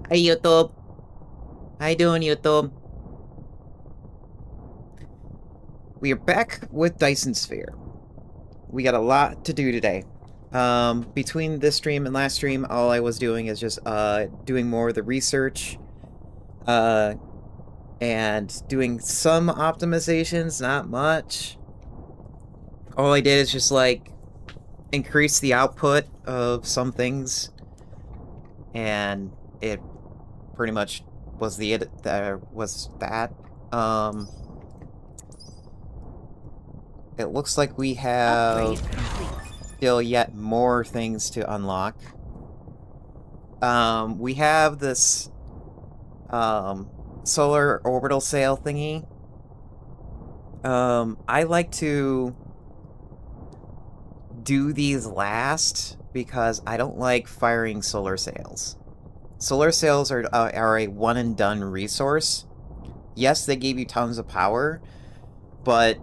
Hey YouTube, how you doing YouTube? We are back with Dyson Sphere. We got a lot to do today. Between this stream and last stream, all I was doing is just doing more of the research, uh, and doing some optimizations, not much. All I did is just like increase the output of some things, and it pretty much was that. Um, it looks like we have still yet more things to unlock. We have this solar orbital sail thingy. I like to do these last because I don't like firing solar sails. Solar sails are a one and done resource. Yes, they gave you tons of power, but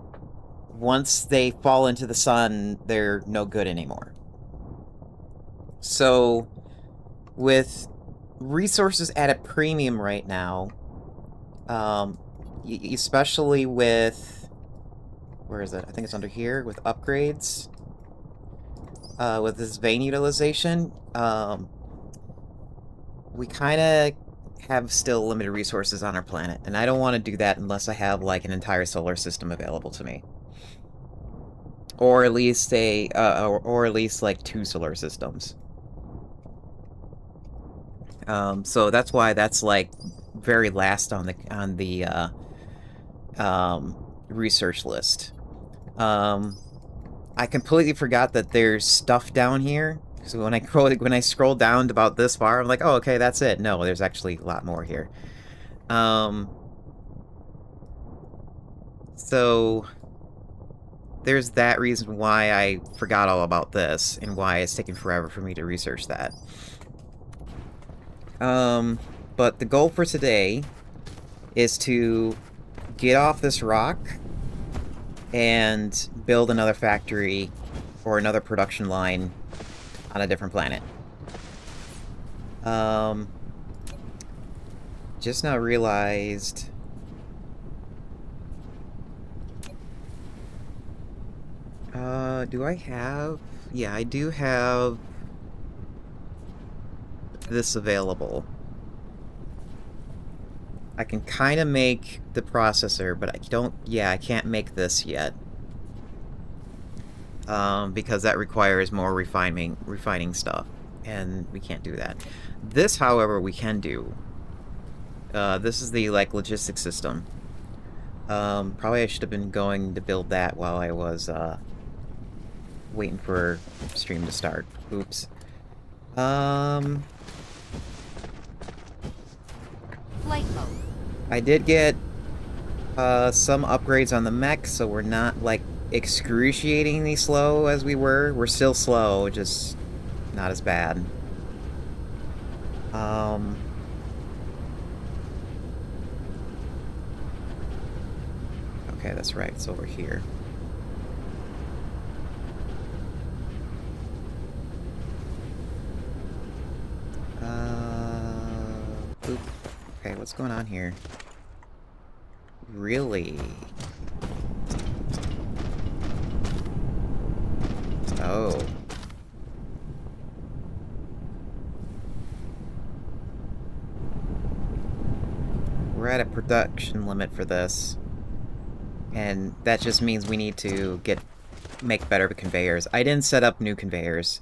once they fall into the sun, they're no good anymore. So, with resources at a premium right now, especially with, where is it? I think it's under here, with upgrades, with this vein utilization, we kind of have still limited resources on our planet, and I don't want to do that unless I have, like, an entire solar system available to me. Or at least or at least, like, 2 solar systems. So that's why that's, like, very last on the research list. I completely forgot that there's stuff down here. So when I scroll down to about this far, I'm like, oh, okay, that's it. No, there's actually a lot more here. So there's that reason why I forgot all about this and why it's taking forever for me to research that. But the goal for today is to get off this rock and build another factory or another production line on a different planet. Just now realized... do I have... Yeah, I do have this available. I can kind of make the processor, but I don't... Yeah, I can't make this yet. Because that requires more refining stuff, and we can't do that. This, however, we can do. This is the, like, logistics system. Probably I should have been going to build that while I was, waiting for stream to start. Oops. Flight mode. I did get, some upgrades on the mech, so we're not, like, excruciatingly slow as we were. We're still slow, just not as bad. Okay, that's right, it's over here. Oop. Okay, what's going on here? Really? Oh. We're at a production limit for this. And that just means we need to make better conveyors. I didn't set up new conveyors.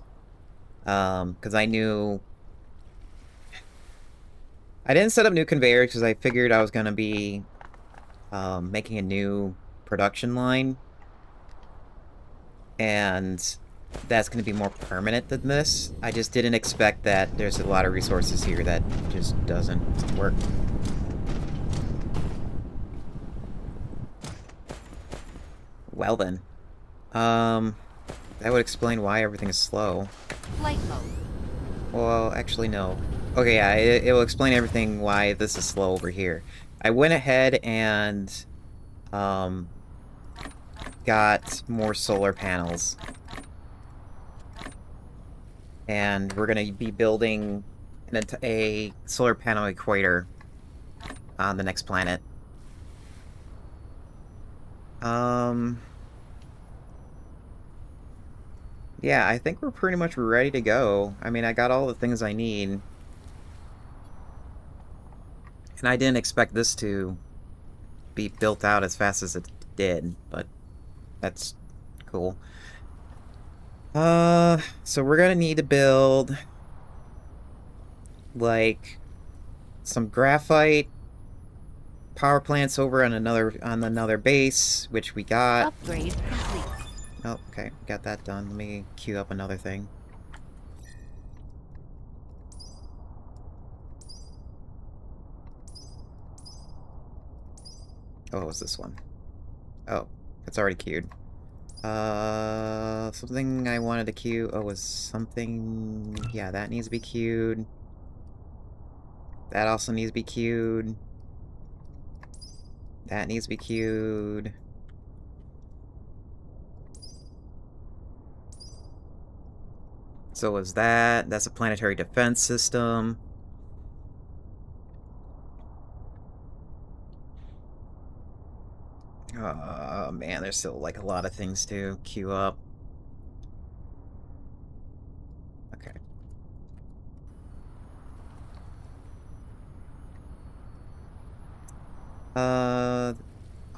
Because I knew... I didn't set up new conveyors because I figured I was going to be making a new production line. And that's going to be more permanent than this. I just didn't expect that there's a lot of resources here that just doesn't work. Well then. That would explain why everything is slow. Flight mode. Well, actually, no. Okay, yeah, it will explain everything why this is slow over here. I went ahead and, got more solar panels. And we're gonna be building and a solar panel equator on the next planet. Yeah, I think we're pretty much ready to go. I mean, I got all the things I need. And I didn't expect this to be built out as fast as it did, but that's cool. So we're gonna need to build, like, some graphite power plants over on another base, which we got. Upgrade complete. Oh, okay, got that done. Let me queue up another thing. Oh, it was this one. Oh, it's already queued. Something I wanted to queue. Oh, was something... Yeah, that needs to be queued. That also needs to be queued. That needs to be queued. So was that. That's a planetary defense system. Oh, man, there's still, like, a lot of things to queue up. Okay.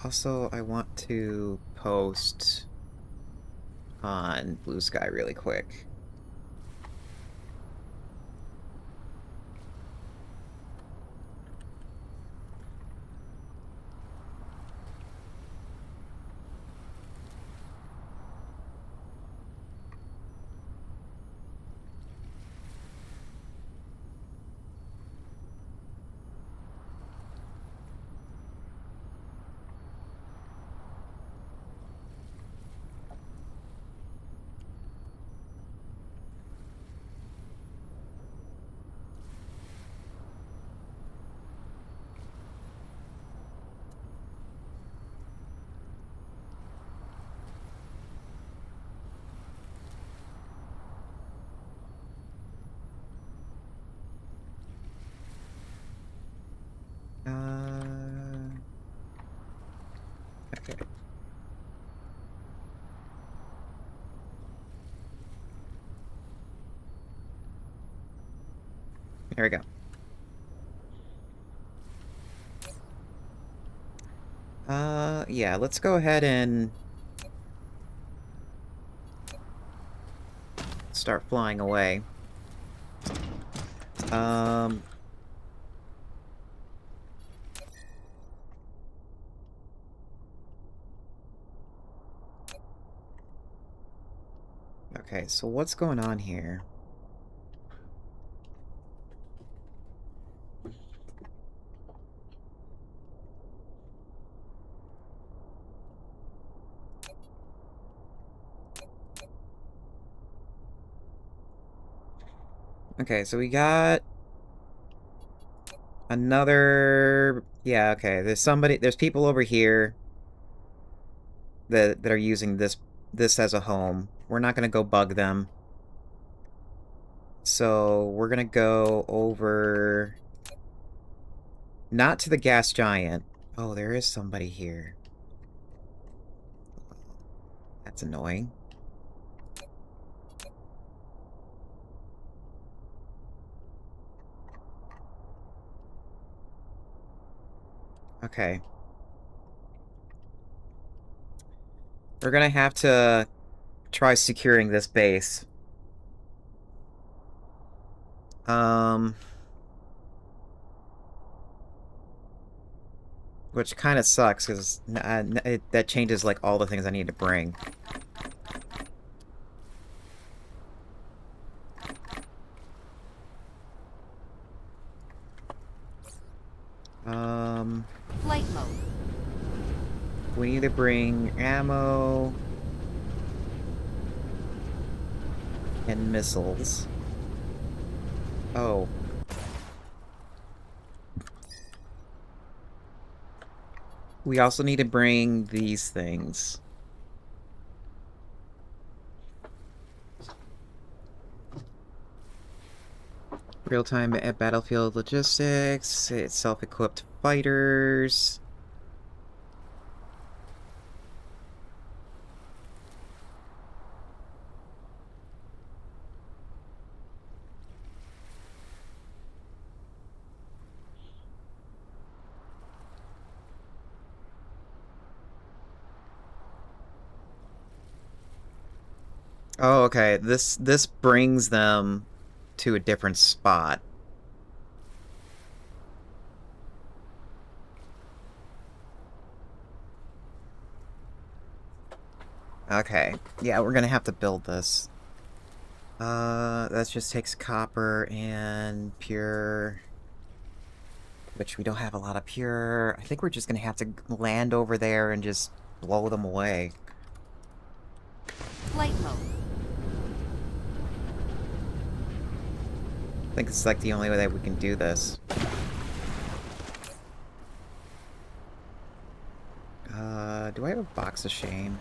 Also, I want to post on Blue Sky really quick. Okay. There we go. Yeah, let's go ahead and start flying away. Okay, so what's going on here? Okay, so we got another... Yeah, okay, there's people over here that are using this as a home. We're not gonna go bug them. So we're gonna go over... Not to the gas giant. Oh, there is somebody here. That's annoying. Okay. We're gonna have to try securing this base. Which kind of sucks, because that changes, like, all the things I need to bring. Flight mode. We need to bring ammo and missiles. Oh. We also need to bring these things. Real-time at battlefield logistics. It's self-equipped fighters. Oh, okay. This brings them to a different spot. Okay. Yeah, we're gonna have to build this. That just takes copper and pure, which we don't have a lot of pure. I think we're just gonna have to land over there and just blow them away. Flight mode. I think it's like the only way that we can do this. Do I have a box of shame?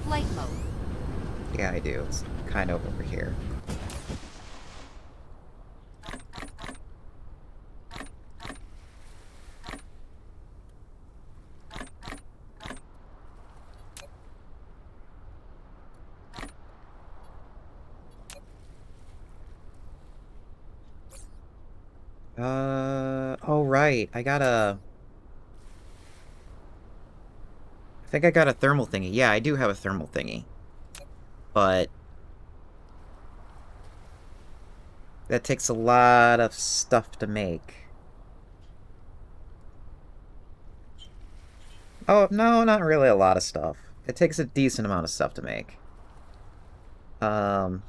Flight mode. Yeah, I do. It's kind of over here. Oh right, I think I got a thermal thingy. Yeah, I do have a thermal thingy. But that takes a lot of stuff to make. Oh, no, not really a lot of stuff. It takes a decent amount of stuff to make. And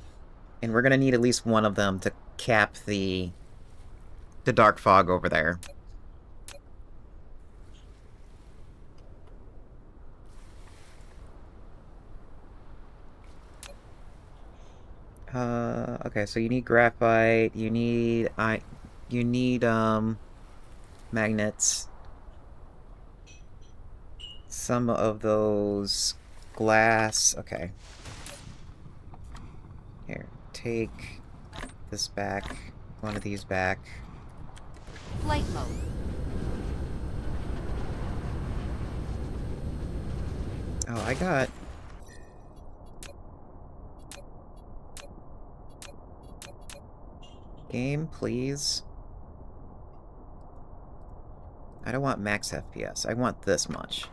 we're gonna need at least one of them to cap the dark fog over there. Okay, so you need graphite, you need magnets. Some of those glass. Okay. Here, take this back, one of these back. Flight mode. Oh, I got... Game, please. I don't want max FPS. I want this much.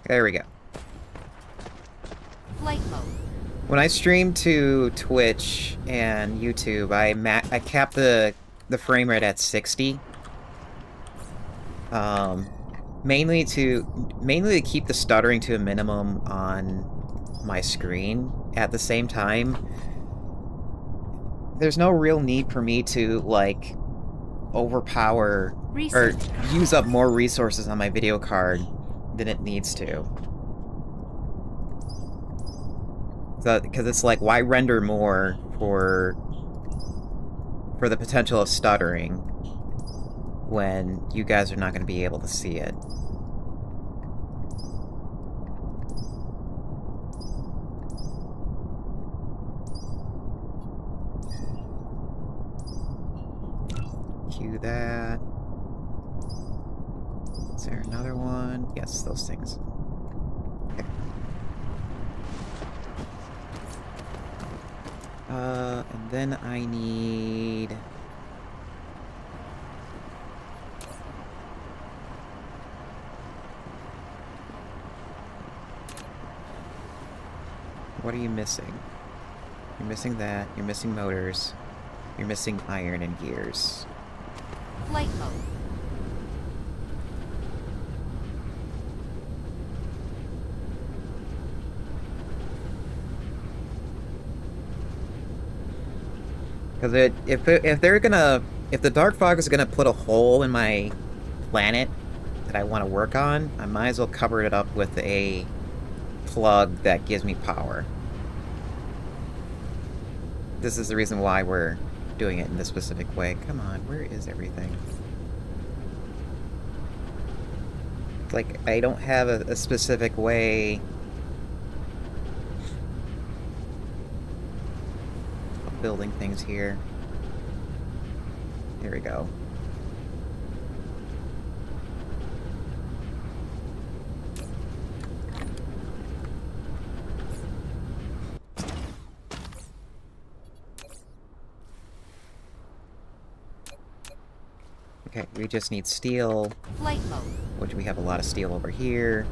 There we go. Flight mode. When I stream to Twitch and YouTube, I cap the frame rate at 60. Mainly to keep the stuttering to a minimum on my screen. At the same time, there's no real need for me to like overpower or use up more resources on my video card than it needs to. So, because it's like, why render more for the potential of stuttering when you guys are not going to be able to see it? Cue that. Is there another one? Yes, those things. Okay. And then I need... What are you missing? You're missing that, you're missing motors, you're missing iron and gears. Flight mode. Because if the dark fog is gonna put a hole in my planet that I want to work on, I might as well cover it up with a plug that gives me power. This is the reason why we're doing it in this specific way. Come on, where is everything? Like, I don't have a specific way of building things here. Here we go. Okay, we just need steel, Flight mode. which we have a lot of steel over here.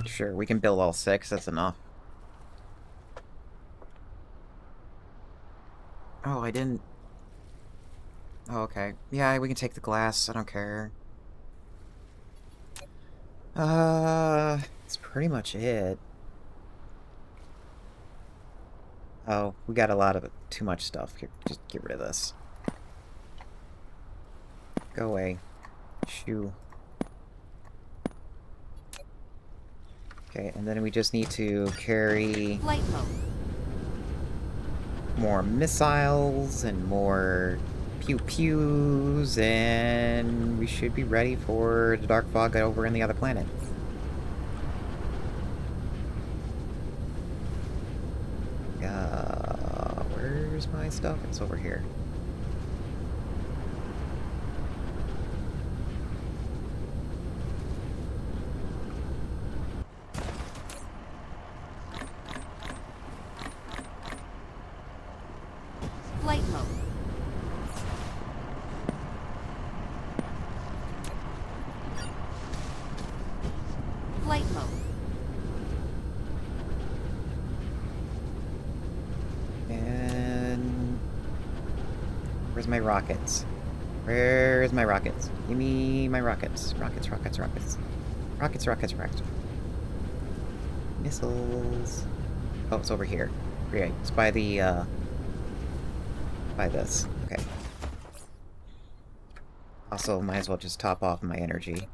Sure, we can build all 6, that's enough. Oh, I didn't... Oh, okay. Yeah, we can take the glass, I don't care. That's pretty much it. Oh, we got a lot of too much stuff. Here, just get rid of this. Go away. Shoo. Okay, and then we just need to carry Flight mode. more missiles and more pew-pews, and we should be ready for the Dark Fog over in the other planet. Where's my stuff? It's over here. Flight mode. Flight mode. And... where's my rockets? Where's my rockets? Give me my rockets. Rockets, rockets, rockets. Rockets, rockets, rockets. Missiles. Oh, it's over here. Great. It's by the, by this. Okay. Also, might as well just top off my energy.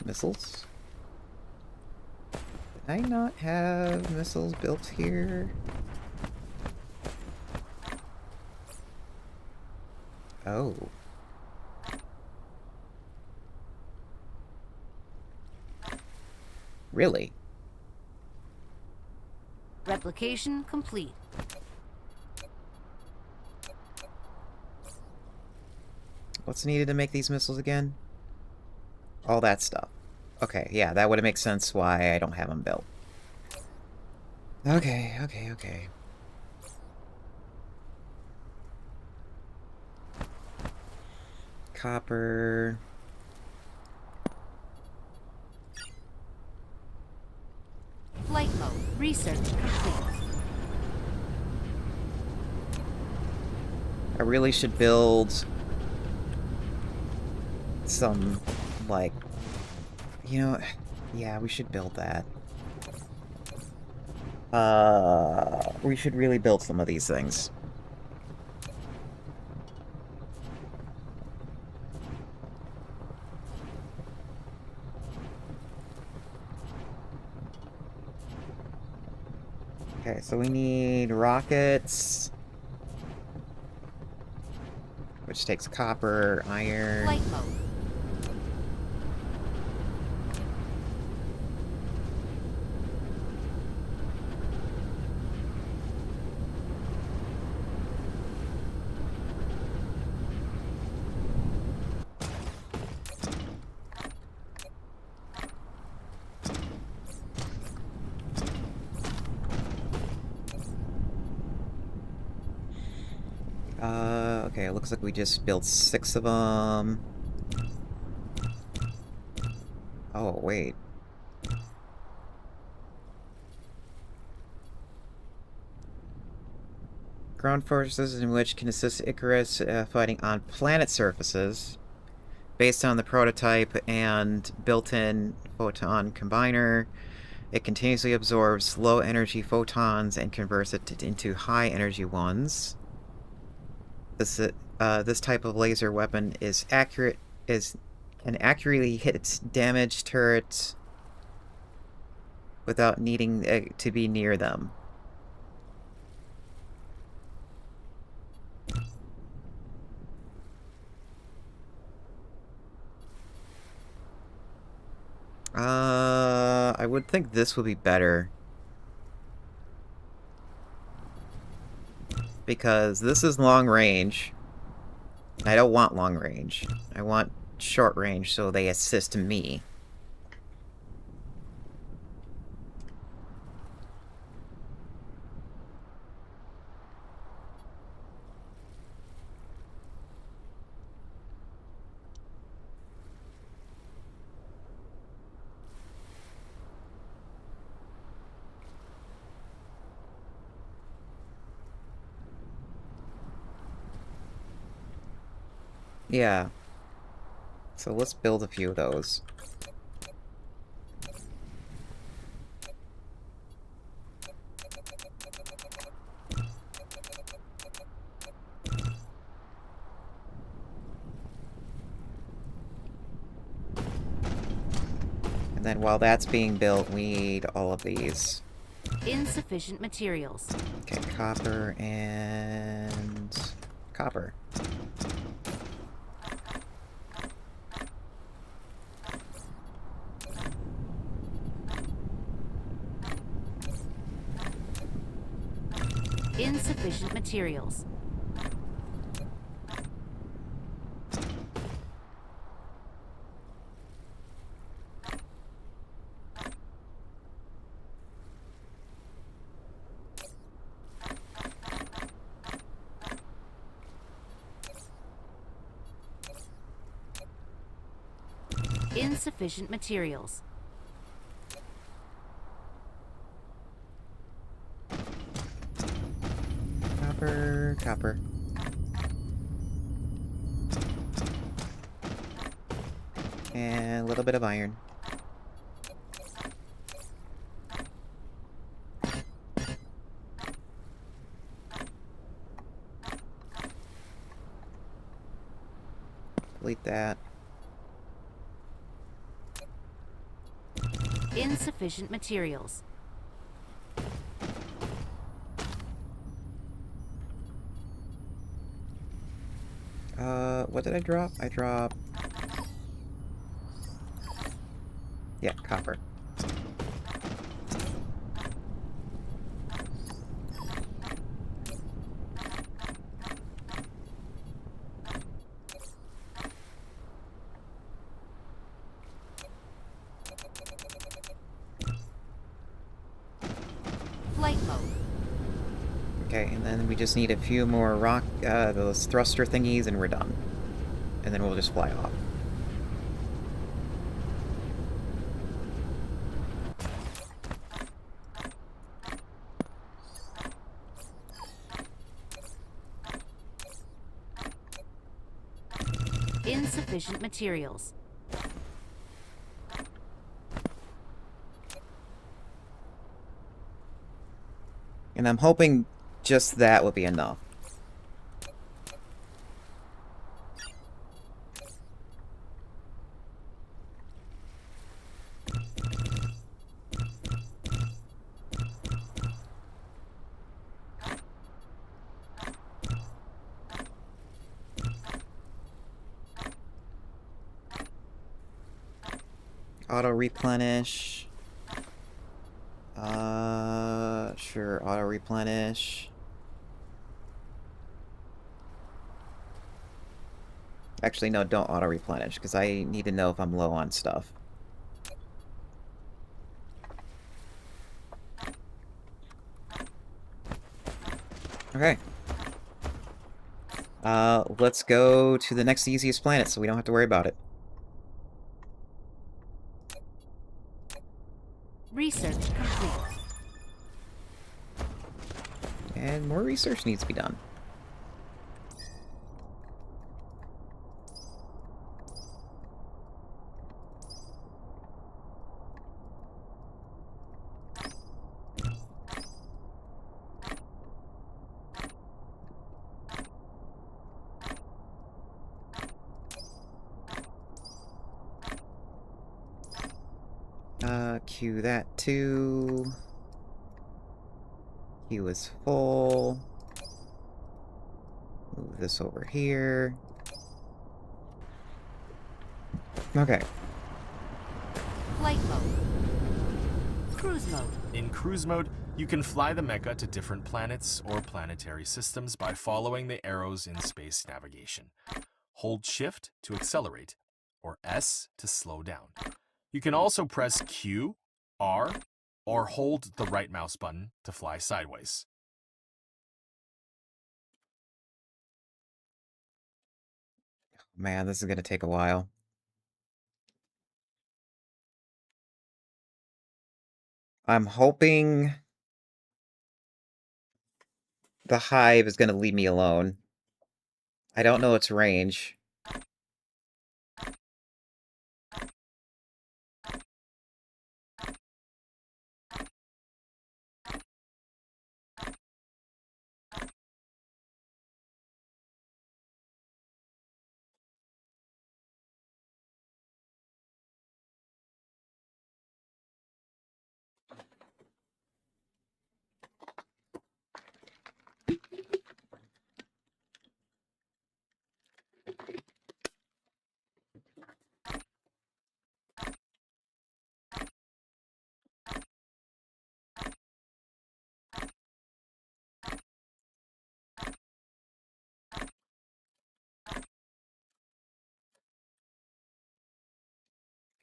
Missiles? Did I not have missiles built here? Oh. Really? Replication complete. What's needed to make these missiles again? All that stuff. Okay, yeah, that would make sense why I don't have them built. Okay, okay, okay. Copper. Flight mode. Research complete. I really should build some, like, you know, yeah, we should build that. We should really build some of these things. Okay, so we need rockets, which takes copper, iron. Flight mode. Okay, it looks like we just built 6 of them. Oh, wait. Ground forces in which can assist Icarus fighting on planet surfaces. Based on the prototype and built-in photon combiner, it continuously absorbs low-energy photons and converts it into high-energy ones. This type of laser weapon can accurately hit damaged turrets without needing to be near them. I would think this would be better. Because this is long range. I don't want long range. I want short range so they assist me. Yeah. So let's build a few of those. And then while that's being built, we need all of these. Insufficient materials. Okay, copper and copper. Insufficient materials. Insufficient materials. Copper, copper. And a little bit of iron. Delete that. Insufficient materials. What did I drop? I dropped... Yeah, copper. Flight mode. Okay, and then we just need a few more those thruster thingies, and we're done. And then we'll just fly off. Insufficient materials. And I'm hoping just that will be enough. Auto replenish. Sure, auto replenish. Actually, no, don't auto replenish, because I need to know if I'm low on stuff. Okay. Let's go to the next easiest planet so we don't have to worry about it. Research complete. And more research needs to be done. Queue that too. Queue is full. Move this over here. Okay. Flight mode. Cruise mode. In cruise mode, you can fly the mecha to different planets or planetary systems by following the arrows in space navigation. Hold Shift to accelerate, or S to slow down. You can also press Q, R, or hold the right mouse button to fly sideways. Man, this is gonna take a while. I'm hoping the hive is gonna leave me alone. I don't know its range.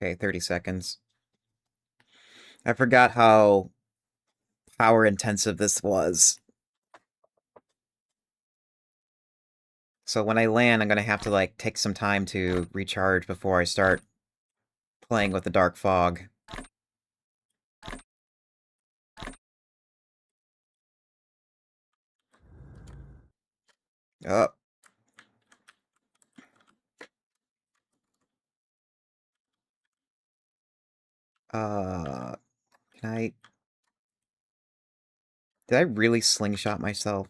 Okay, 30 seconds. I forgot how power intensive this was. So when I land, I'm gonna have to, like, take some time to recharge before I start playing with the dark fog. Oh. Can I... Did I really slingshot myself?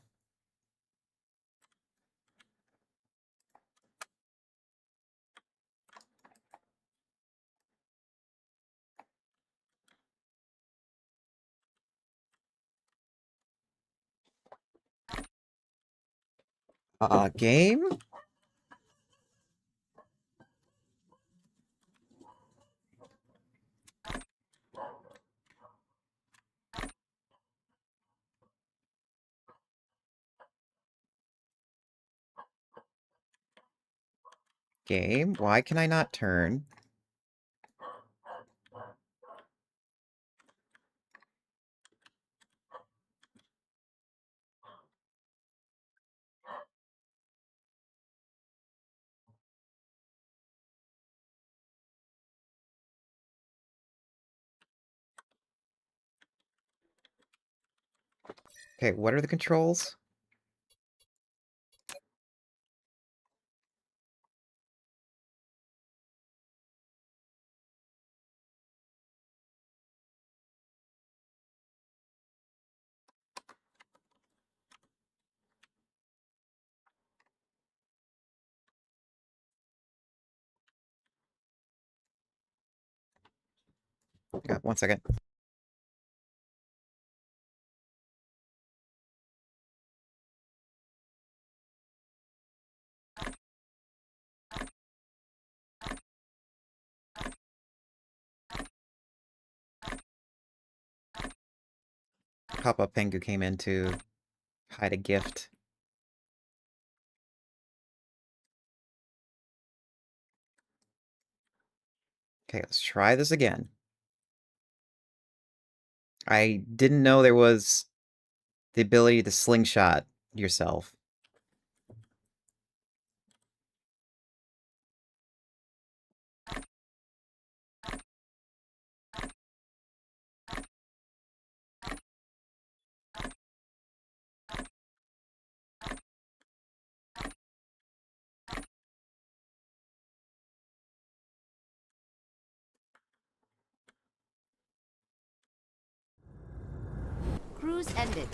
Game? Game? Why can I not turn? Okay, what are the controls? Yeah, 1 second. Papa Pengu came in to hide a gift. Okay, let's try this again. I didn't know there was the ability to slingshot yourself. Cruise ended.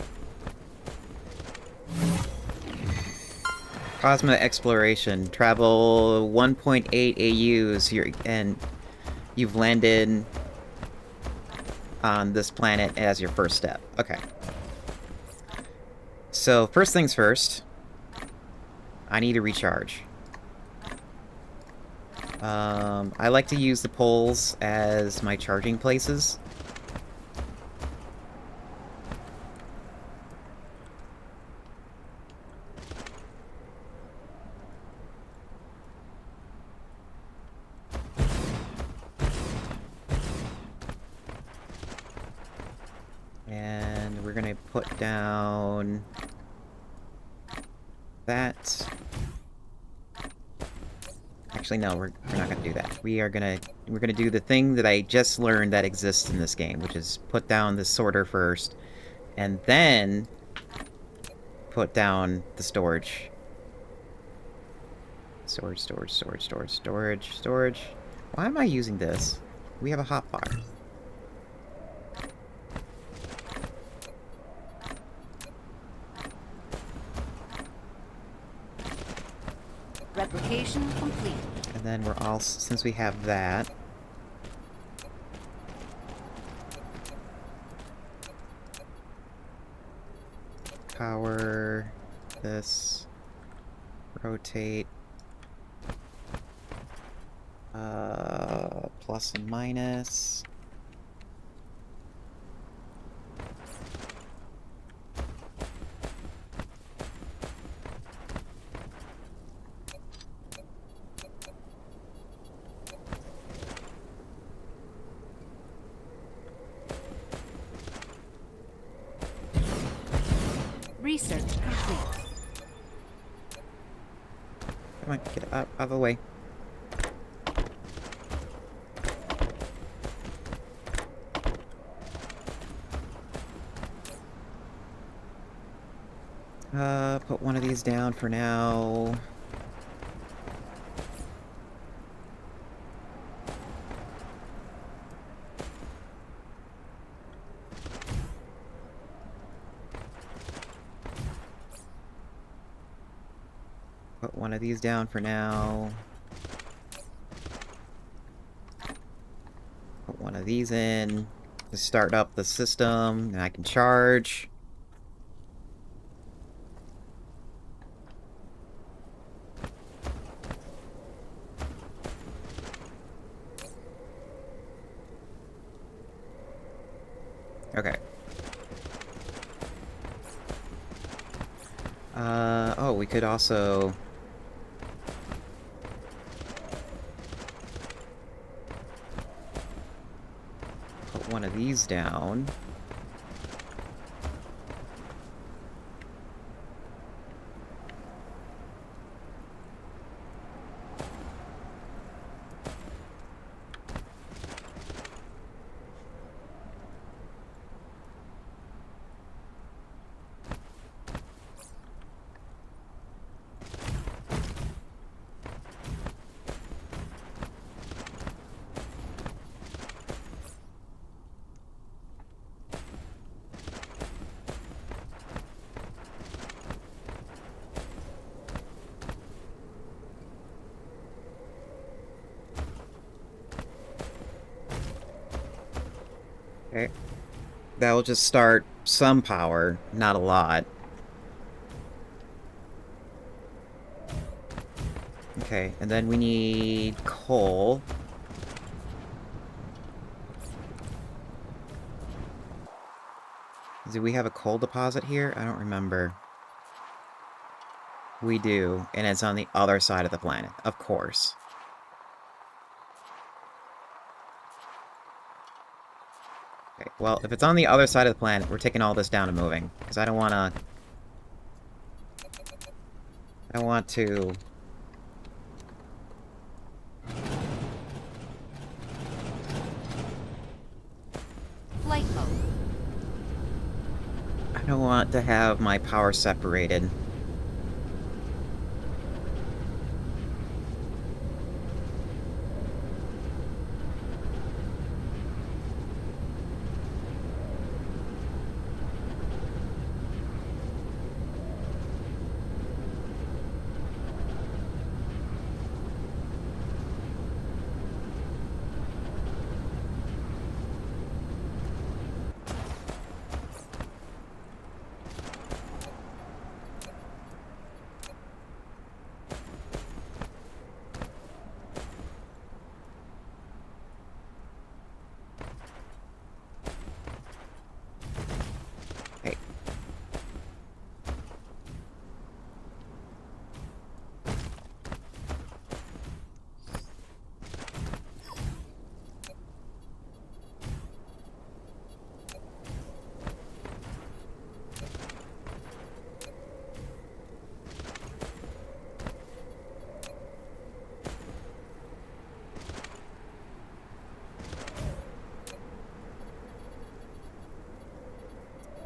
Cosmo Exploration. Travel 1.8 AUs, and you've landed on this planet as your first step. Okay. So, first things first, I need to recharge. I like to use the poles as my charging places. And we're gonna put down that. Actually, no, we're not gonna do that. We're gonna do the thing that I just learned that exists in this game, which is put down the sorter first, and then put down the storage. Storage. Why am I using this? We have a hotbar. Replication complete. And then we're all, since we have that, power this, rotate, plus and minus. Research complete. Come on, get out of the way. Put one of these down for now. Put one of these down for now. Put one of these in to start up the system, and I can charge. Okay. Oh, we could also... put one of these down. Okay. That will just start some power, not a lot. Okay, and then we need coal. Do we have a coal deposit here? I don't remember. We do, and it's on the other side of the planet, of course. Okay, well, if it's on the other side of the planet, we're taking all this down and moving. Because I don't want to... I want to... Flight mode. I don't want to have my power separated.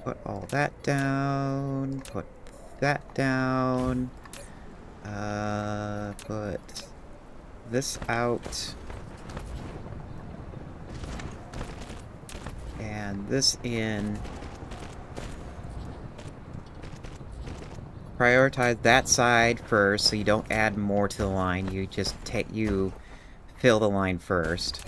put all that down. Put that down. Put this out. And this in. Prioritize that side first so you don't add more to the line. You just fill the line first.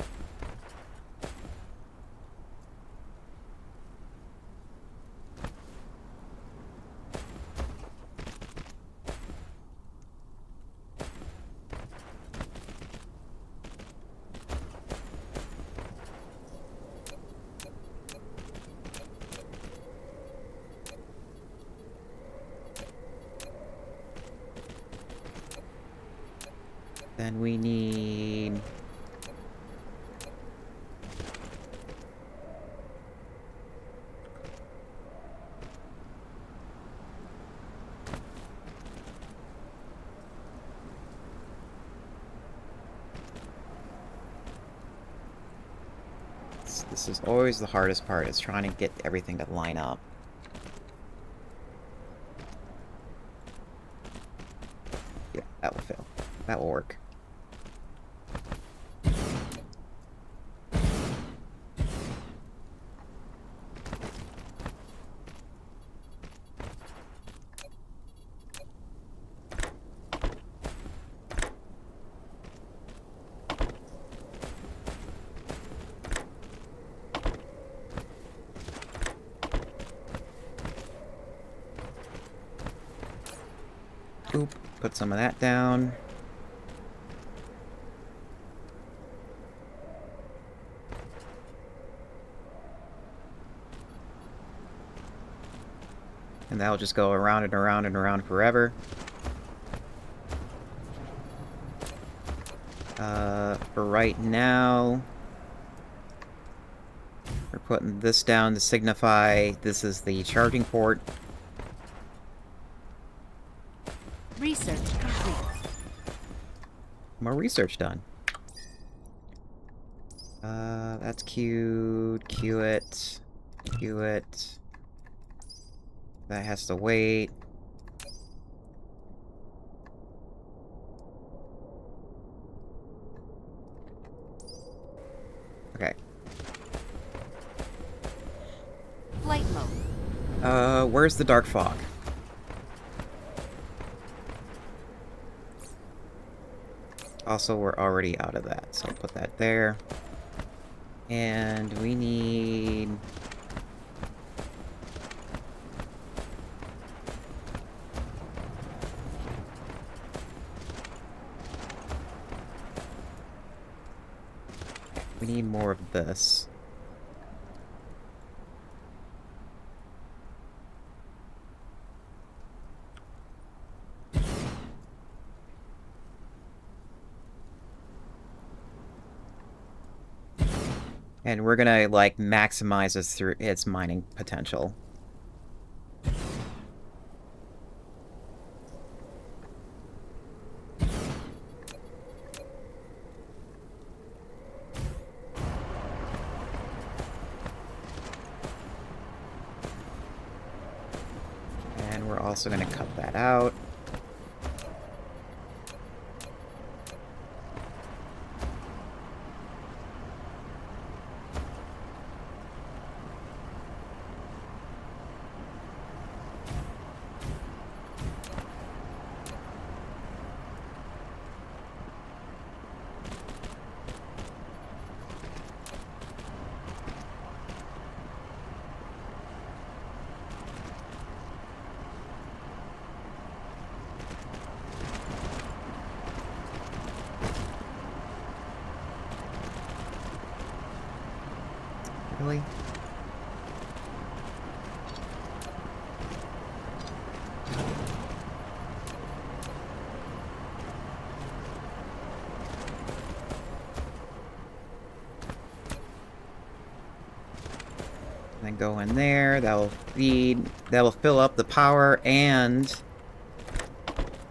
Then we need... This is always the hardest part, is trying to get everything to line up. Yeah, that will fail. That will work. Oop, put some of that down. And that'll just go around and around and around forever. For right now, we're putting this down to signify this is the charging port. Research complete. More research done. That's queued. Queue it. Queue it. That has to wait. Okay. Flight mode. Where's the dark fog? Also, we're already out of that, so I'll put that there. And we need... We need more of this. And we're gonna, like, maximize this through its mining potential. And we're also gonna cut that out. Really? Then go in there, that will feed, that will fill up the power, and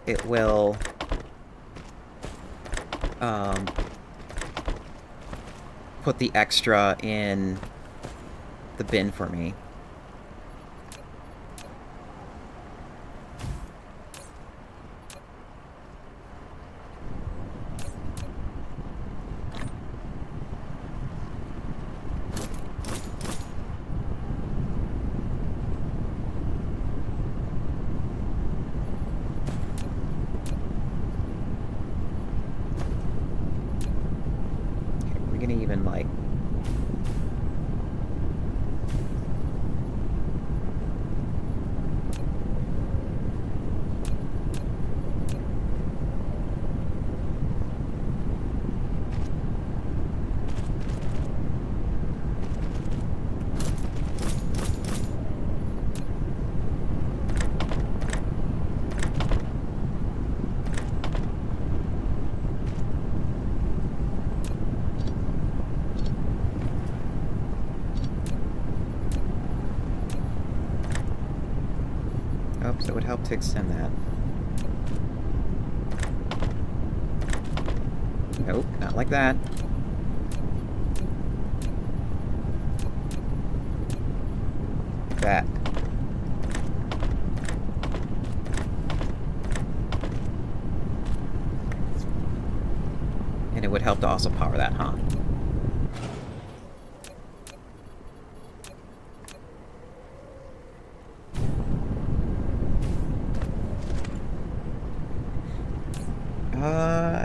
it will put the extra in the bin for me. we gonna even, like... Oops, it would help to extend that. Nope, not like that. That. And it would help to also power that, huh?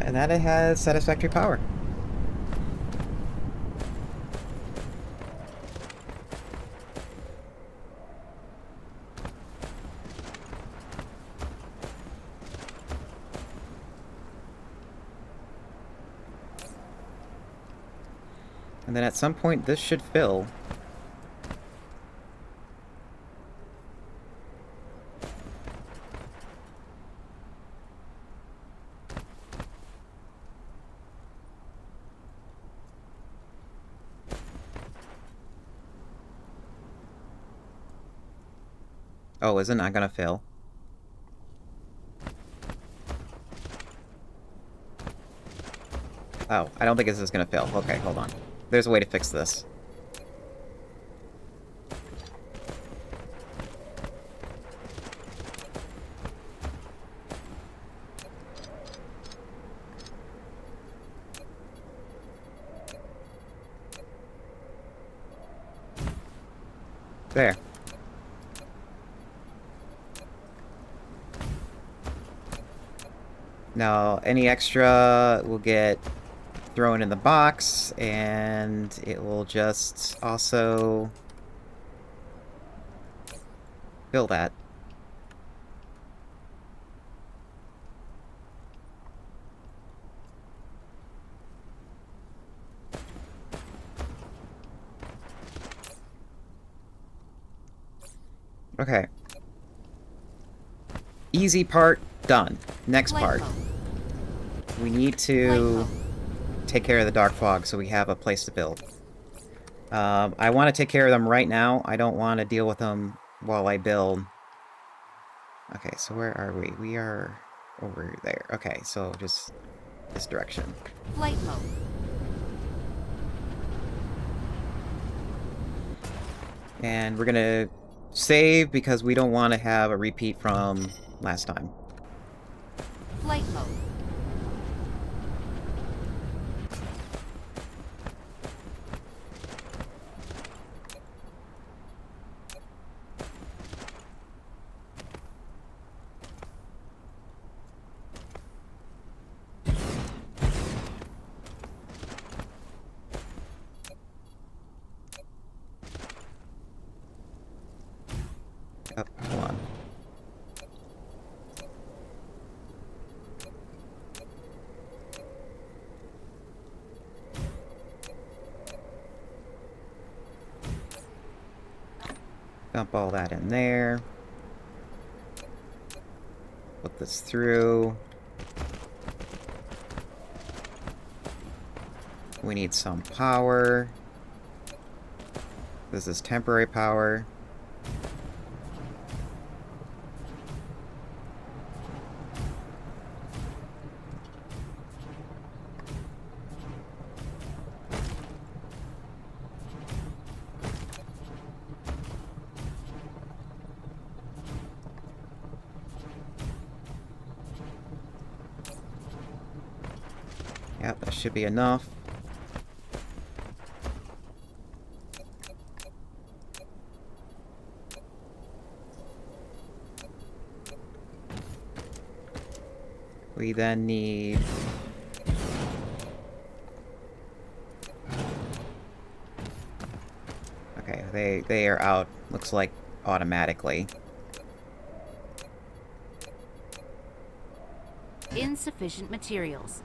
And that it has satisfactory power. And then at some point this should fill. Oh, is it not gonna fill? Oh, I don't think this is gonna fill. Okay, hold on. There's a way to fix this. There. Now, any extra will get thrown in the box, and it will just also fill that. Okay. Easy part, done. Next part. We need to take care of the dark fog so we have a place to build. I want to take care of them right now. I don't want to deal with them while I build. Okay, so where are we? We are over there. Okay, so just this direction. Flight mode. And we're gonna save because we don't want to have a repeat from last time. Flight mode. Oh, hold on. Dump all that in there. Put this through. We need some power. This is temporary power. Yep, that should be enough. We then need They are out, looks like, automatically. Insufficient materials.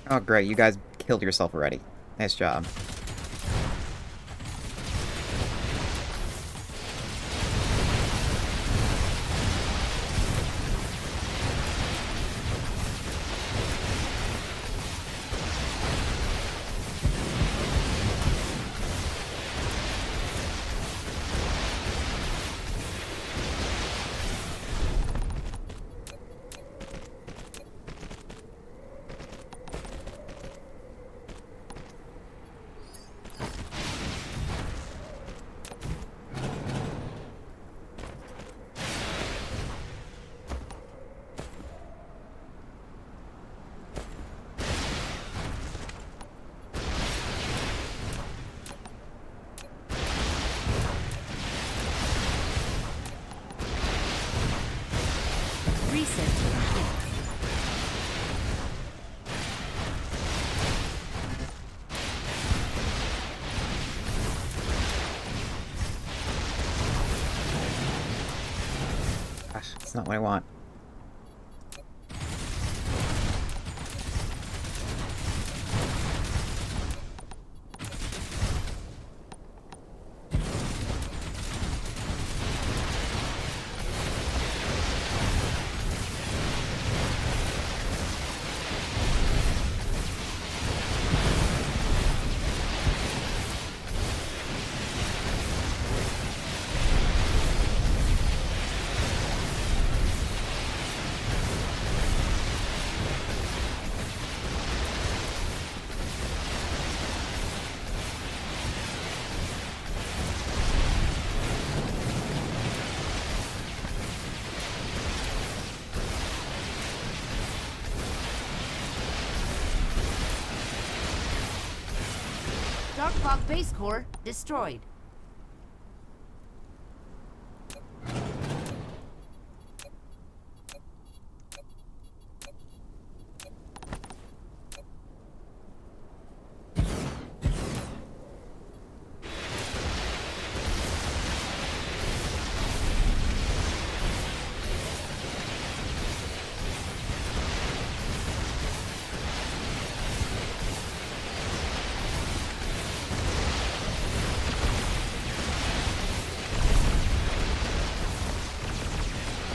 Oh, great. You guys killed yourself already. Nice job. Research complete. Gosh, that's not what I want. Darkfog base core destroyed.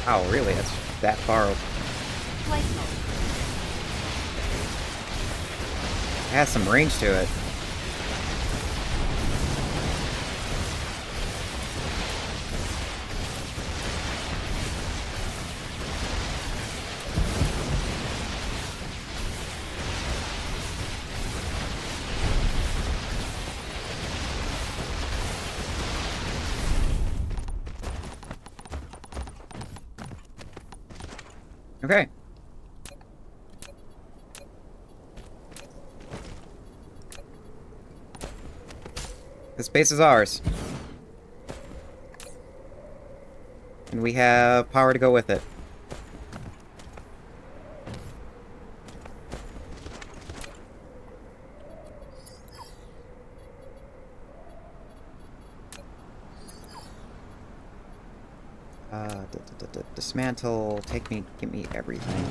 Oh, really? That's that far. Flight mode. It has some range to it. Okay. This base is ours. And we have power to go with it. Dismantle, give me everything.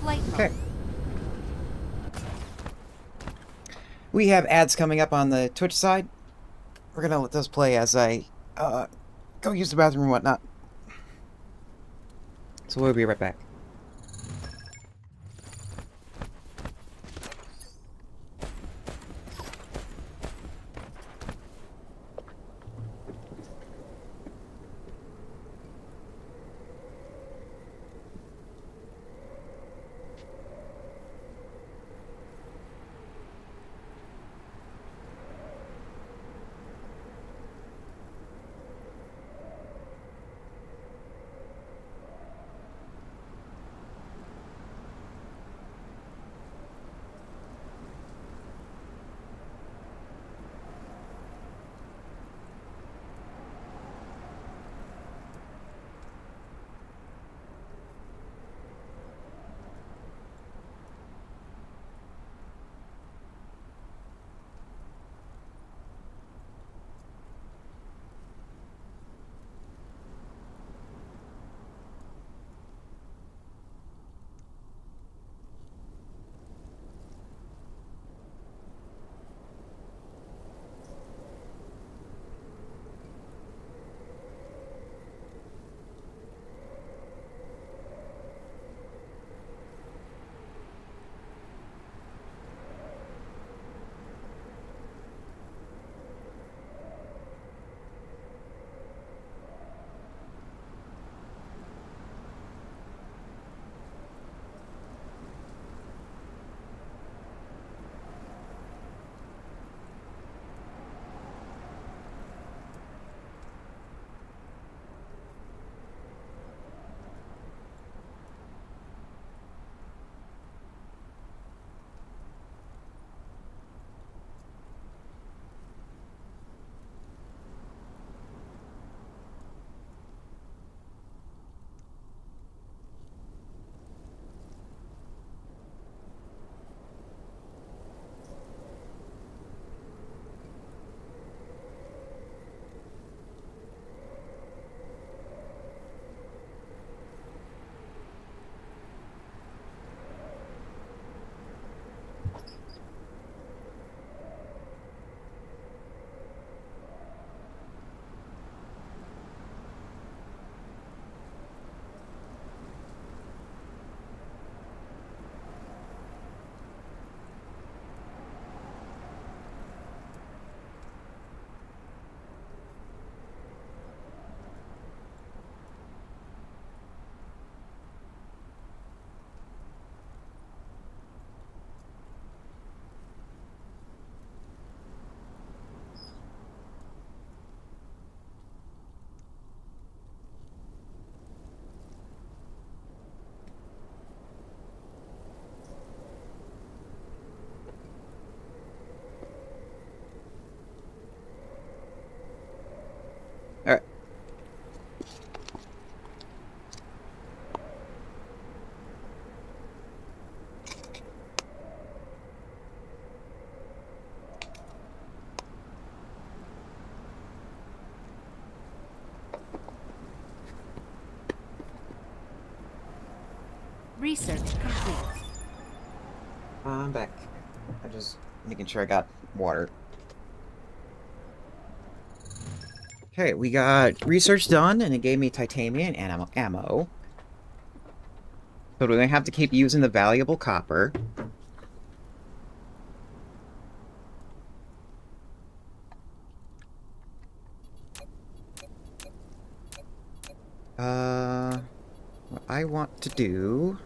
Flight mode. Okay. We have ads coming up on the Twitch side. We're gonna let those play as I go use the bathroom and whatnot. So we'll be right back. Research complete. I'm back. I'm just making sure I got water. Okay, we got research done, and it gave me titanium and ammo. So we're gonna have to keep using the valuable copper. What I want to do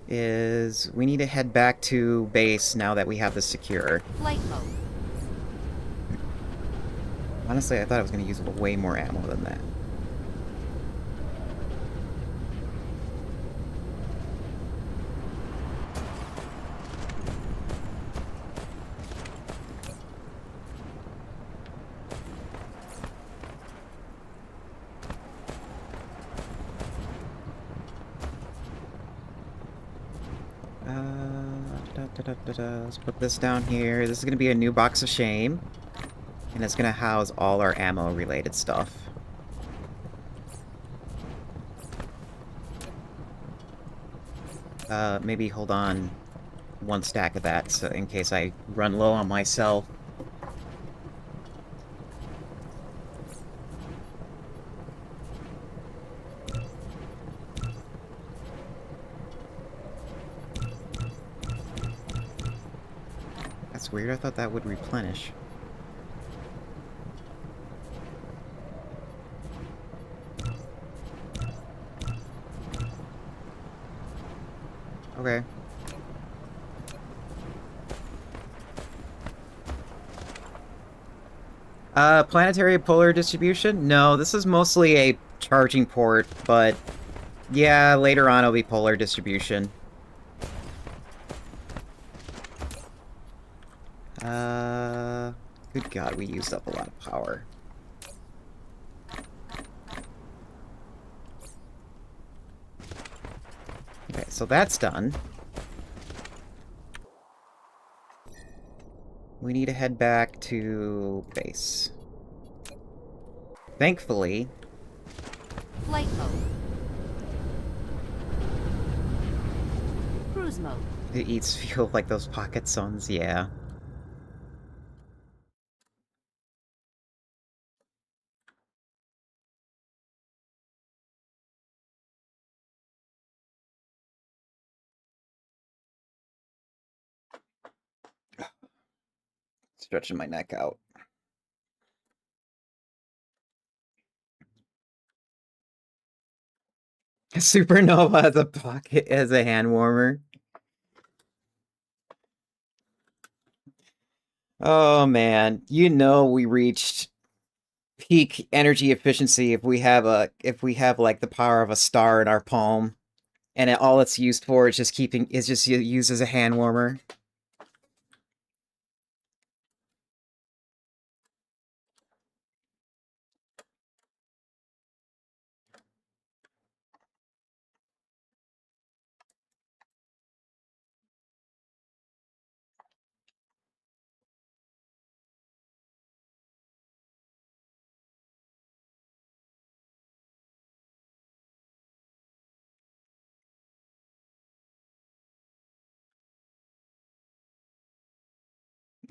is we need to head back to base now that we have this secure. Flight mode. Honestly, I thought I was going to use way more ammo than that. Let's put this down here. This is going to be a new box of shame. And it's going to house all our ammo-related stuff. Maybe hold on one stack of that, so in case I run low on myself. That's weird, I thought that would replenish. Okay. Planetary polar distribution? No, this is mostly a charging port, but yeah, later on it'll be polar distribution. Good God, we used up a lot of power. Okay, so that's done. We need to head back to base. Thankfully... Flight mode. Cruise mode. It eats fuel like those pocket suns, yeah. Stretching my neck out. Supernova as a pocket as a hand warmer. Oh man, you know we reached peak energy efficiency if we have like the power of a star in our palm, and all it's used for is just used as a hand warmer.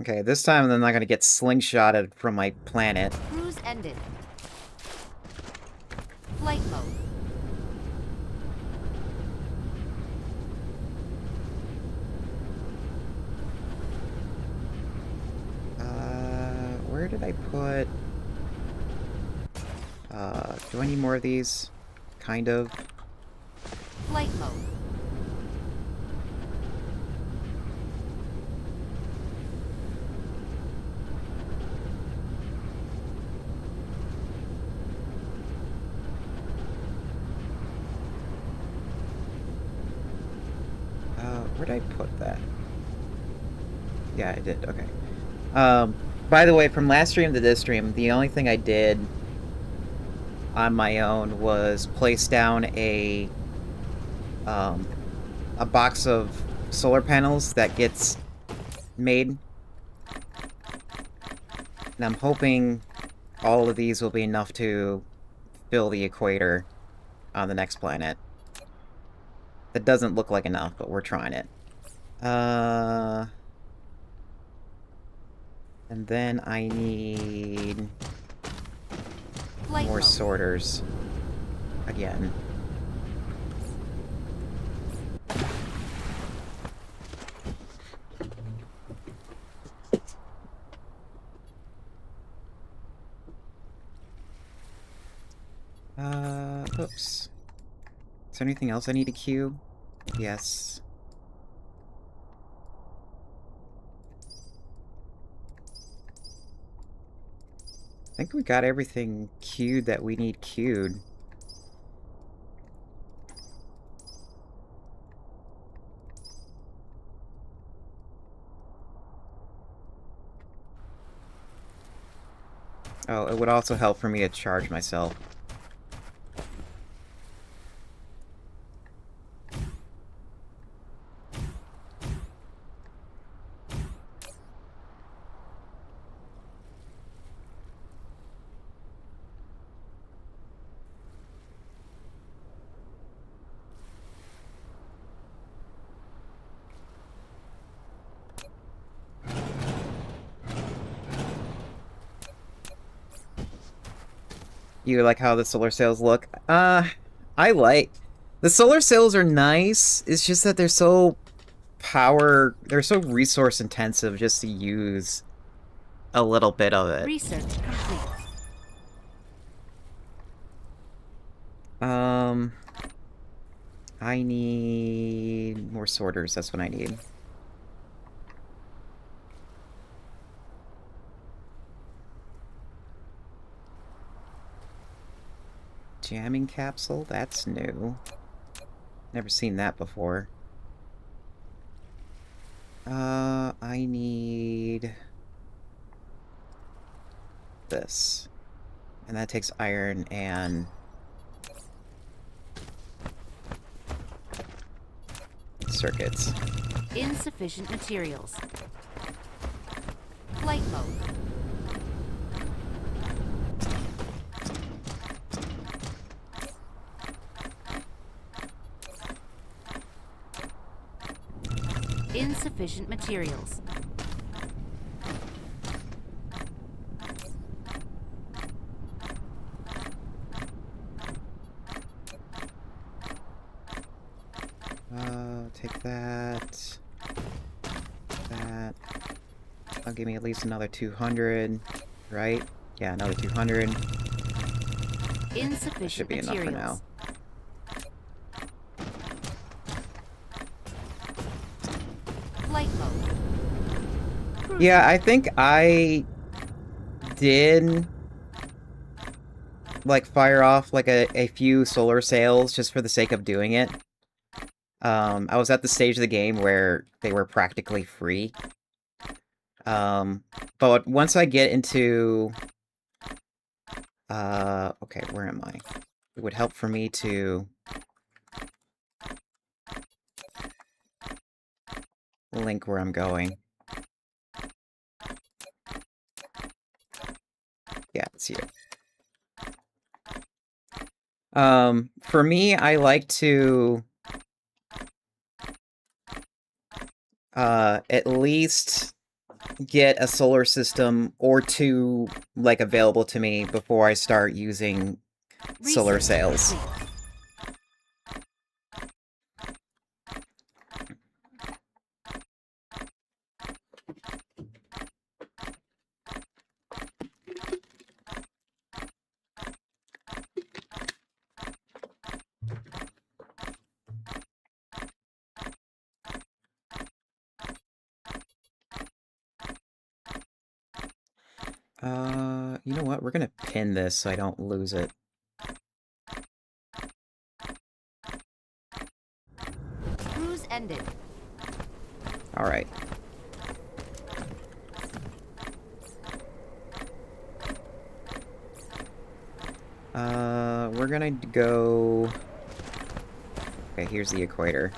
Okay, this time I'm not gonna get slingshotted from my planet. Cruise ended. Flight mode. Where did I put... do I need more of these? Kind of. Flight mode. Where'd I put that? Yeah, I did, okay. By the way, from last stream to this stream, the only thing I did on my own was place down a box of solar panels that gets made. And I'm hoping all of these will be enough to fill the equator. on the next planet. That doesn't look like enough, but we're trying it. And then I need Flight more mode. sorters. Again. Oops. Is there anything else I need to queue? Yes. I think we got everything queued that we need queued. Oh, it would also help for me to charge myself. You like how the solar sails look? I like... The solar sails are nice, it's just that they're so they're so resource intensive just to use a little bit of it. Research complete. I need more sorters, that's what I need. Jamming capsule? That's new. Never seen that before. I need this. And that takes iron and circuits. Insufficient materials. Flight mode. Insufficient materials. Take that. That. That'll give me at least another 200, right? Yeah, another 200. Insufficient That should be enough for now. materials. Flight mode. Yeah, I think I did like fire off like a few solar sails just for the sake of doing it. I was at the stage of the game where they were practically free. But once I get into okay, where am I? It would help for me to link where I'm going. Yeah, it's here. For me, I like to at least get a solar system or two like available to me before I start using solar Research sails. complete. You know what? We're gonna pin this so I don't lose it. Cruise ended. Alright. We're gonna go... Okay, here's the equator.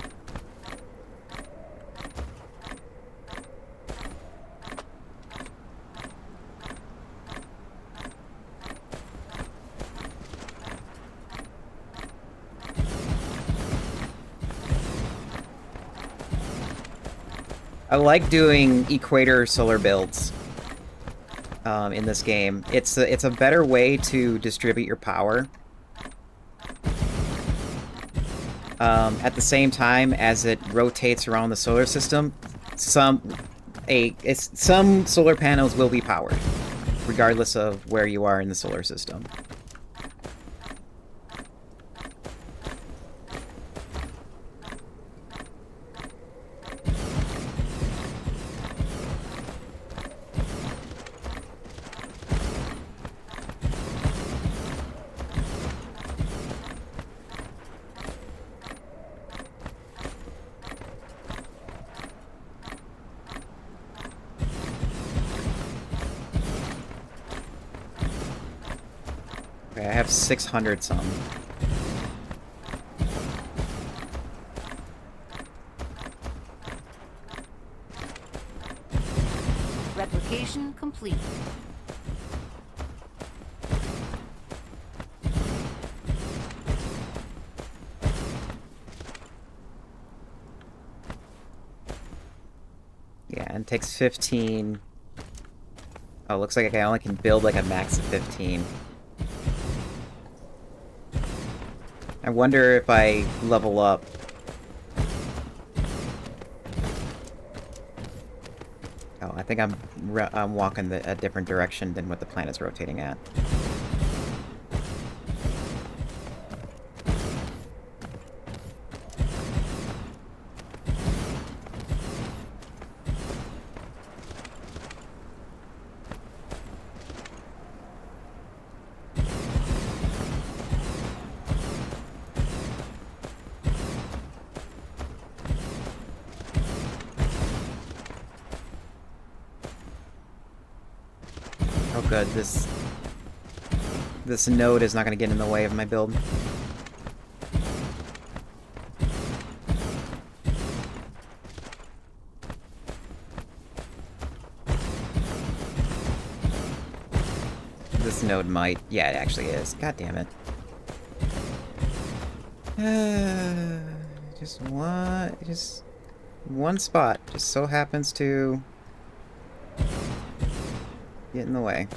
I like doing equator solar builds in this game. It's a better way to distribute your power. At the same time as it rotates around the solar system, some solar panels will be powered, regardless of where you are in the solar system. Okay, I have 600 some. Replication complete. Yeah, and it takes 15. Oh, looks like I only can build like a max of 15. I wonder if I level up. Oh, I think I'm walking a different direction than what the planet's rotating at. Oh good, this node is not going to get in the way of my build. This node might. Yeah, it actually is. God damn it. Just one spot just so happens to get in the way.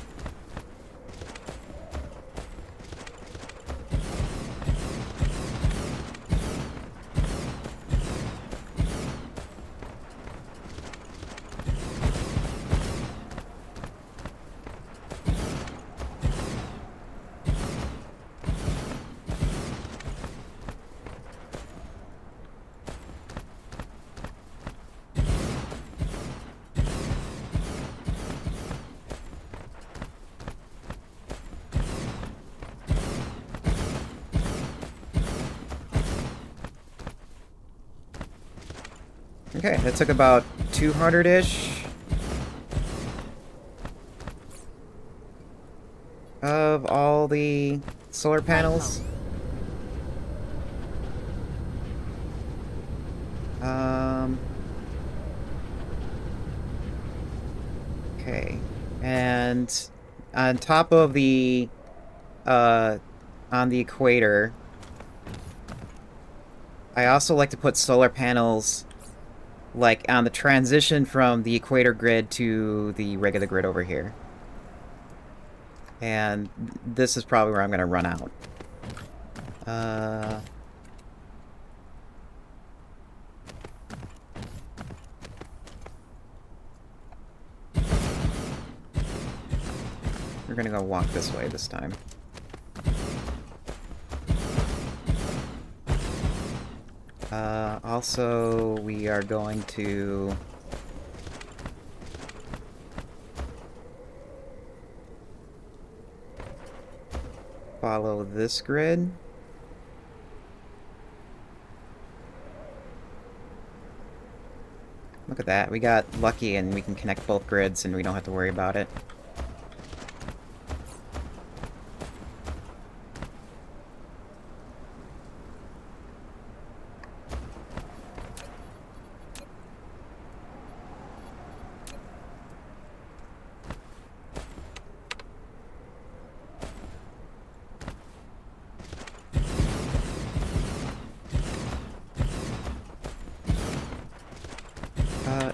Okay, that took about 200-ish of all the solar panels. Okay, and on top of the on the equator, I also like to put solar panels like on the transition from the equator grid to the regular grid over here. And this is probably where I'm going to run out. We're going to go walk this way this time. Also, we are going to follow this grid. Look at that. We got lucky and we can connect both grids and we don't have to worry about it.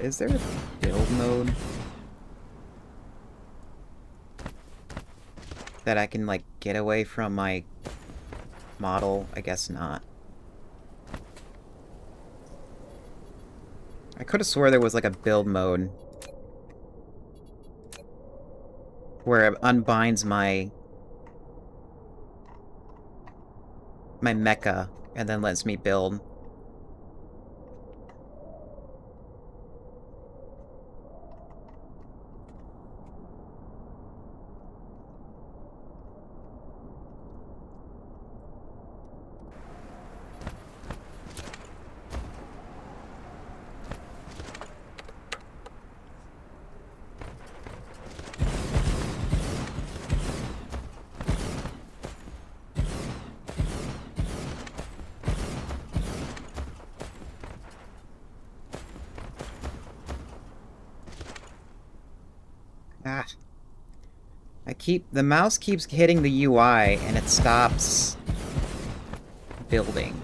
Is there a build mode that I can, like, get away from my model? I guess not. I could have swore there was, like, a build mode where it unbinds my mecha and then lets me build. Ah. The mouse keeps hitting the UI and it stops building.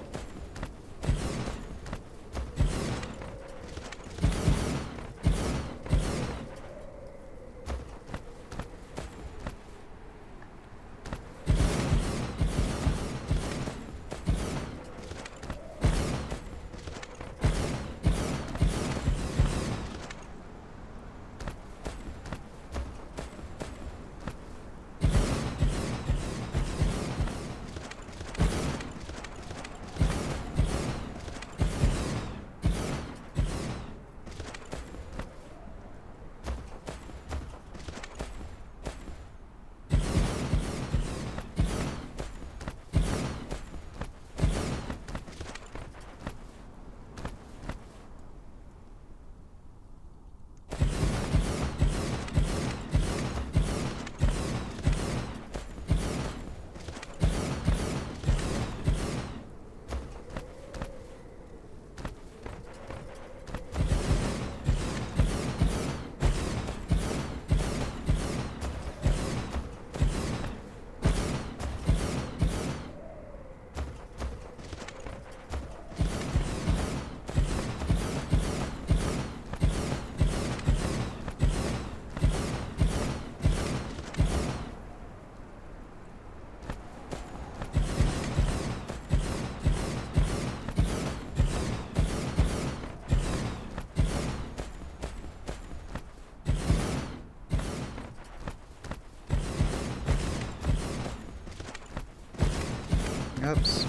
Oops.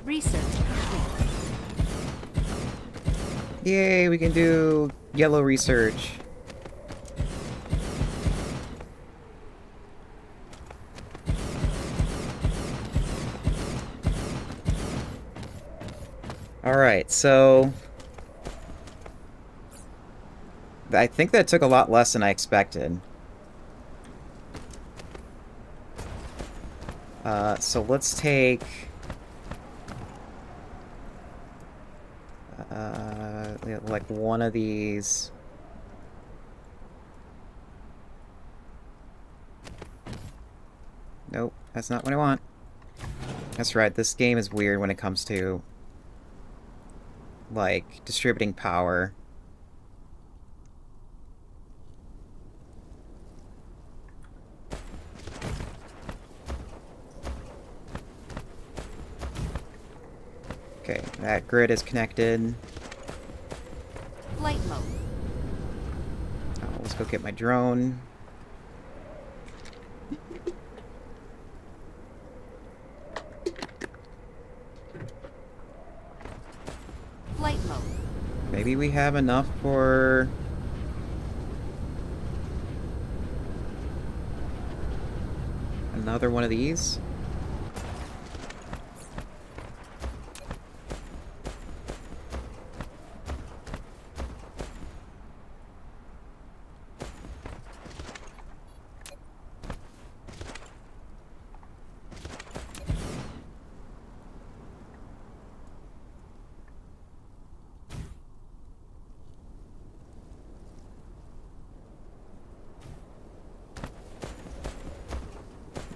Research complete. Yay, we can do yellow research. Alright, so I think that took a lot less than I expected. So let's take... like one of these. Nope, that's not what I want. That's right, this game is weird when it comes to, like, distributing power. Okay, that grid is connected. Flight mode. Oh, let's go get my drone. Flight mode. Maybe we have enough for... another one of these?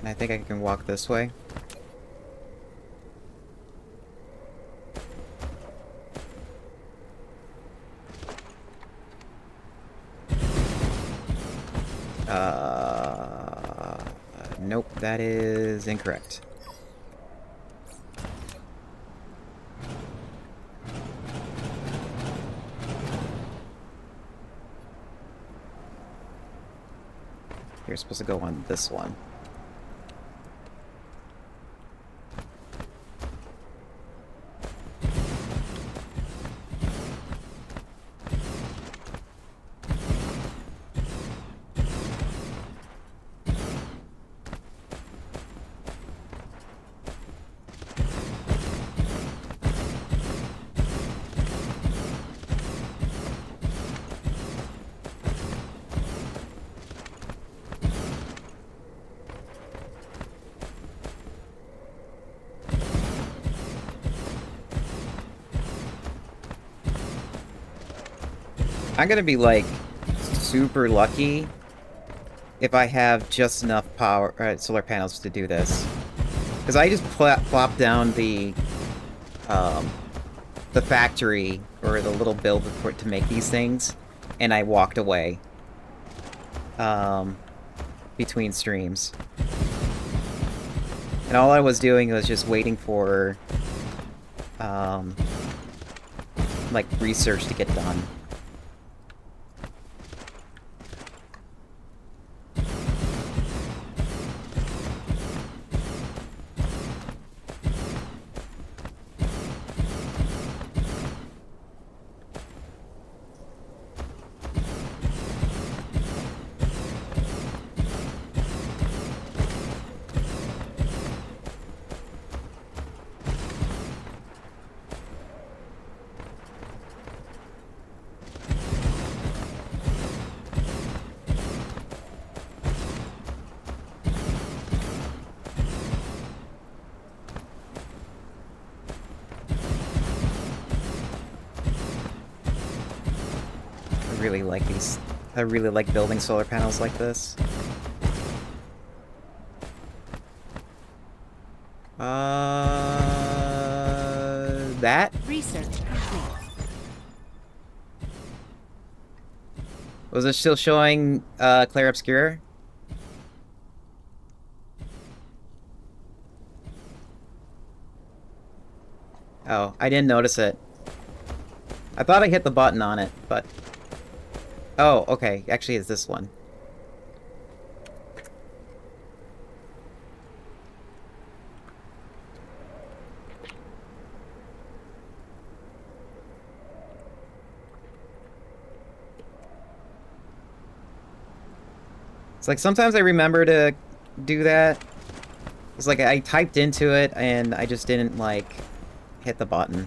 And I think I can walk this way. Nope, that is incorrect. You're supposed to go on this one. I'm gonna be, like, super lucky if I have just enough power, solar panels to do this. Because I just plopped down the factory, or the little build for it to make these things, and I walked away. Between streams. And all I was doing was just waiting for, like, research to get done. I really like building solar panels like this. That? Research complete. Was it still showing, Clair Obscura? Oh, I didn't notice it. I thought I hit the button on it, but... Oh, okay. Actually, it's this one. It's like sometimes I remember to do that. It's like I typed into it and I just didn't, like, hit the button.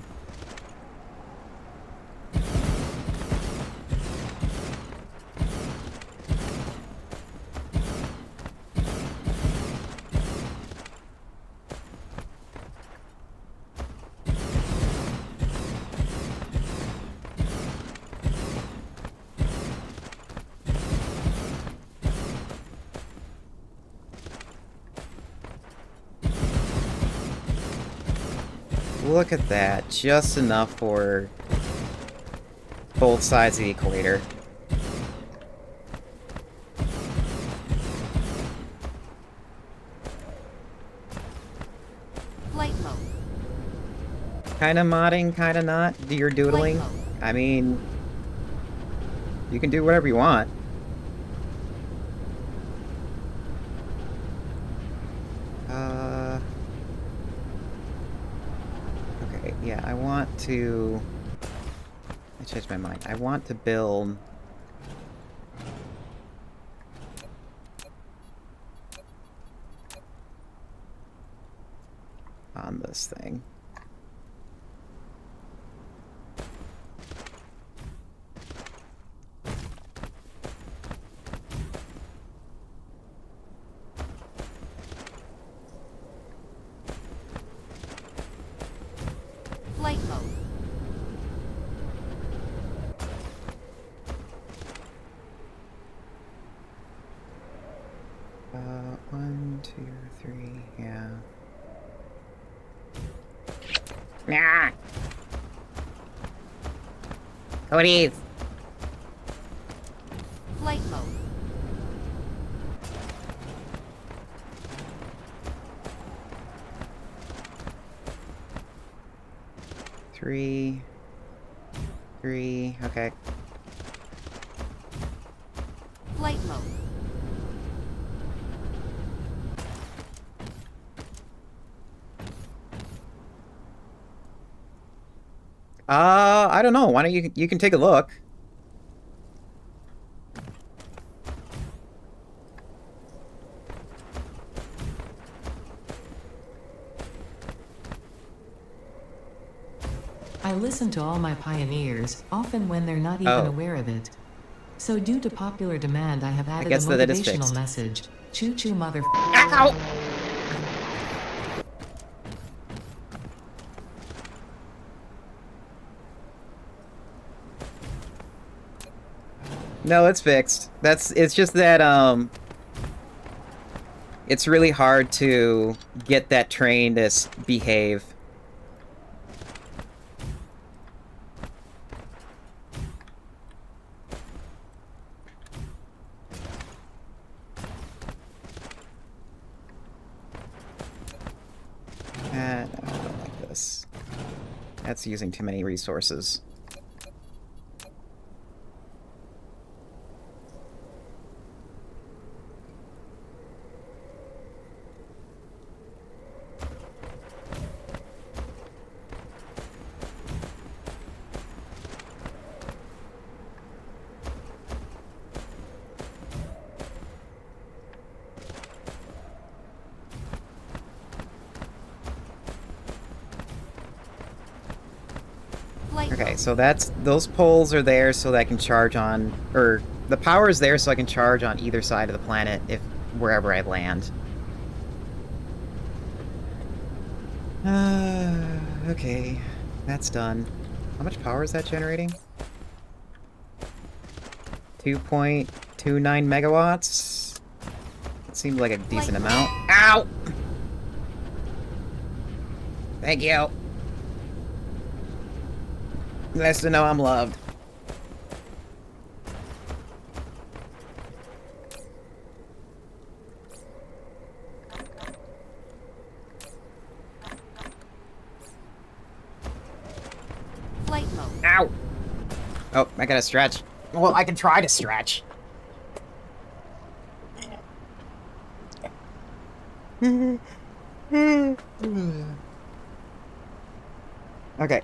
Look at that. Just enough for both sides of the equator. Flight mode. Kinda modding, kinda not. You're doodling. Flight mode. I mean... You can do whatever you want. Okay, yeah, I want to... I changed my mind. I want to build... on this thing. Flight mode. 1, 2, 3, yeah. Nah. Cody. Flight mode. Three. Okay. Flight mode. I don't know. Why don't you can take a look. I listen to all my pioneers, often when they're not even Oh. aware of it. So due to popular demand, I have added a guess that is motivational fixed. message. Choo-choo, mother... Ow! No, it's fixed. It's just that, it's really hard to get that train to behave. No, I don't like this. That's using too many resources. Flight Okay, mode. so those poles are there so that I can charge on, or the power is there so I can charge on either side of the planet if wherever I land. Okay, that's done. How much power is that generating? 2.29 megawatts? It seemed like a decent amount. Ow! Thank you. Nice to know I'm loved. Flight mode. Ow! Oh, I gotta stretch. Well, I can try to stretch. Okay.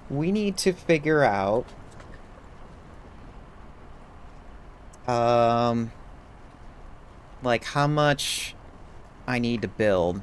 We need to figure out like how much I need to build.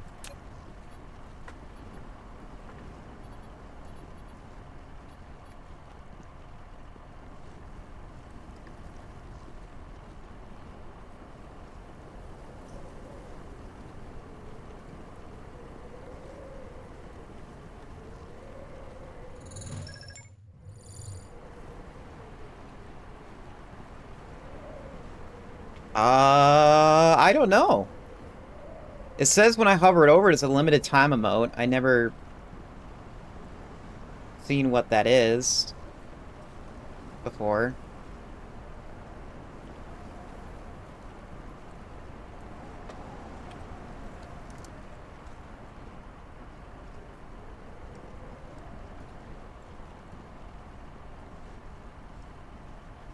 I don't know. It says when I hover it over, it's a limited time emote. I never seen what that is before.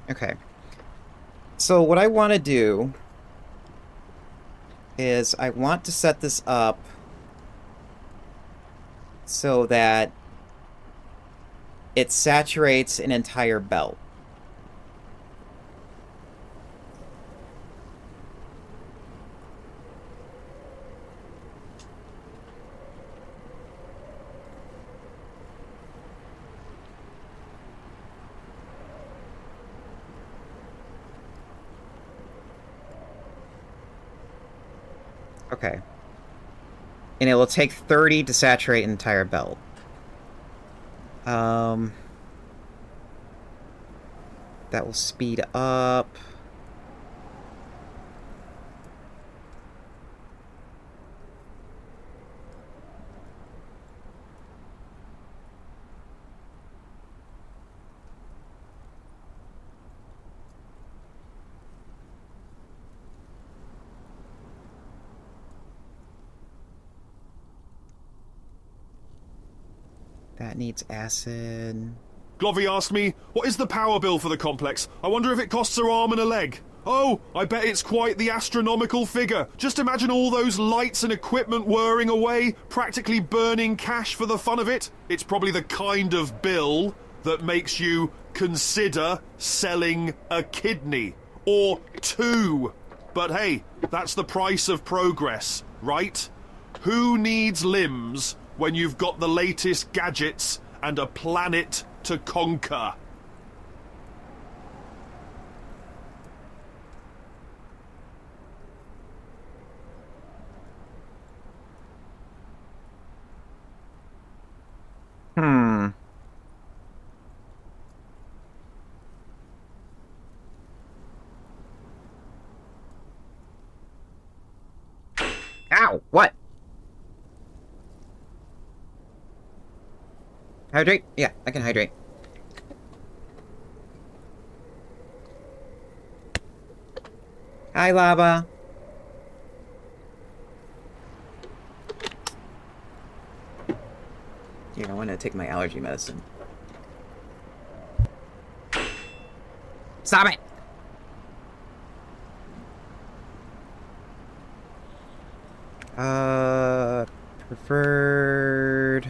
Okay. So what I want to do is I want to set this up so that it saturates an entire belt. Okay. And it will take 30 to saturate an entire belt. That will speed up. That needs acid. Glovey asked me, what is the power bill for the complex? I wonder if it costs her arm and a leg. Oh, I bet it's quite the astronomical figure. Just imagine all those lights and equipment whirring away, practically burning cash for the fun of it. It's probably the kind of bill that makes you consider selling a kidney. Or two. But hey, that's the price of progress, right? Who needs limbs when you've got the latest gadgets and a planet to conquer? Ow! What? Hydrate? Yeah, I can hydrate. Hi, lava. Here, I want to take my allergy medicine. Stop it! Preferred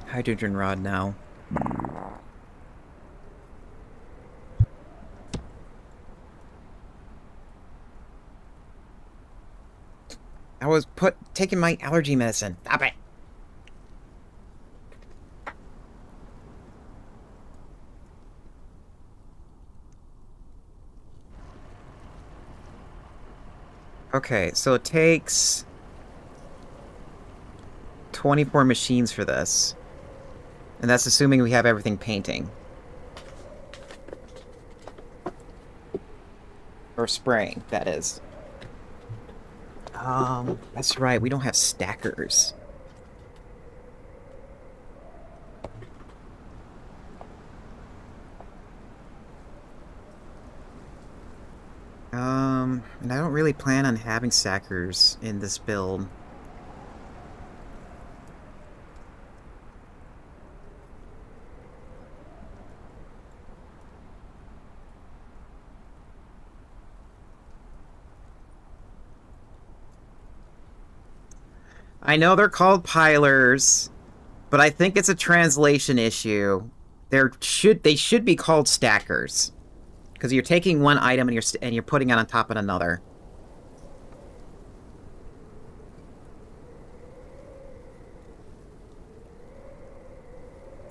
hydrogen rod now. I was taking my allergy medicine. Stop it. Okay, so it takes 24 machines for this. And that's assuming we have everything painting. Or spraying, that is. That's right, we don't have stackers. And I don't really plan on having stackers in this build. I know they're called pilers, but I think it's a translation issue. They should be called stackers, because you're taking one item and you're putting it on top of another.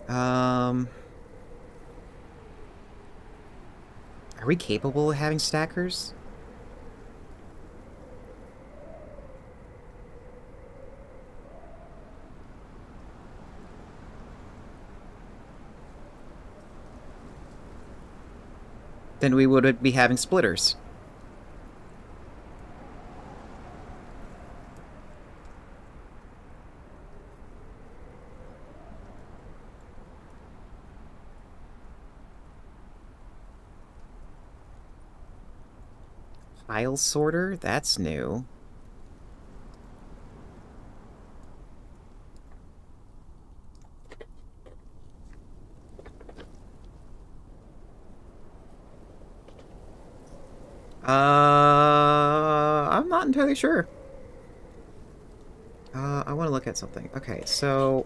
Are we capable of having stackers? Then we would be having splitters. File sorter? That's new. I'm not entirely sure. I want to look at something. Okay, so...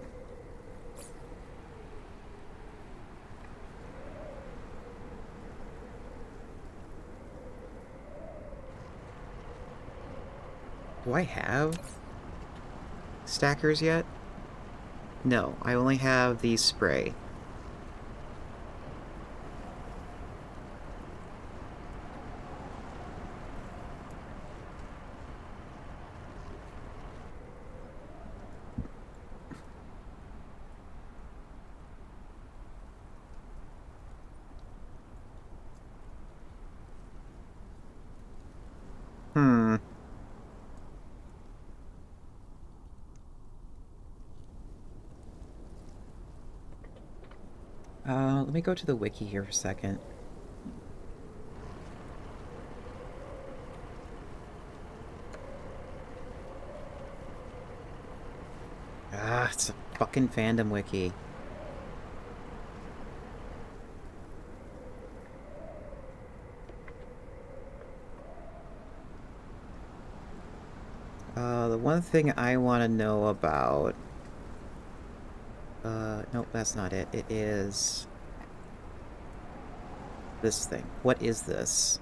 Do I have stackers yet? No, I only have the spray. Let me go to the wiki here for a second. Ah, it's a fucking fandom wiki. The one thing I want to know about... nope, that's not it. It is... this thing. What is this?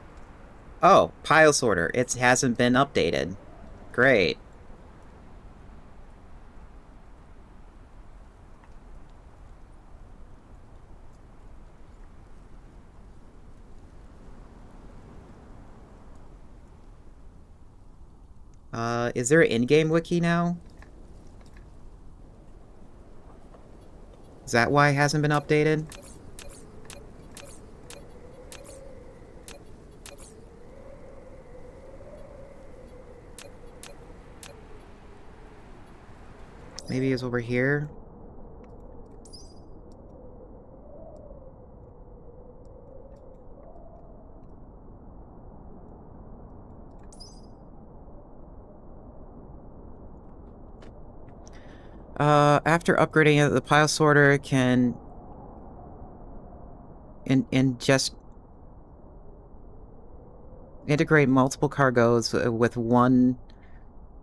Oh, pile sorter. It hasn't been updated. Great. Is there an in-game wiki now? Is that why it hasn't been updated? Maybe it's over here? After upgrading it, the pile sorter can just integrate multiple cargoes with one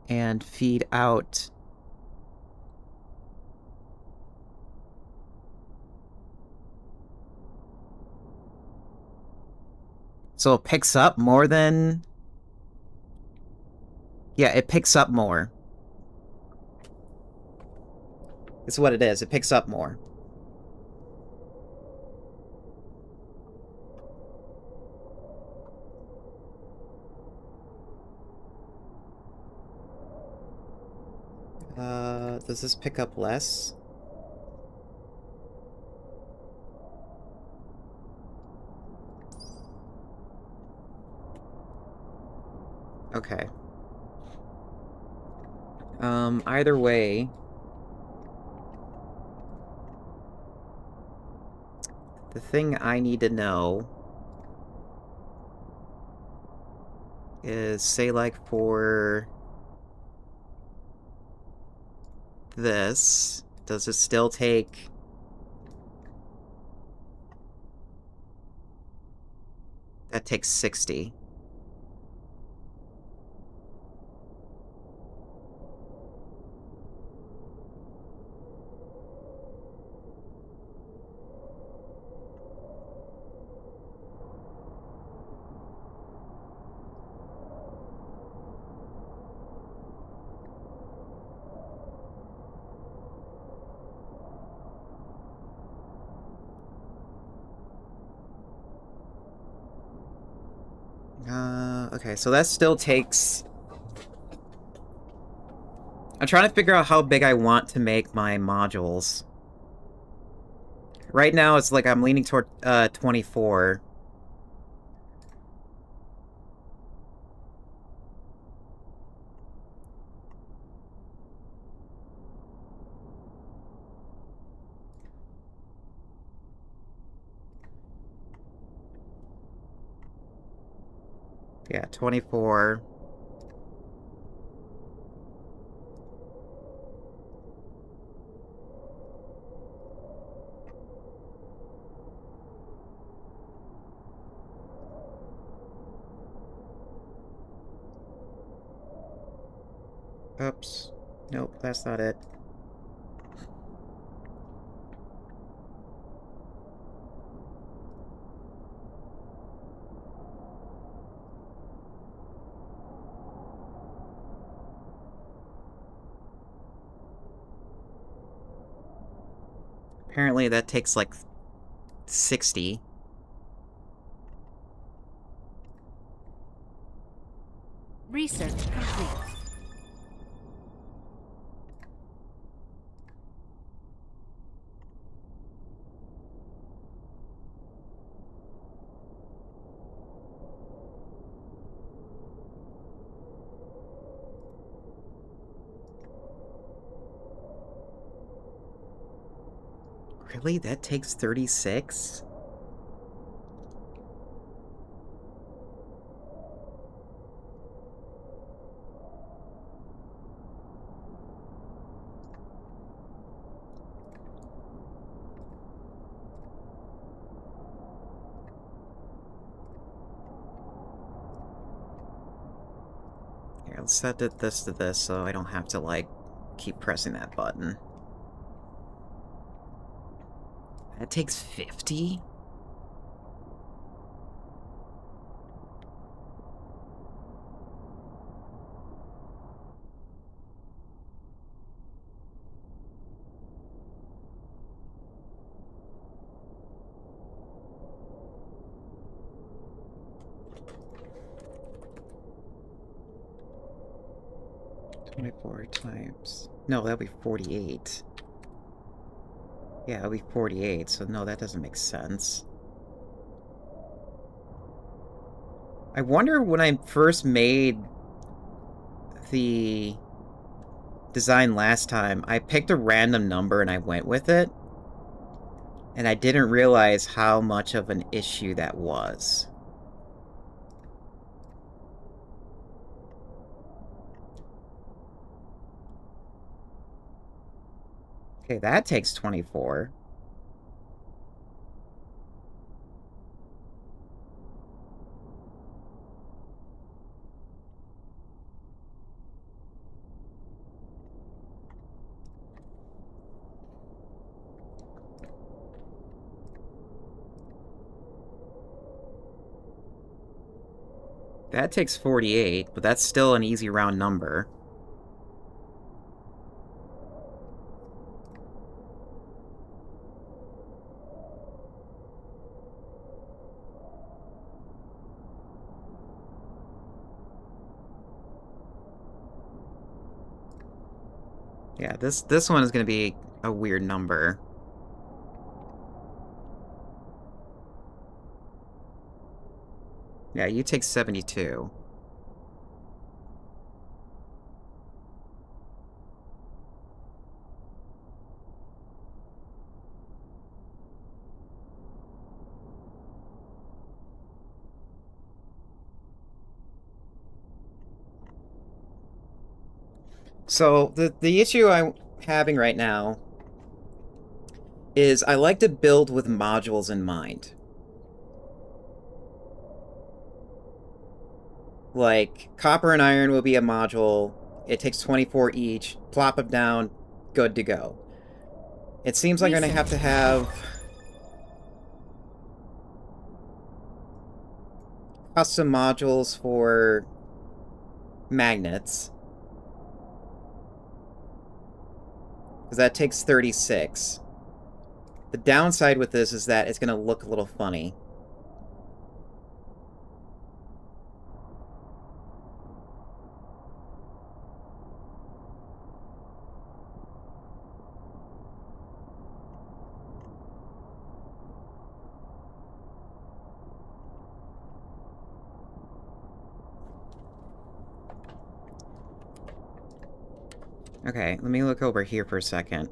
and feed out. So it picks up more than... yeah, it picks up more. It's what it is. It picks up more. Does this pick up less? Okay. Either way... the thing I need to know is, say, like, for this, does it still take... that takes 60. Okay, so that still takes... I'm trying to figure out how big I want to make my modules. Right now, it's like I'm leaning toward 24. Yeah, 24. Oops. Nope, that's not it. Apparently that takes like 60. Research complete. Really? That takes 36? Here, let's set this to this so I don't have to, like, keep pressing that button. That takes 50? $24 times... No, that'll be 48. Yeah, it'll be 48, so no, that doesn't make sense. I wonder when I first made the design last time, I picked a random number and I went with it. And I didn't realize how much of an issue that was. Okay, that takes 24. That takes 48, but that's still an easy round number. Yeah, this one is going to be a weird number. Yeah, you take 72. So, the issue I'm having right now is I like to build with modules in mind. Like, copper and iron will be a module. It takes 24 each. Plop them down. Good to go. It seems like I'm going to have custom modules for magnets. Because that takes 36. The downside with this is that it's going to look a little funny. Okay, let me look over here for a second.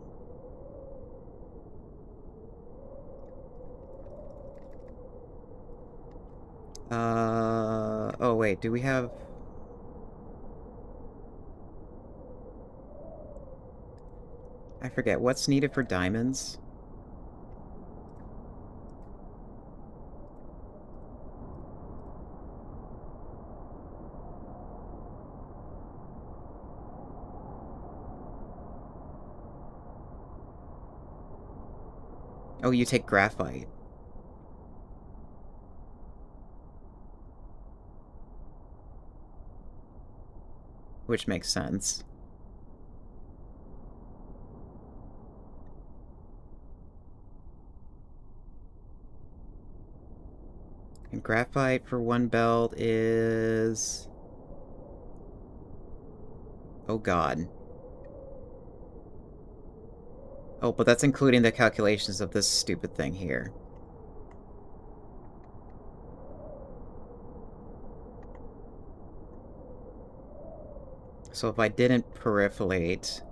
Oh wait, do we have... I forget, what's needed for diamonds? Oh, you take graphite. Which makes sense. And graphite for one belt is... Oh god. Oh, but that's including the calculations of this stupid thing here. So if I didn't peripherate...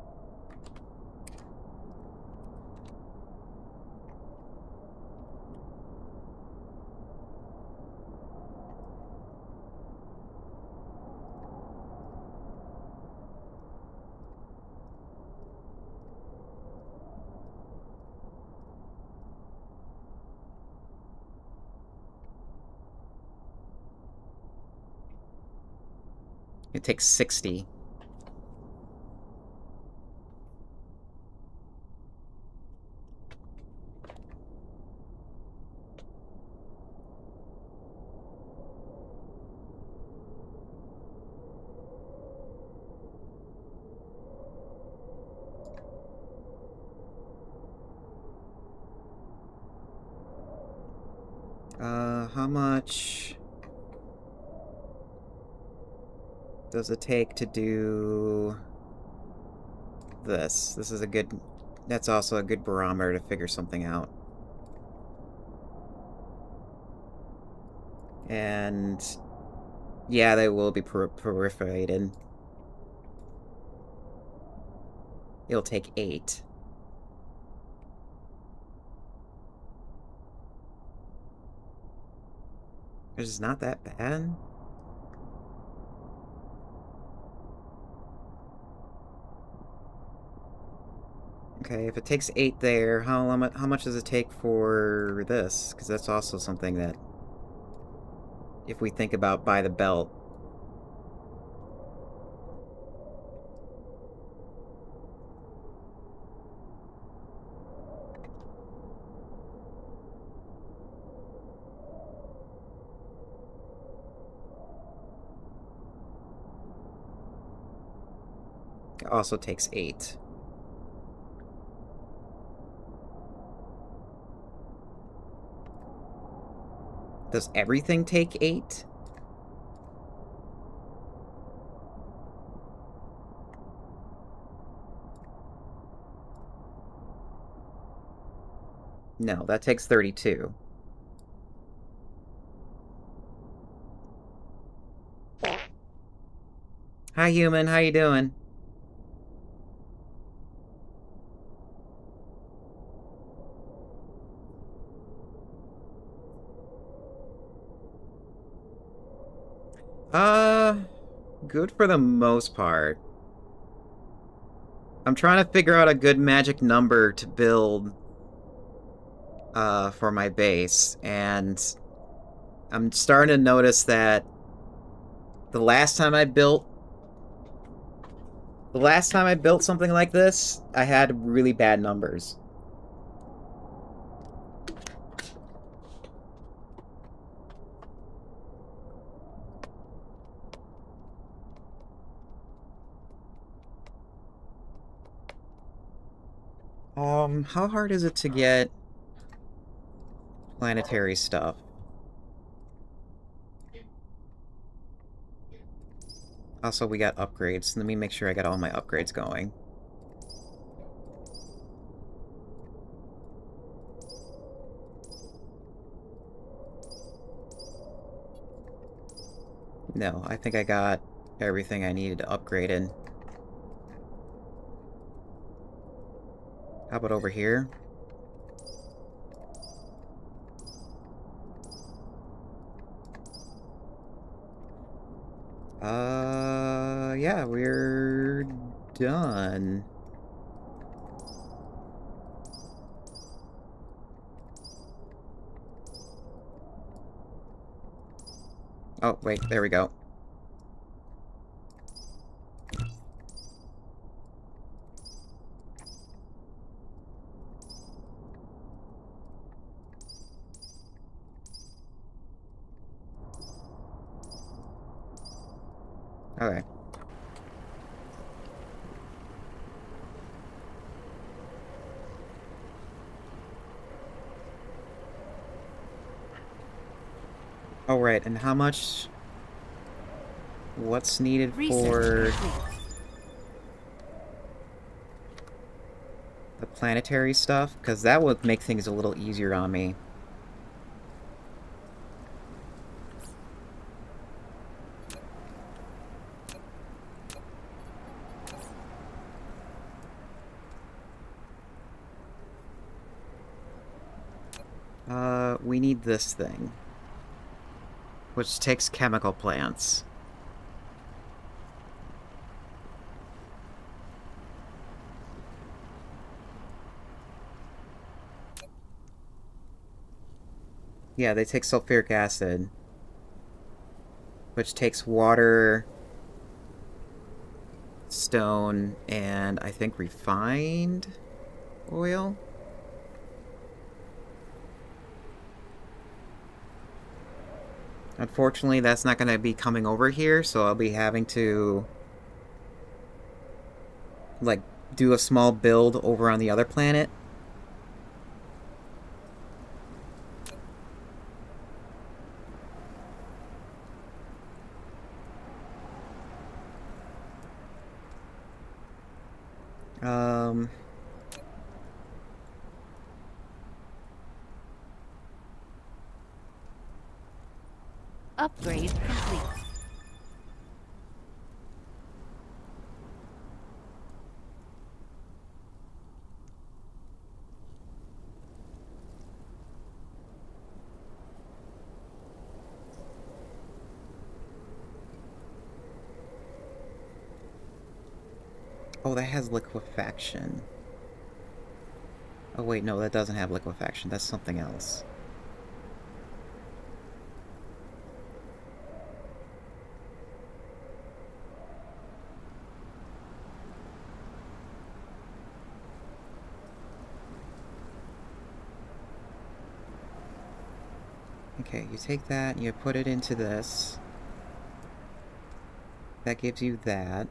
It takes 60. How much does it take to do this? This is a good... That's also a good barometer to figure something out. And... yeah, they will be proliferated. It'll take 8. Which is not that bad. Okay, if it takes 8 there, how much does it take for this? Because that's also something that, if we think about by the belt. It also takes 8. Does everything take 8? No, that takes 32. Hi, human. How you doing? Good for the most part. I'm trying to figure out a good magic number to build for my base, and I'm starting to notice that the last time I built something like this, I had really bad numbers. How hard is it to get planetary stuff? Also, we got upgrades. Let me make sure I got all my upgrades going. No, I think I got everything I needed to upgrade in. How about over here? Yeah, we're done. Oh, wait, there we go. Okay. Oh, right, and how much... What's needed Research for complete. the planetary stuff? Because that would make things a little easier on me. We need this thing, which takes chemical plants. Yeah, they take sulfuric acid, which takes water brimstone and I think refined oil. Unfortunately, that's not going to be coming over here, so I'll be having to, like, do a small build over on the other planet. Um... Upgrade complete. Oh, that has liquefaction. Oh wait, no, that doesn't have liquefaction. That's something else. Okay, you take that and you put it into this. That gives you that.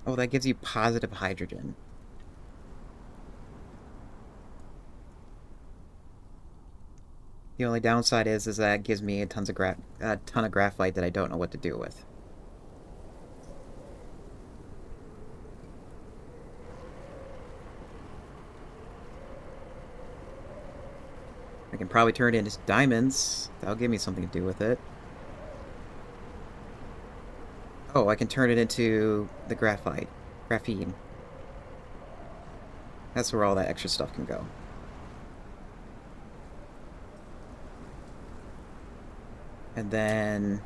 Oh, that gives you positive hydrogen. The only downside is that it gives me a ton of graphite that I don't know what to do with. I can probably turn it into diamonds. That'll give me something to do with it. Oh, I can turn it into the graphene. That's where all that extra stuff can go. And then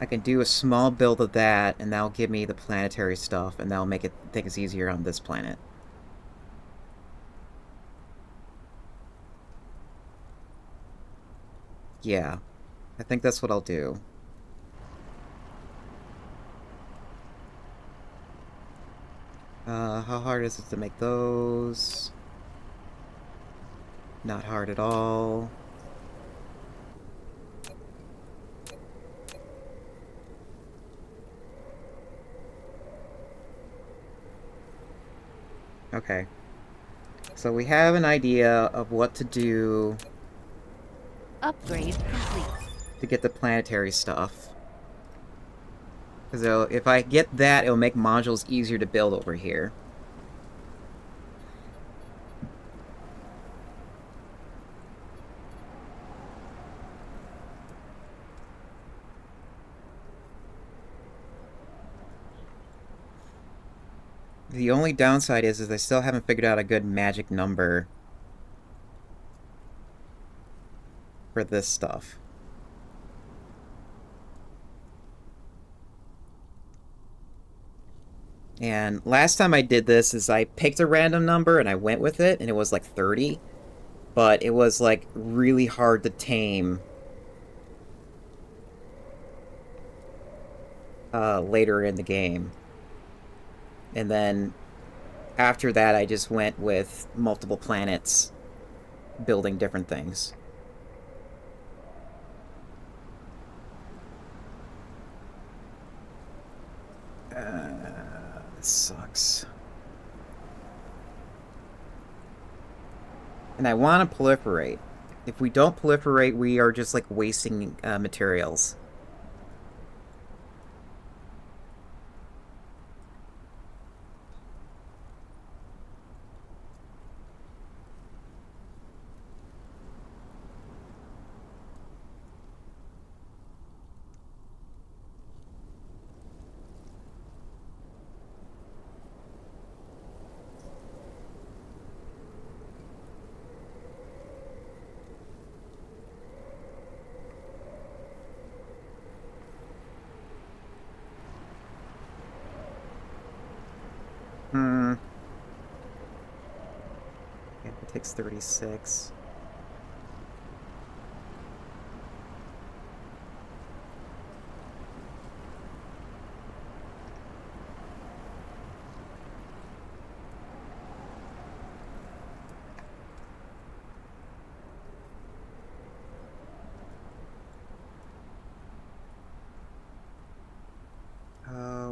I can do a small build of that, and that'll give me the planetary stuff, and that'll make things easier on this planet. Yeah, I think that's what I'll do. How hard is it to make those? Not hard at all. Okay. So we have an idea of what to do Upgrade complete. to get the planetary stuff. Because if I get that, it'll make modules easier to build over here. The only downside is I still haven't figured out a good magic number for this stuff. And last time I did this is I picked a random number and I went with it, and it was like 30. But it was like really hard to tame later in the game. And then after that I just went with multiple planets building different things. This sucks. And I want to proliferate. If we don't proliferate, we are just like wasting materials. Takes 36.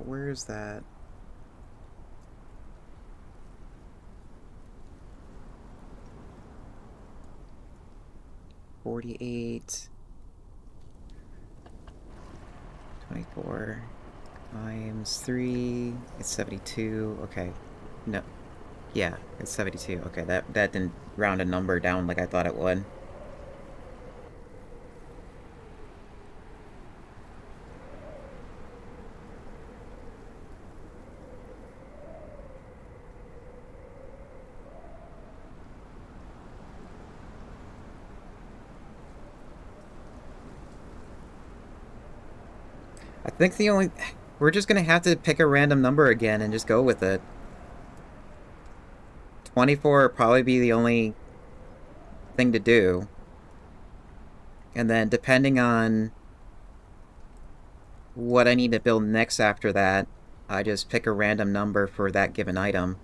Where is that? $48, 24 times 3, it's 72. Okay. No. Yeah, it's 72. Okay, that didn't round a number down like I thought it would. I think we're just gonna have to pick a random number again and just go with it. 24 would probably be the only thing to do. And then depending on what I need to build next after that, I just pick a random number for that given item.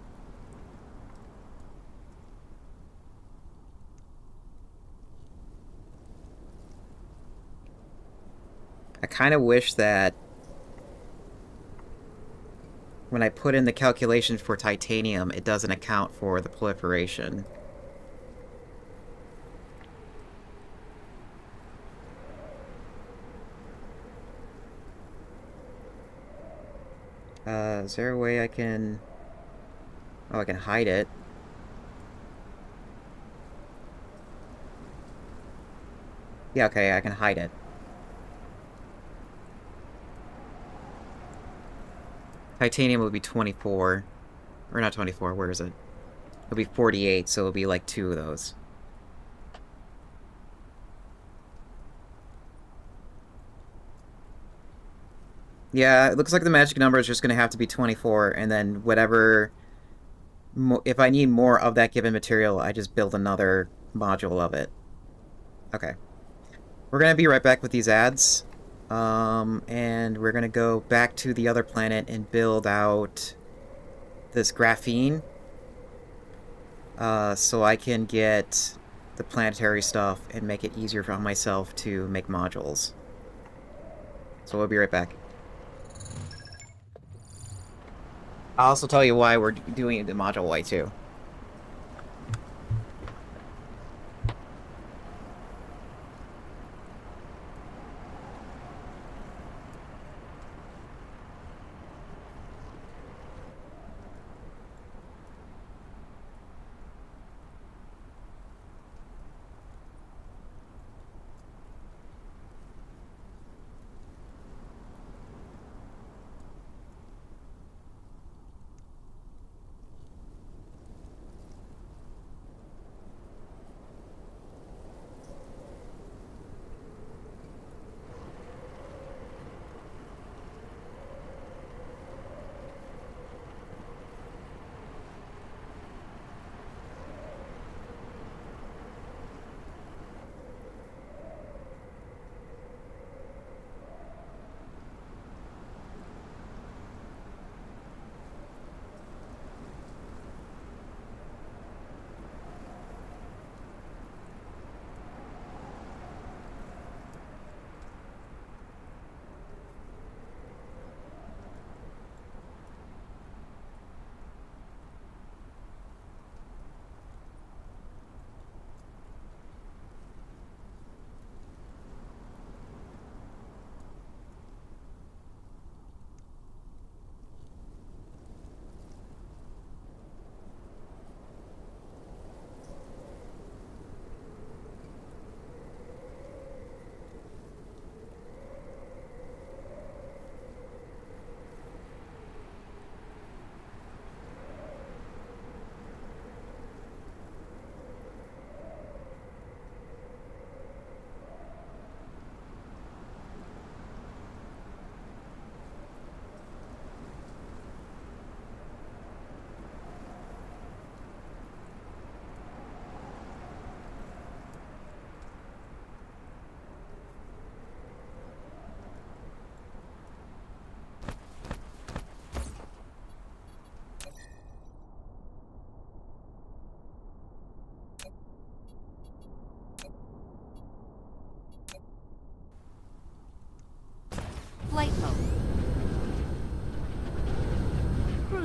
I kind of wish that when I put in the calculation for titanium, it doesn't account for the proliferation. Is there a way I can... Oh, I can hide it. Yeah, okay, I can hide it. Titanium would be 24. Or not 24, where is it? It'll be 48, so it'll be like 2 of those. Yeah, it looks like the magic number is just going to have to be 24, and then whatever... if I need more of that given material, I just build another module of it. Okay. We're going to be right back with these ads. And we're going to go back to the other planet and build out this graphene. So I can get the planetary stuff and make it easier for myself to make modules. So we'll be right back. I'll also tell you why we're doing it the module way too.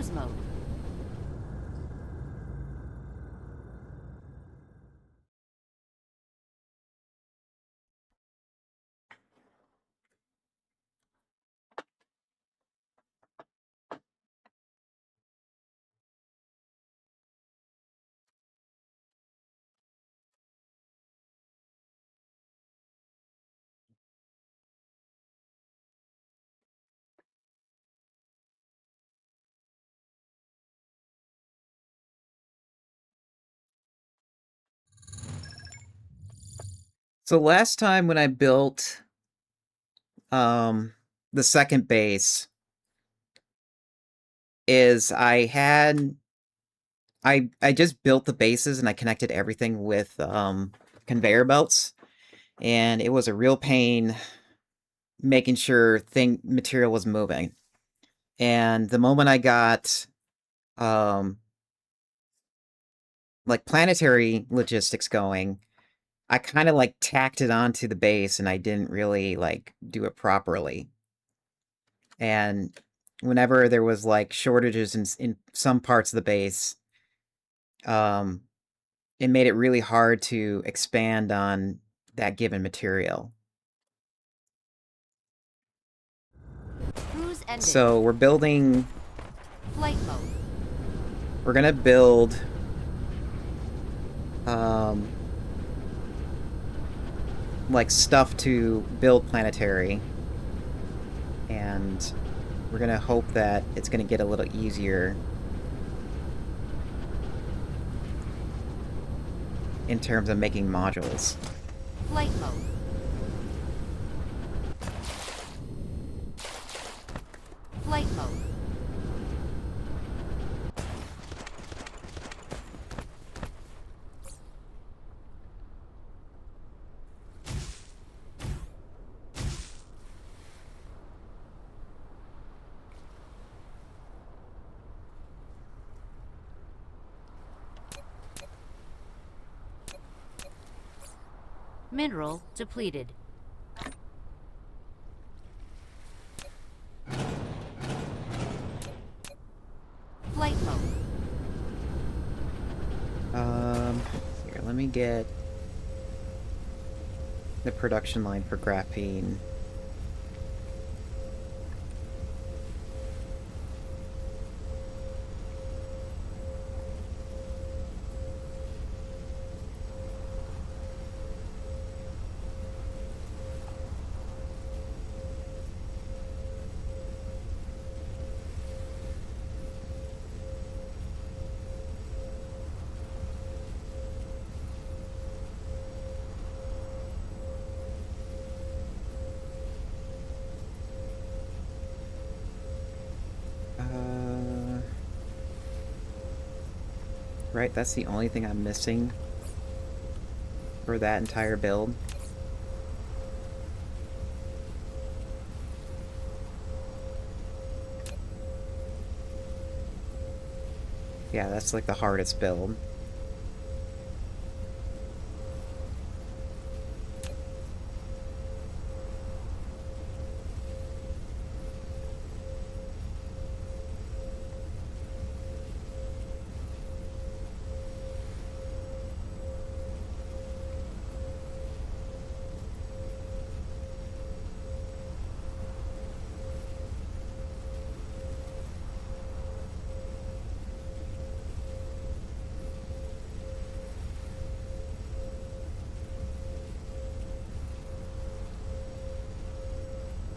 Cruise mode. So last time when I built the second base is I just built the bases and I connected everything with conveyor belts, and it was a real pain making sure material was moving. And the moment I got like planetary logistics going, I kind of like tacked it onto the base and I didn't really like do it properly. And whenever there was like shortages in some parts of the base, it made it really hard to expand on that given material. Cruise ended. So we're building, Flight mode. we're gonna build like stuff to build planetary, and we're gonna hope that it's gonna get a little easier in terms of making modules. Flight mode. Flight mode. Mineral depleted. Flight mode. Here, let me get the production line for graphene. Right, that's the only thing I'm missing for that entire build. Yeah, that's like the hardest build.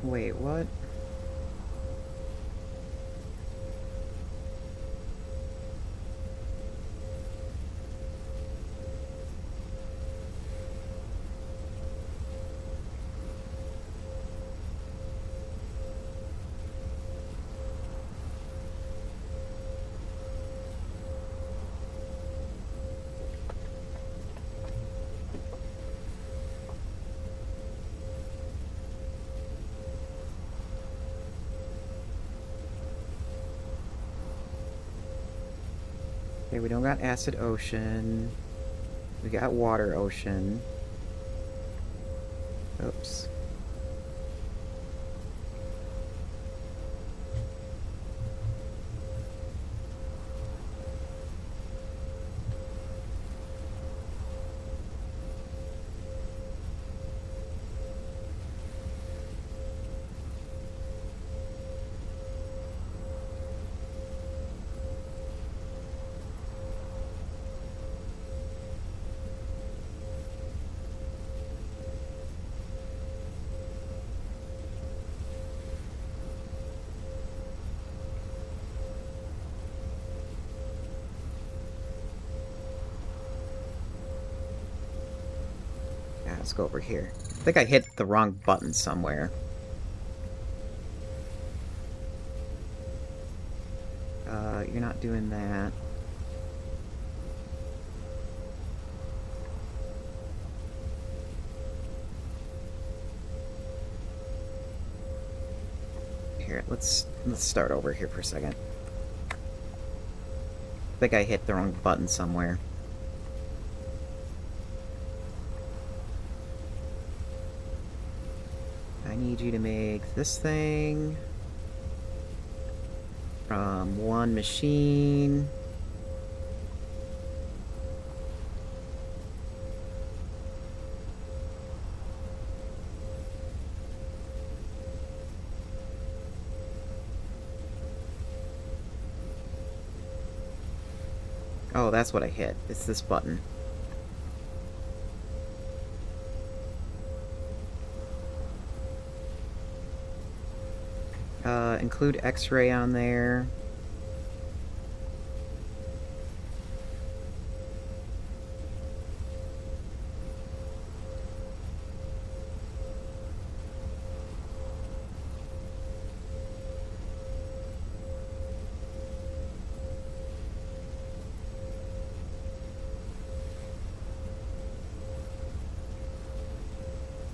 Wait, what? Okay, we don't got acid ocean. We got water ocean. Oops. Let's go over here. I think I hit the wrong button somewhere. You're not doing that. Here, let's start over here for a second. I think I hit the wrong button somewhere. I need you to make this thing from one machine. Oh, that's what I hit. It's this button. Include X-ray on there.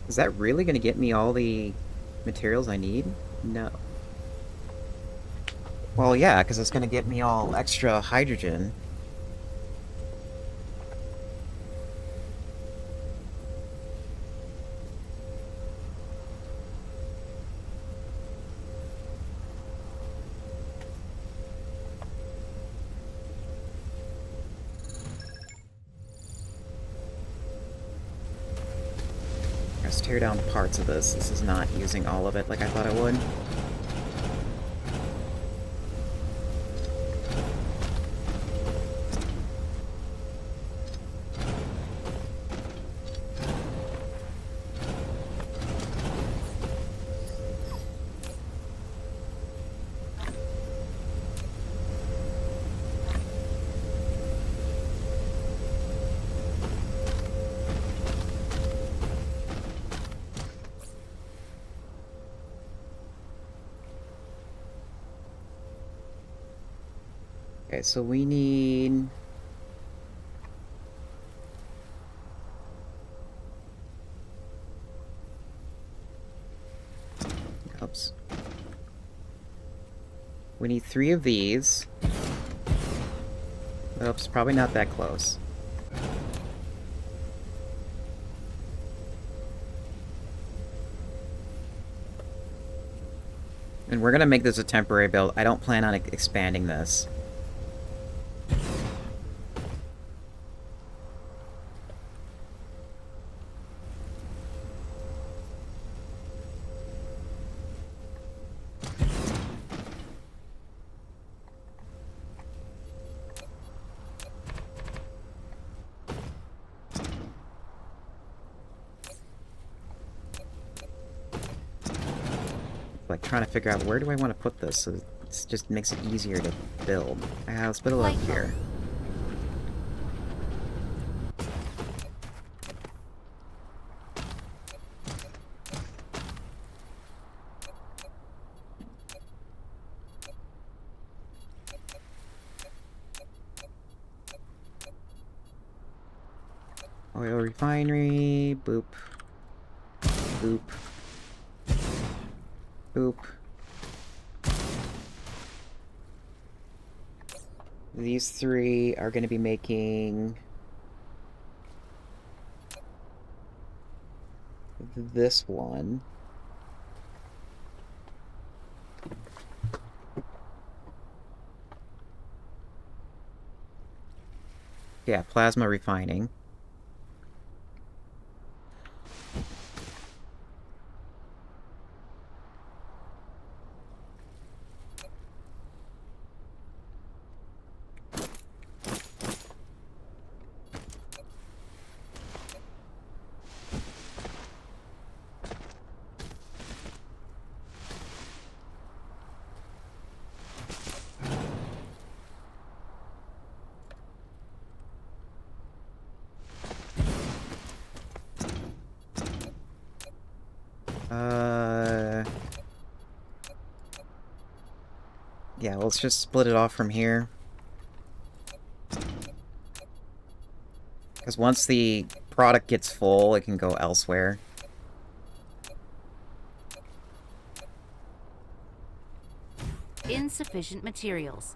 Is that really going to get me all the materials I need? No. Well, yeah, because it's going to get me all extra hydrogen. Let's tear down parts of this. This is not using all of it like I thought it would. Okay, so we need... Oops. We need 3 of these. Oops, probably not that close. And we're gonna make this a temporary build. I don't plan on expanding this. Like trying to figure out where do I want to put this so it just makes it easier to build. Let's put it up here. Oil refinery, boop, boop. Boop. These 3 are going to be making this one. Yeah, plasma refining. Yeah, let's just split it off from here. Because once the product gets full, it can go elsewhere. Insufficient materials.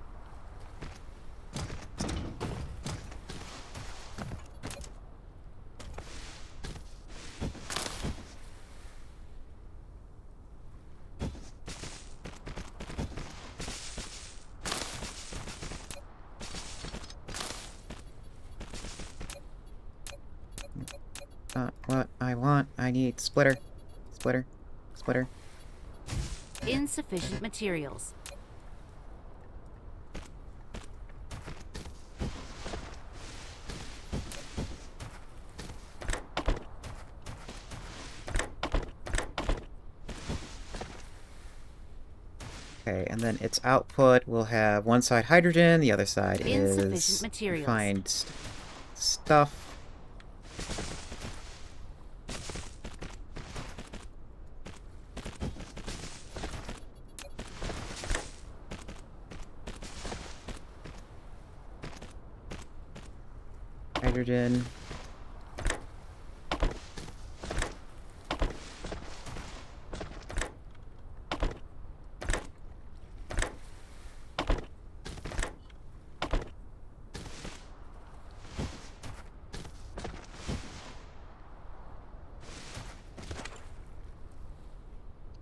Not what I want. I need splitter. Splitter. Splitter. Insufficient materials. Okay, and then its output will have one side hydrogen, the other side Insufficient is materials. refined stuff. Hydrogen.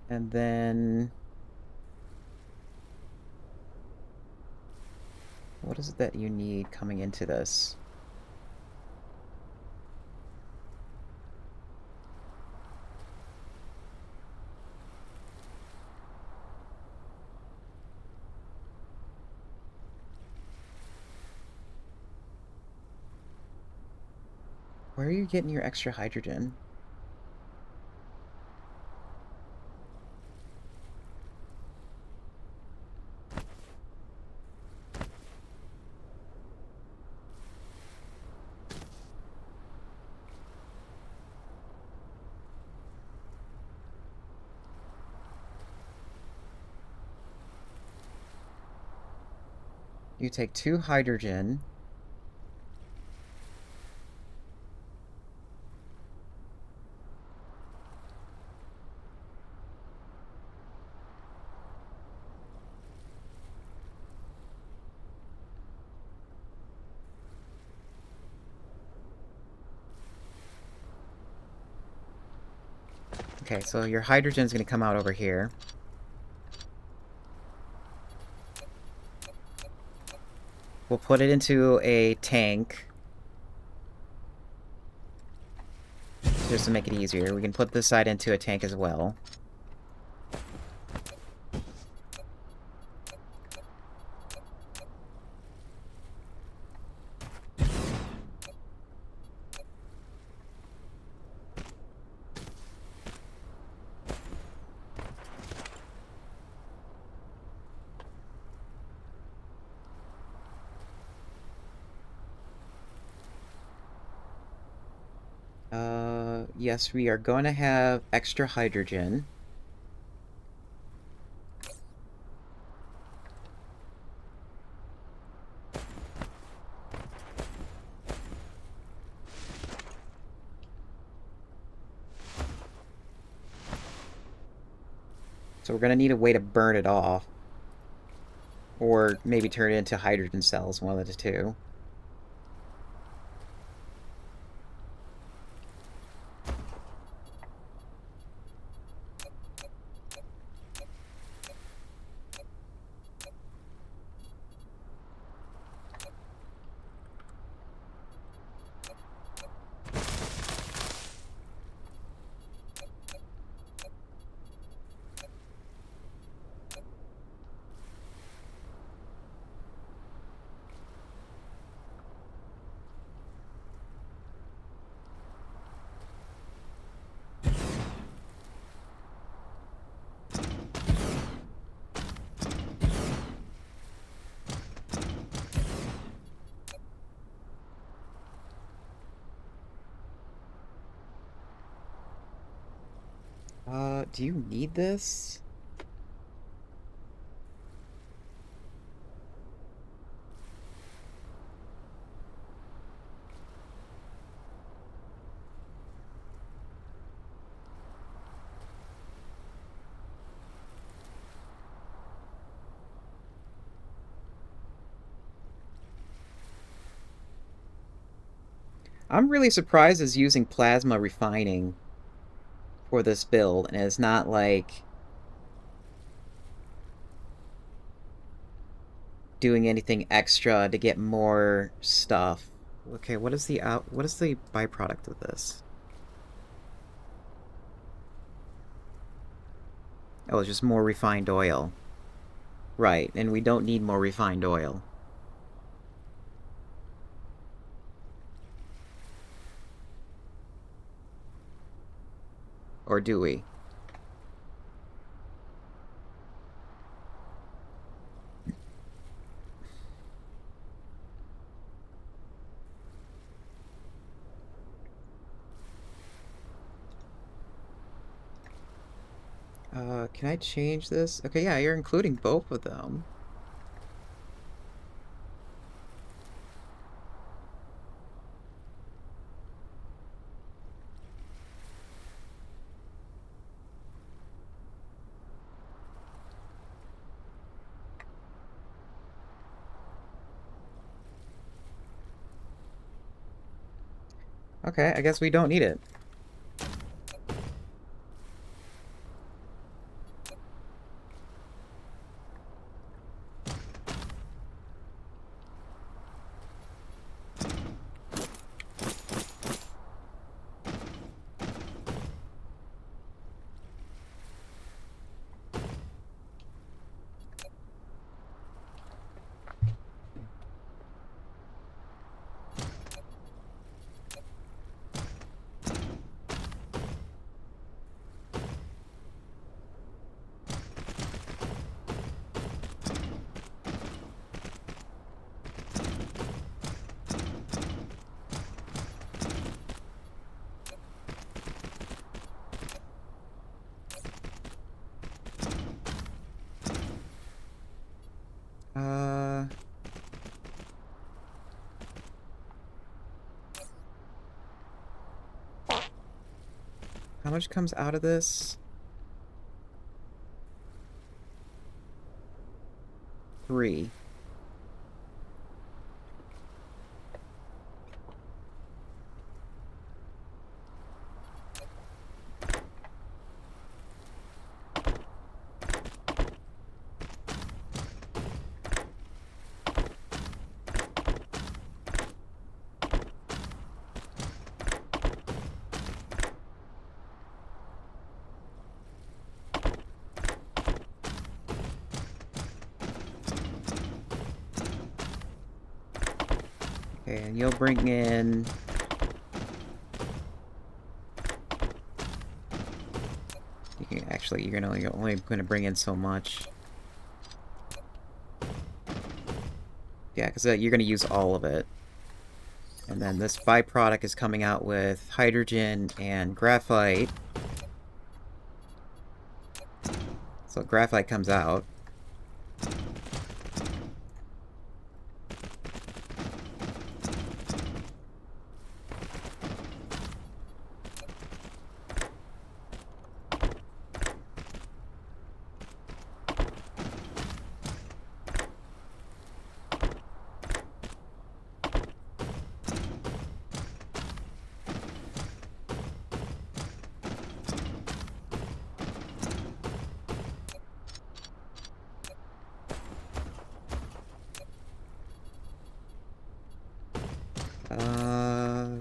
And then... what is it that you need coming into this? Where are you getting your extra hydrogen? You take 2 hydrogen. Okay, so your hydrogen's gonna come out over here. We'll put it into a tank. Just to make it easier. We can put this side into a tank as well. Yes, we are going to have extra hydrogen. So we're going to need a way to burn it off. Or maybe turn it into hydrogen cells, one of the two. Do you need this? I'm really surprised it's using plasma refining for this build, and it's not like doing anything extra to get more stuff. Okay, what is the byproduct of this? Oh, it's just more refined oil. Right, and we don't need more refined oil. Or do we? Can I change this? Okay, yeah, you're including both of them. Okay, I guess we don't need it. How much comes out of this? 3. Okay, and you'll bring in... you're only going to bring in so much. Yeah, because you're going to use all of it. And then this byproduct is coming out with hydrogen and graphite. So graphite comes out.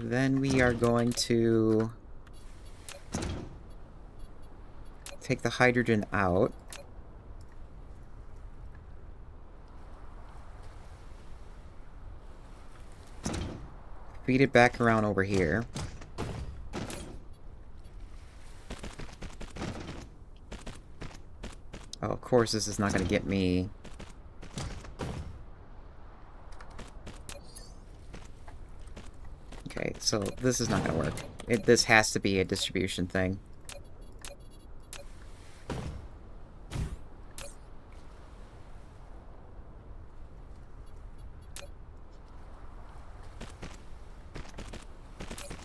Then we are going to take the hydrogen out. Feed it back around over here. Oh, of course this is not going to get me... Okay, so this is not going to work. This has to be a distribution thing.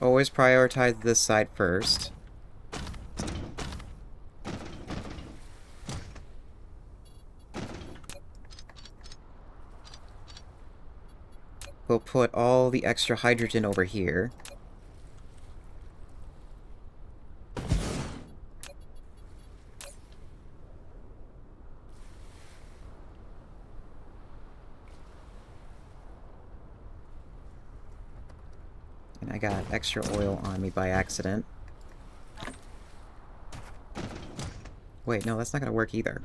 Always prioritize this side first. we'll put all the extra hydrogen over here. And I got extra oil on me by accident. Wait, no, that's not gonna work either.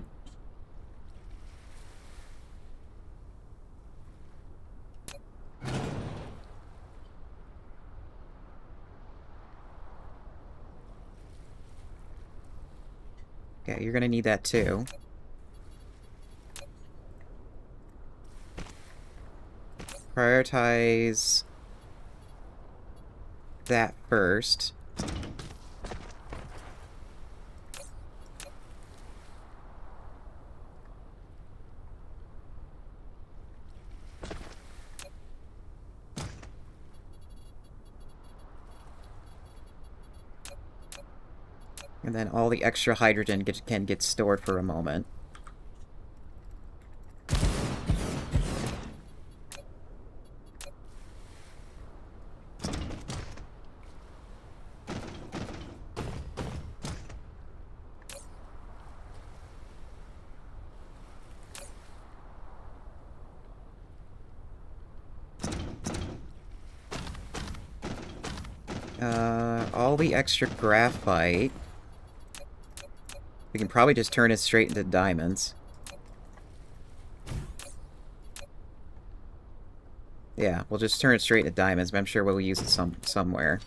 Okay, you're gonna need that too. Prioritize that first. And then all the extra hydrogen can get stored for a moment. All the extra graphite, we can probably just turn it straight into diamonds. Yeah, we'll just turn it straight into diamonds, but I'm sure we'll use it somewhere.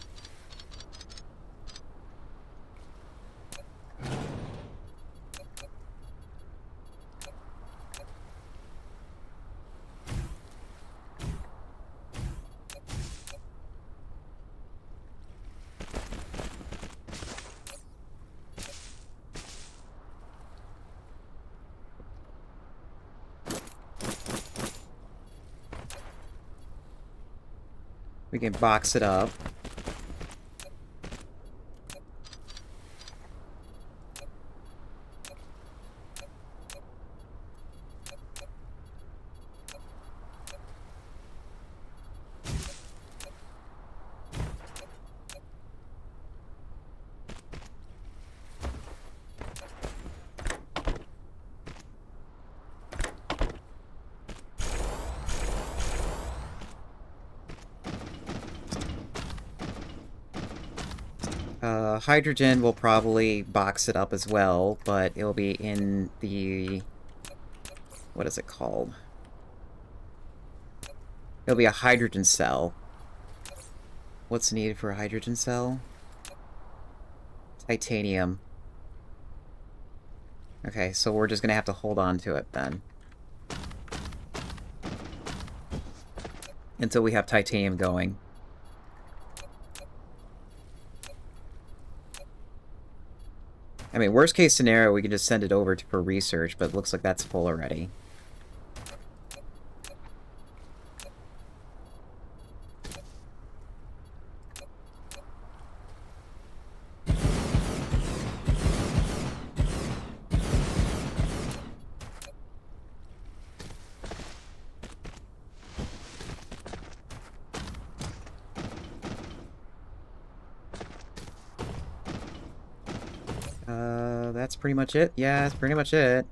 We can box it up. Hydrogen will probably box it up as well, but it'll be in the... what is it called? It'll be a hydrogen cell. What's needed for a hydrogen cell? Titanium. Okay, so we're just gonna have to hold on to it then. Until we have titanium going. I mean, worst case scenario, we can just send it over for research, but it looks like that's full already. That's pretty much it. Yeah, that's pretty much it.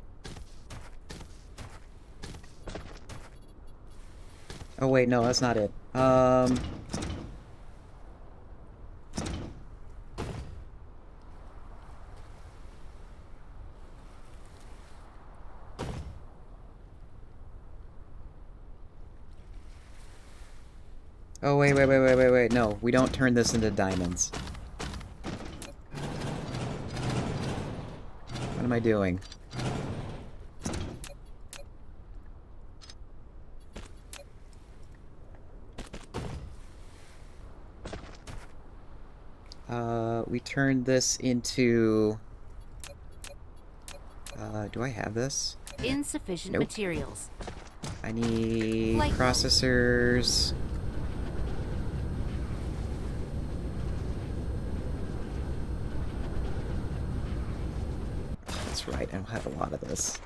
Oh wait, no, that's not it. Oh wait, no, we don't turn this into diamonds. What am I doing? We turned this into... do I have this? Insufficient Nope. materials. I need Light bulb. processors. That's right, I don't have a lot of this.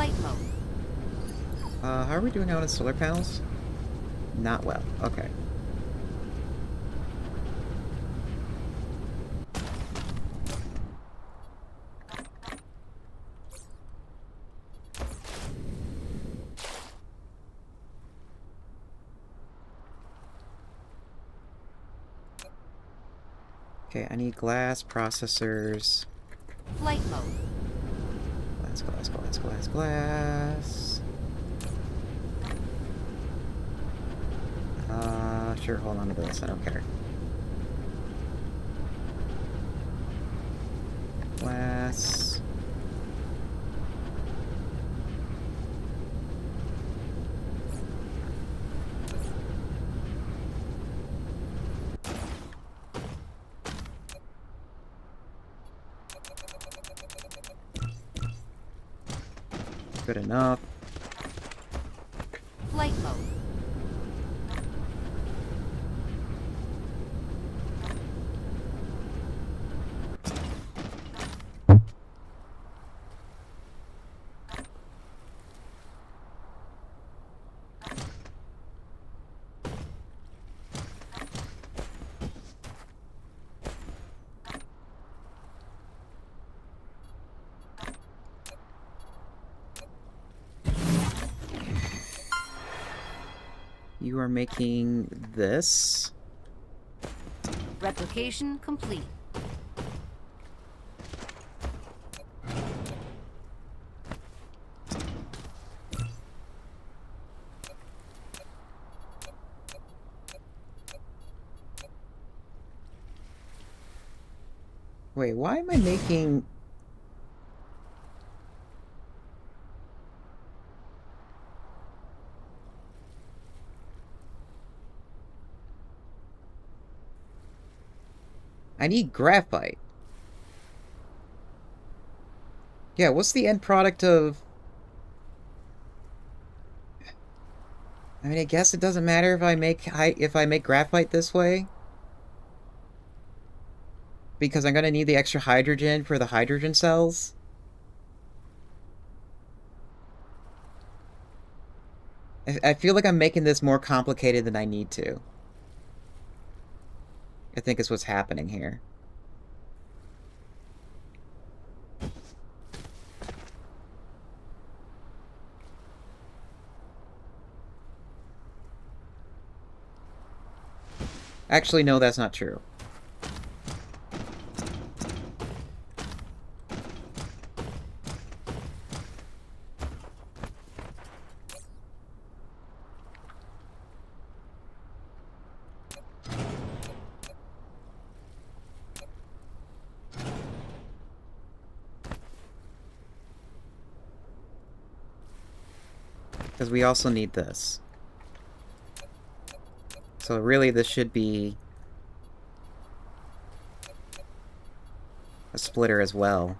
Flight mode. How are we doing out on solar panels? Not well. Okay. Okay, I need glass processors. Flight mode. Glass, glass, glass, glass, glass. Sure, hold on to this. I don't care. Glass. Good enough. Flight mode. You are making this. Replication complete. Wait, why am I making... I need graphite. Yeah, what's the end product of... I mean, I guess it doesn't matter if I make graphite this way. Because I'm gonna need the extra hydrogen for the hydrogen cells. I feel like I'm making this more complicated than I need to. I think is what's happening here. Actually, no, that's not true. Because we also need this. So really this should be a splitter as well.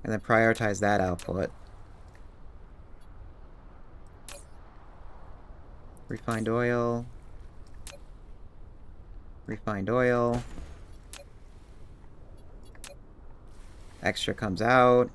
And then prioritize that output. Refined oil. Refined oil. Extra comes out.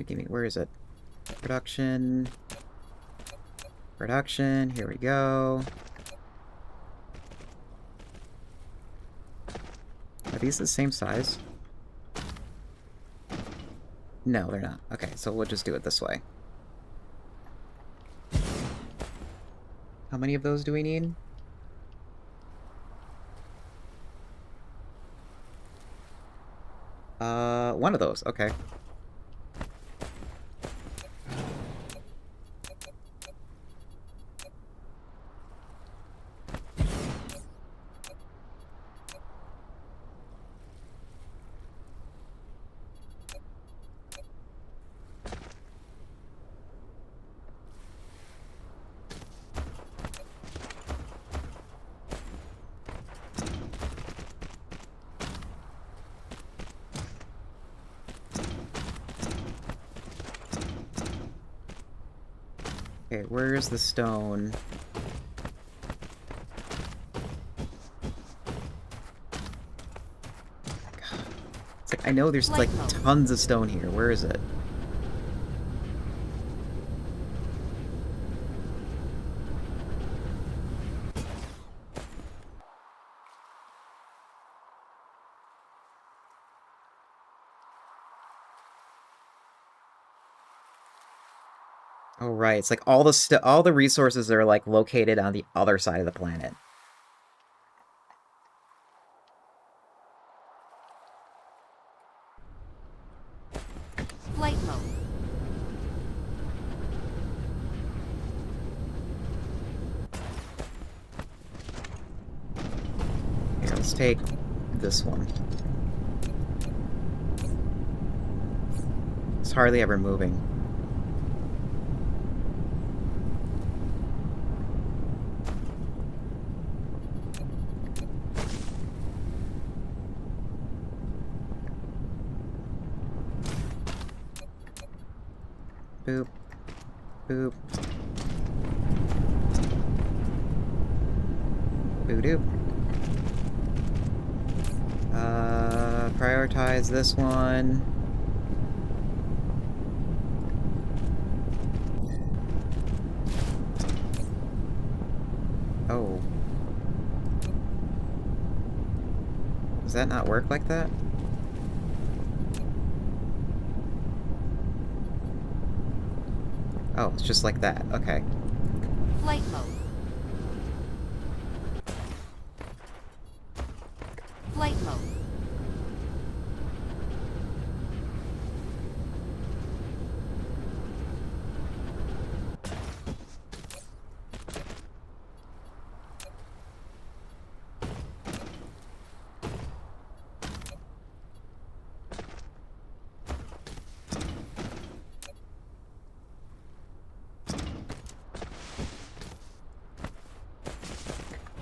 Gimme. Where is it? Production. Production. Here we go. Are these the same size? No, they're not. Okay, so we'll just do it this way. How many of those do we need? One of those, okay. Okay, where's the stone? God. It's like, I know there's like tons of stone here. Where is it? Oh, right. It's like all the resources are like located on the other side of the planet. Flight mode. Here, let's take this one. It's hardly ever moving. Boop. Boop. Boo-doop. Prioritize this one. Oh. Does that not work like that? Oh, it's just like that. Okay. Flight mode. Flight mode.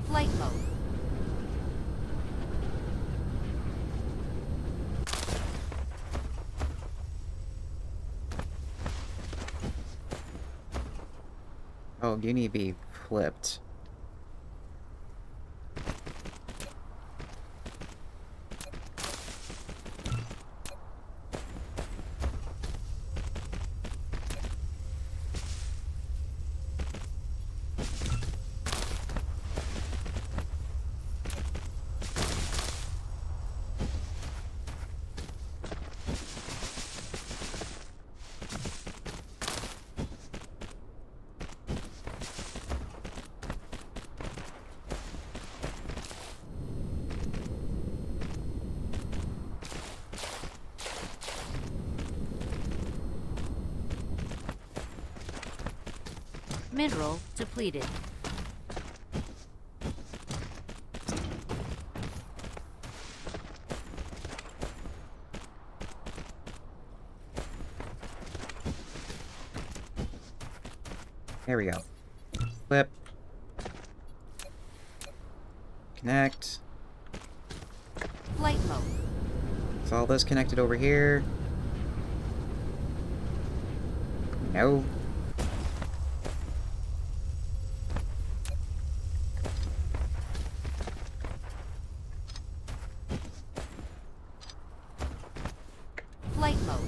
Flight mode. Oh, you need to be flipped. Mineral depleted. There we go. Flip. Connect. Flight mode. Is all this connected over here? No. Flight mode.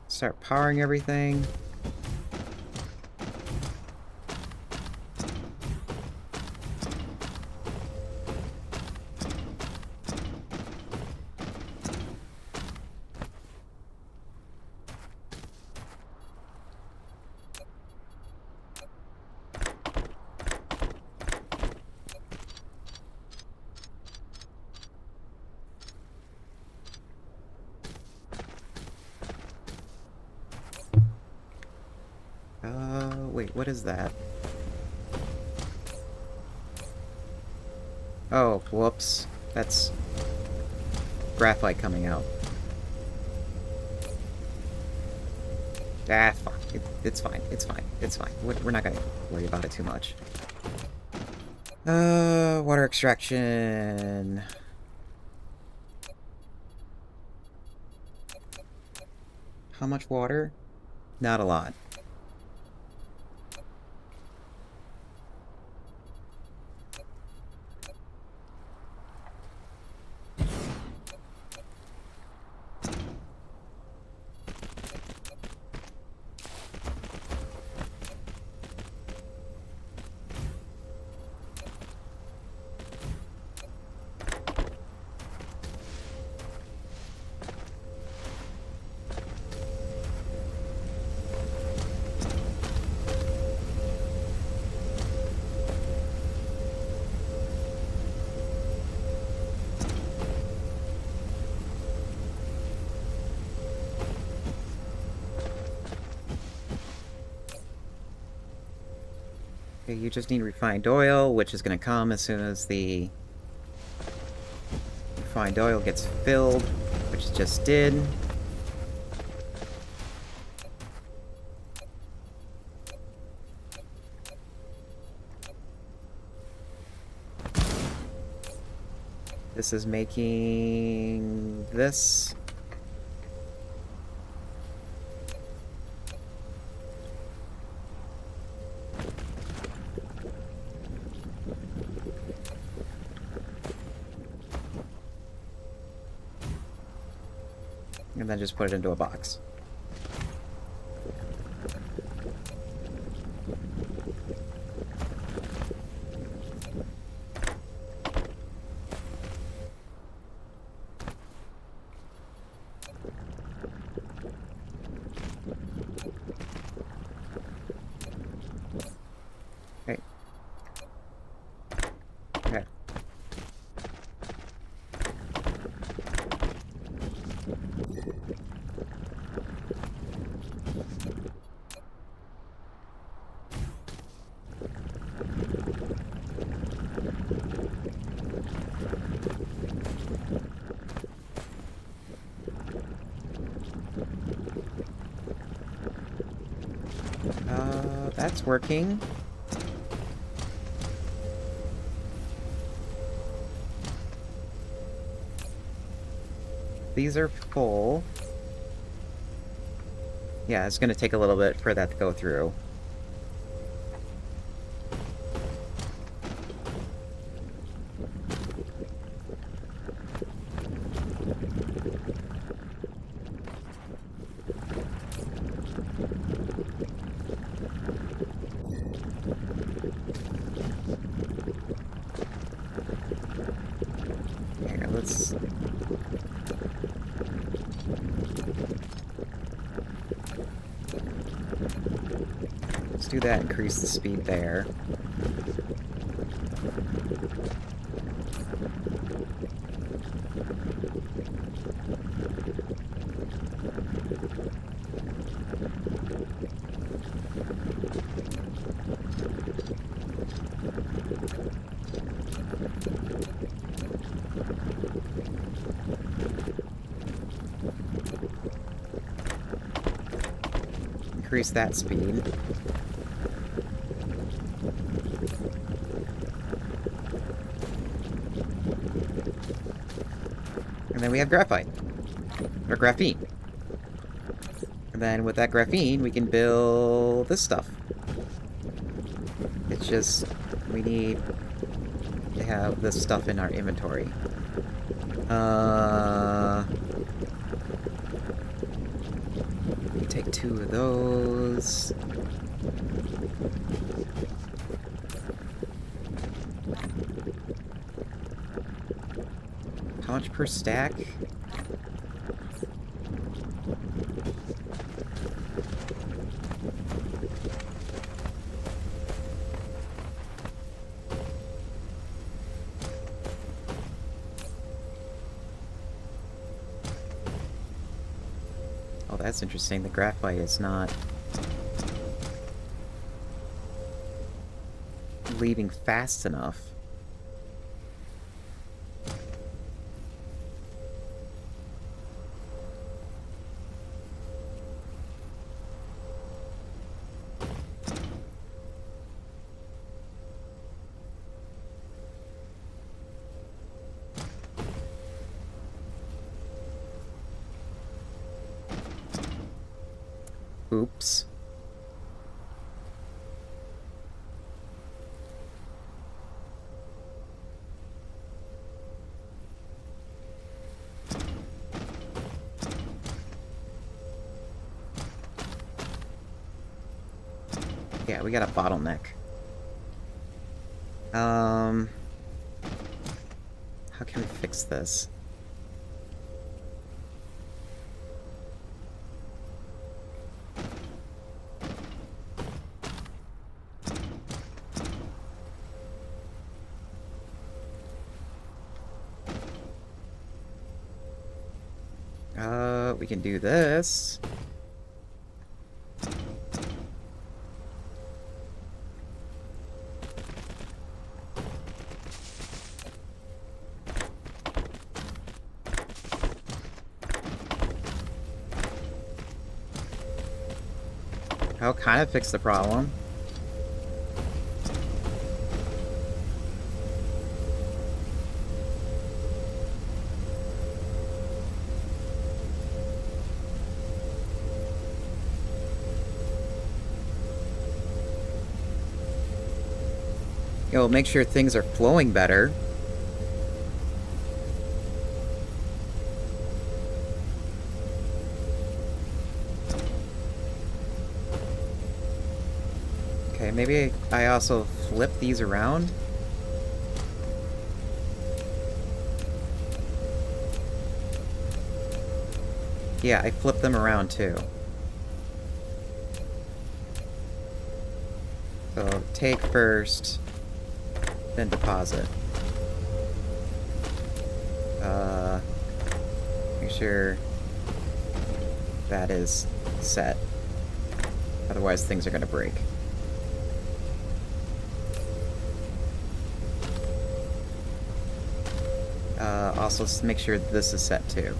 Start powering everything. What is that? Oh, whoops. That's graphite coming out. Ah, fuck. It's fine. It's fine. It's fine. We're not gonna worry about it too much. Water extraction. How much water? Not a lot. Okay, you just need refined oil, which is going to come as soon as the refined oil gets filled, which it just did. This is making this. And then just put it into a box. Okay. Okay. That's working. These are full. Yeah, it's gonna take a little bit for that to go through. Here, let's... Let's do that, increase the speed there. Increase that speed. And then we have graphite. Or graphene. And then with that graphene, we can build this stuff. It's just, we need to have this stuff in our inventory. We take 2 of those. How much per stack? Oh, that's interesting. The graphite is not... leaving fast enough. Oops. Yeah, we got a bottleneck. How can we fix this? We can do this. I'll kind of fix the problem. It'll make sure things are flowing better. Okay, maybe I also flip these around. Yeah, I flip them around too. So take first, then deposit. Make sure that is set. Otherwise things are gonna break. Also make sure this is set too.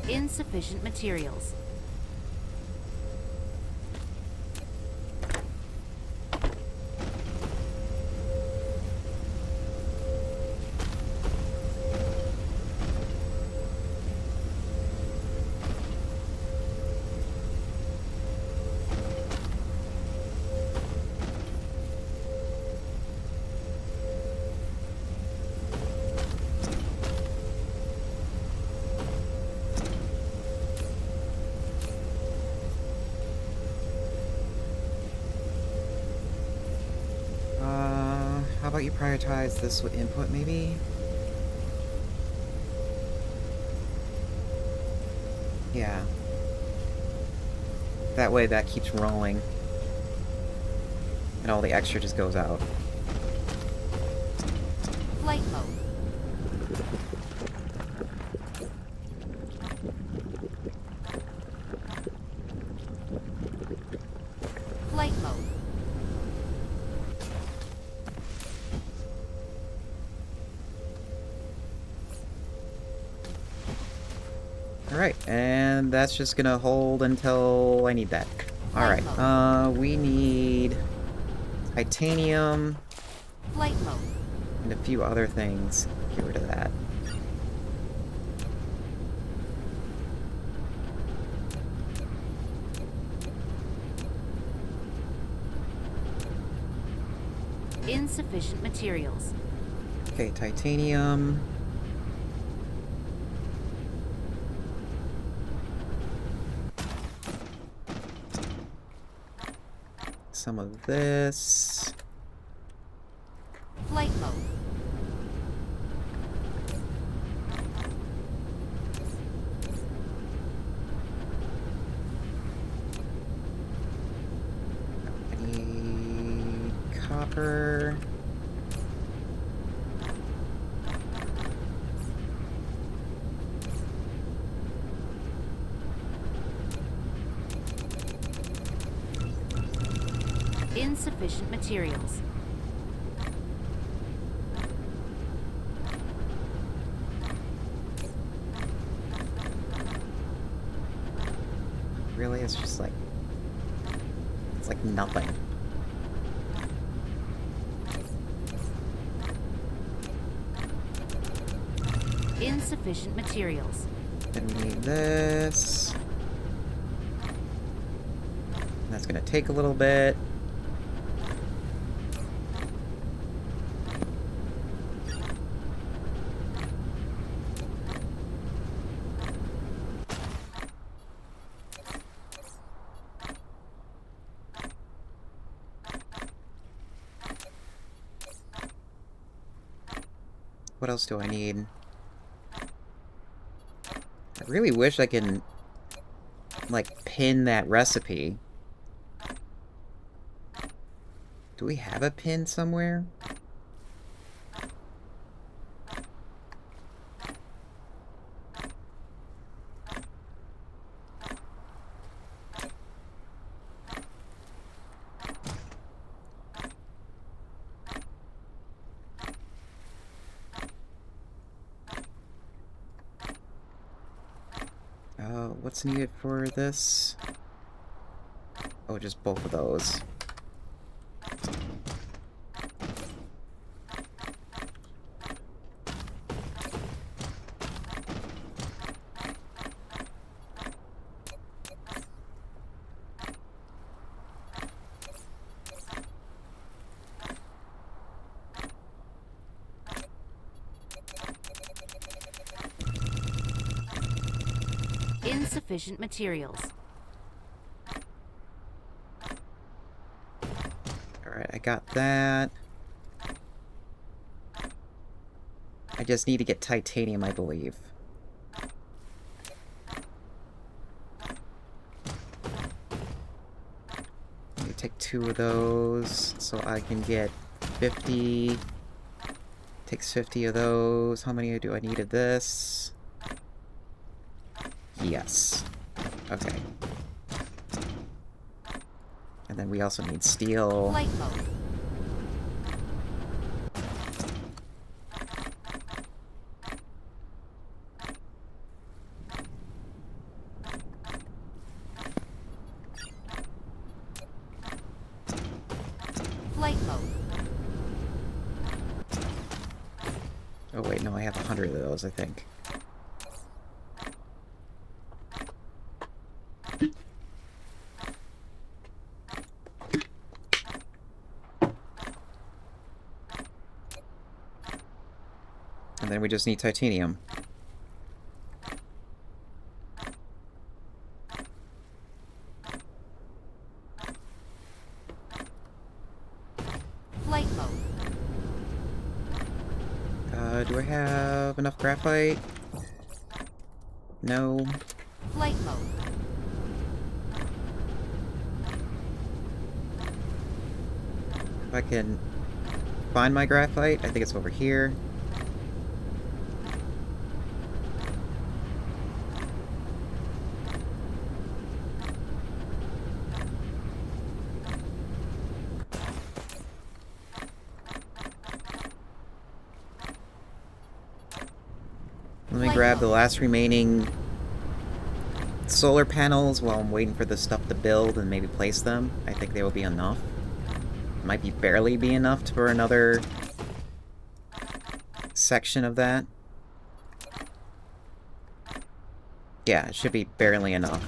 Insufficient materials. How about you prioritize this with input, maybe? Yeah. That way that keeps rolling. And all the extra just goes out. Flight mode. Flight mode. Alright, and that's just gonna hold until I need that. Alright, we need titanium Flight mode. and a few other things. Get rid of that. Insufficient materials. Okay, titanium. Some of this. Flight mode. I need copper. Insufficient materials. Really, it's just like... It's like nothing. Insufficient materials. Then we need this. That's gonna take a little bit. What else do I need? I really wish I can, like, pin that recipe. Do we have a pin somewhere? What's needed for this? Oh, just both of those. Insufficient materials. Alright, I got that. I just need to get titanium, I believe. Let me take 2 of those so I can get 50. Takes 50 of those. How many do I need of this? Yes. Okay. And then we also need steel. Flight mode. Flight mode. Oh wait, no, I have 100 of those, I think. And then we just need titanium. Flight mode. Do I have enough graphite? No. Flight mode. If I can find my graphite, I think it's over here. Let me grab the last remaining solar panels while I'm waiting for this stuff to build and maybe place them. I think they will be enough. Might be barely be enough for another section of that. Yeah, it should be barely enough.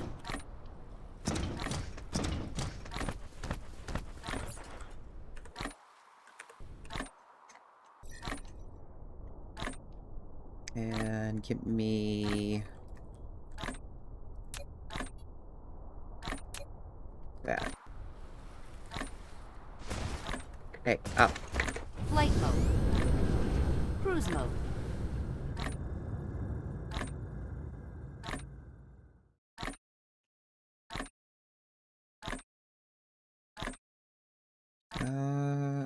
And give me... that. Hey, up. Flight mode. Cruise mode.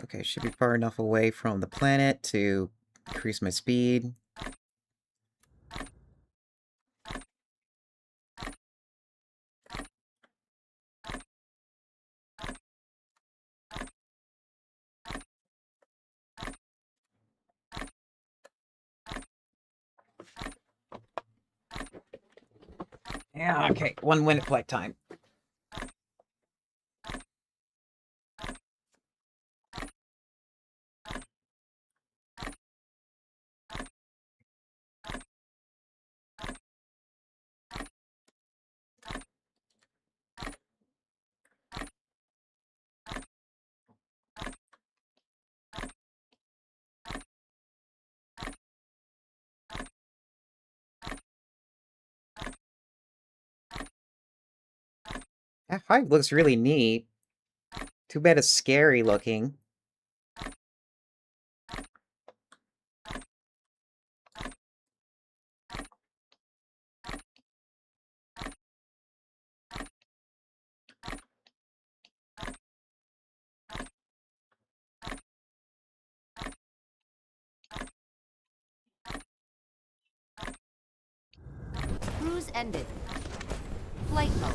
Okay, should be far enough away from the planet to increase my speed. Yeah, okay, 1 minute flight time. That hive looks really neat. Too bad it's scary looking. Cruise ended. Flight mode.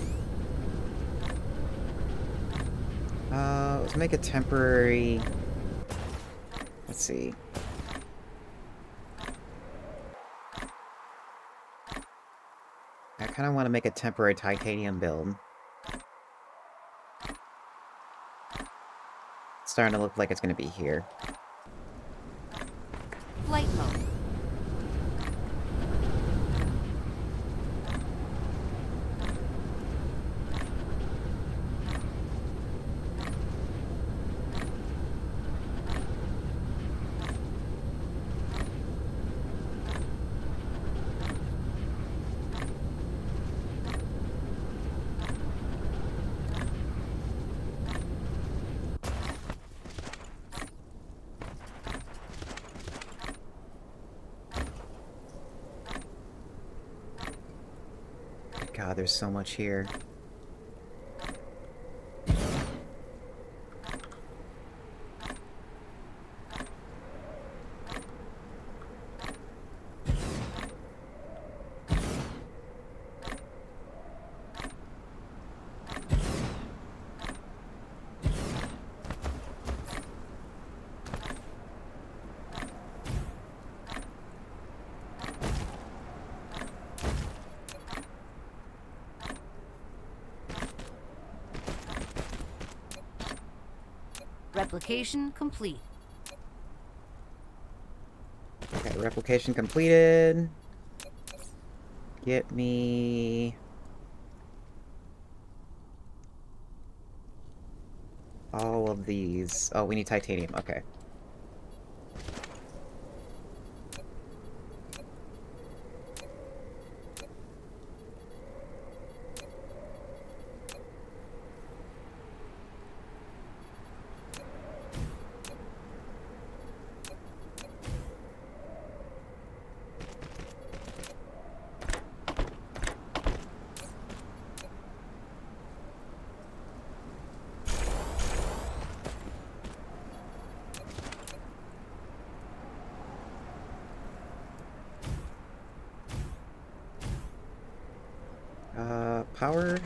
Let's make a temporary... Let's see. I kind of want to make a temporary titanium build. It's starting to look like it's going to be here. Flight mode. God, there's so much here. Replication complete. Okay, replication completed. Get me... all of these. Oh, we need titanium. Okay. Power.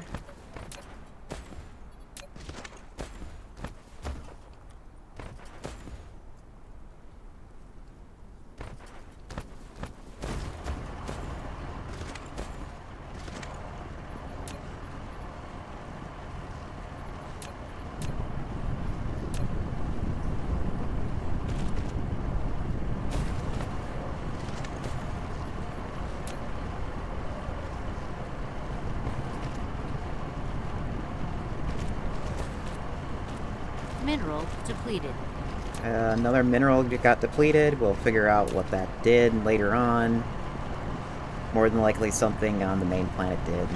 Mineral depleted. Another mineral got depleted. We'll figure out what that did later on. More than likely something on the main planet did.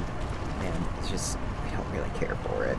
And it's just, we don't really care for it.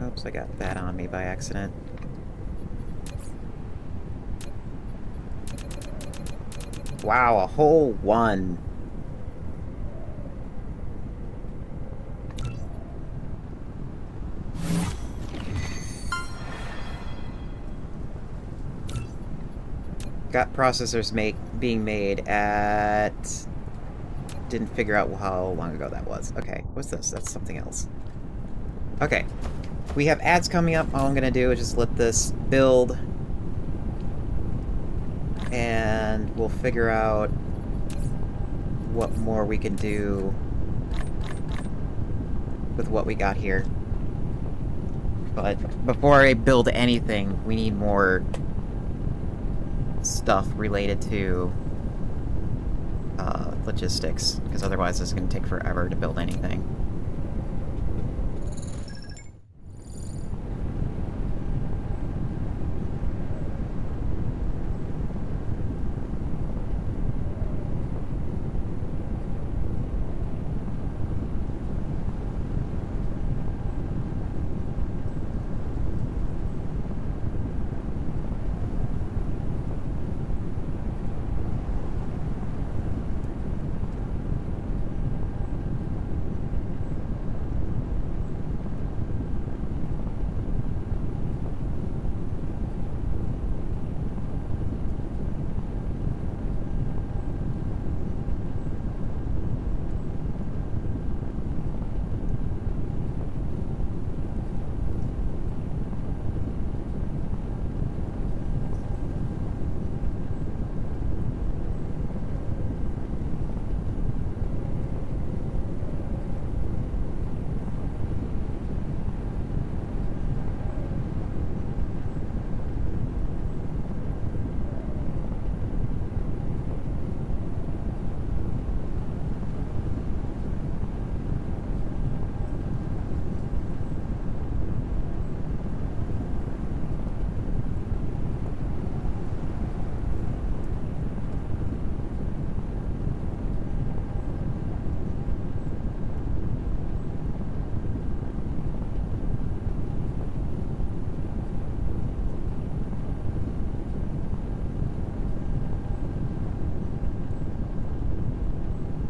Oops, I got that on me by accident. Wow, a whole one. Got processors being made at... Didn't figure out how long ago that was. Okay, what's this? That's something else. Okay. We have ads coming up. All I'm going to do is just let this build. And we'll figure out what more we can do with what we got here. But before I build anything, we need more stuff related to logistics, because otherwise it's going to take forever to build anything.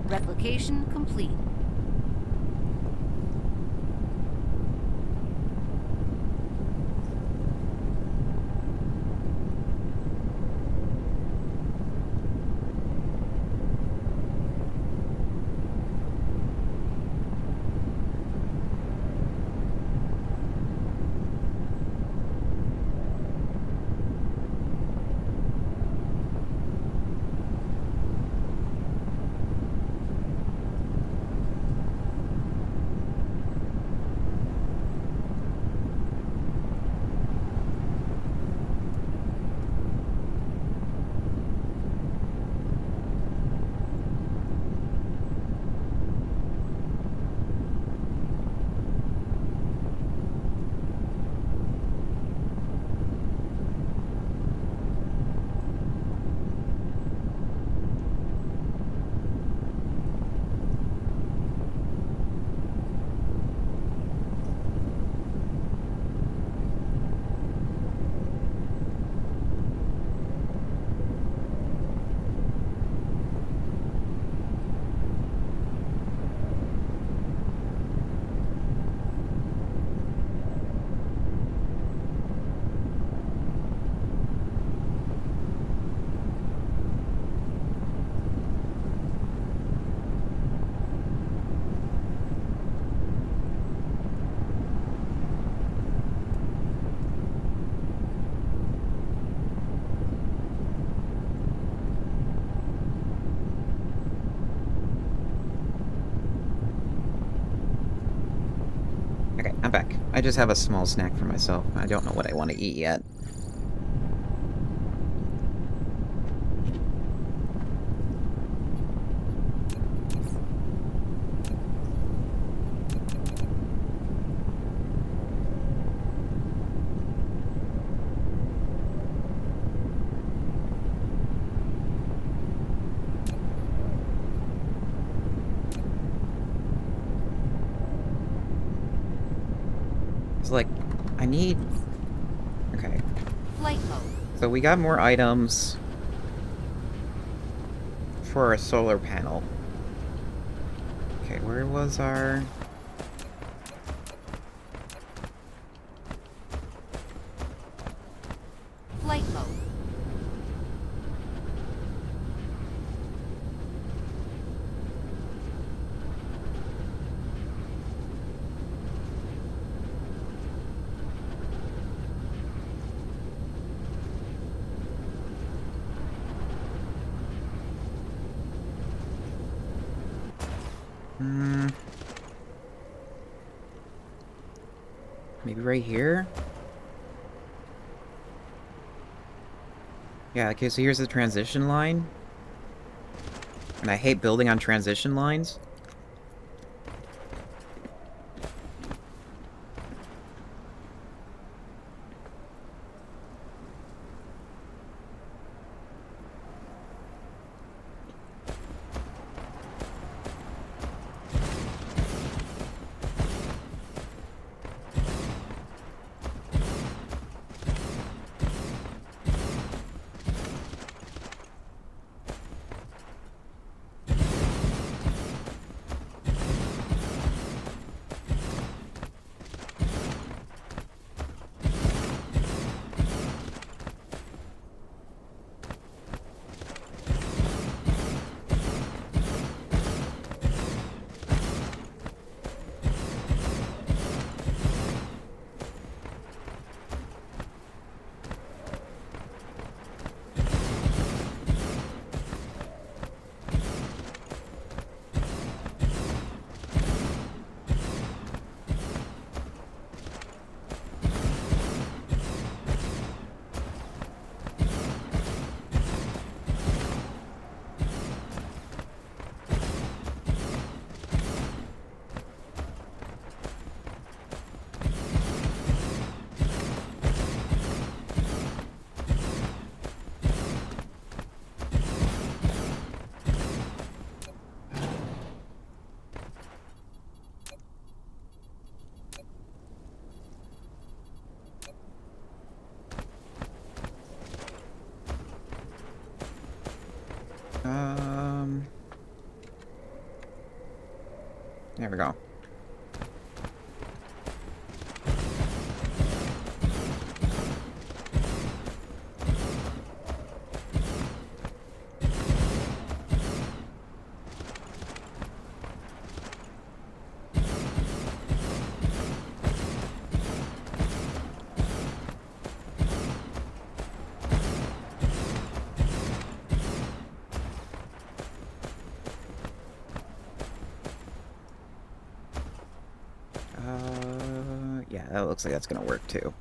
Replication complete. just have a small snack for myself. I don't know what I want to eat yet. It's like, I need... Okay. Flight mode. So we got more items for a solar panel. Okay, where was our... Flight mode. Maybe right here? Yeah, okay, so here's the transition line. And I hate building on transition lines. There we go. Yeah, that looks like that's gonna work too.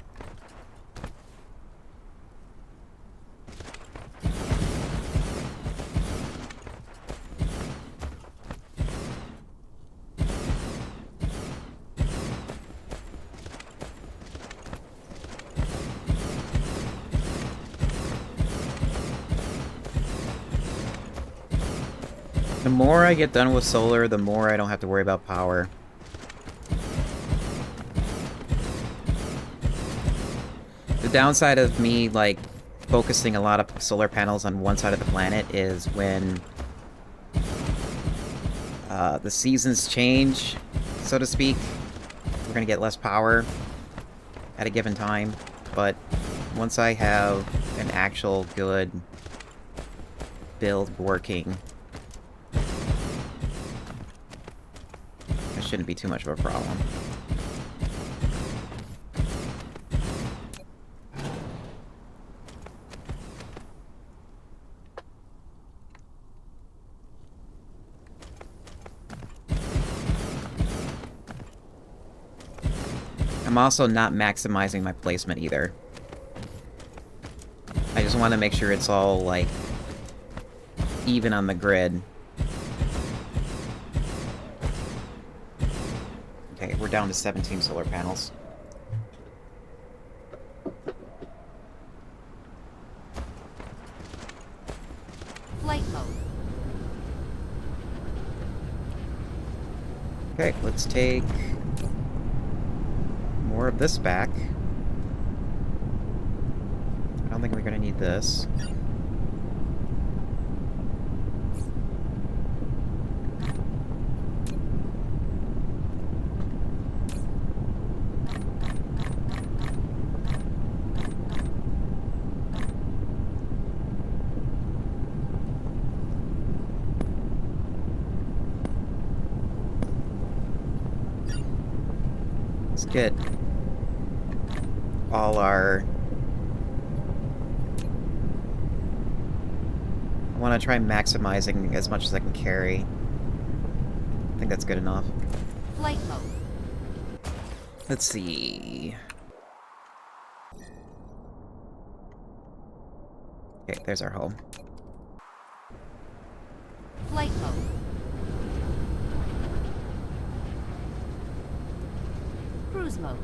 The more I get done with solar, the more I don't have to worry about power. The downside of me, like, focusing a lot of solar panels on one side of the planet is when the seasons change, so to speak. We're gonna get less power at a given time, but once I have an actual good build working, it shouldn't be too much of a problem. I'm also not maximizing my placement either. I just want to make sure it's all, like, even on the grid. Okay, we're down to 17 solar panels. Flight mode. Okay, let's take more of this back. I don't think we're gonna need this. Let's get all our... I want to try maximizing as much as I can carry. I think that's good enough. Flight mode. Let's see... Okay, there's our home. Flight mode. Cruise mode.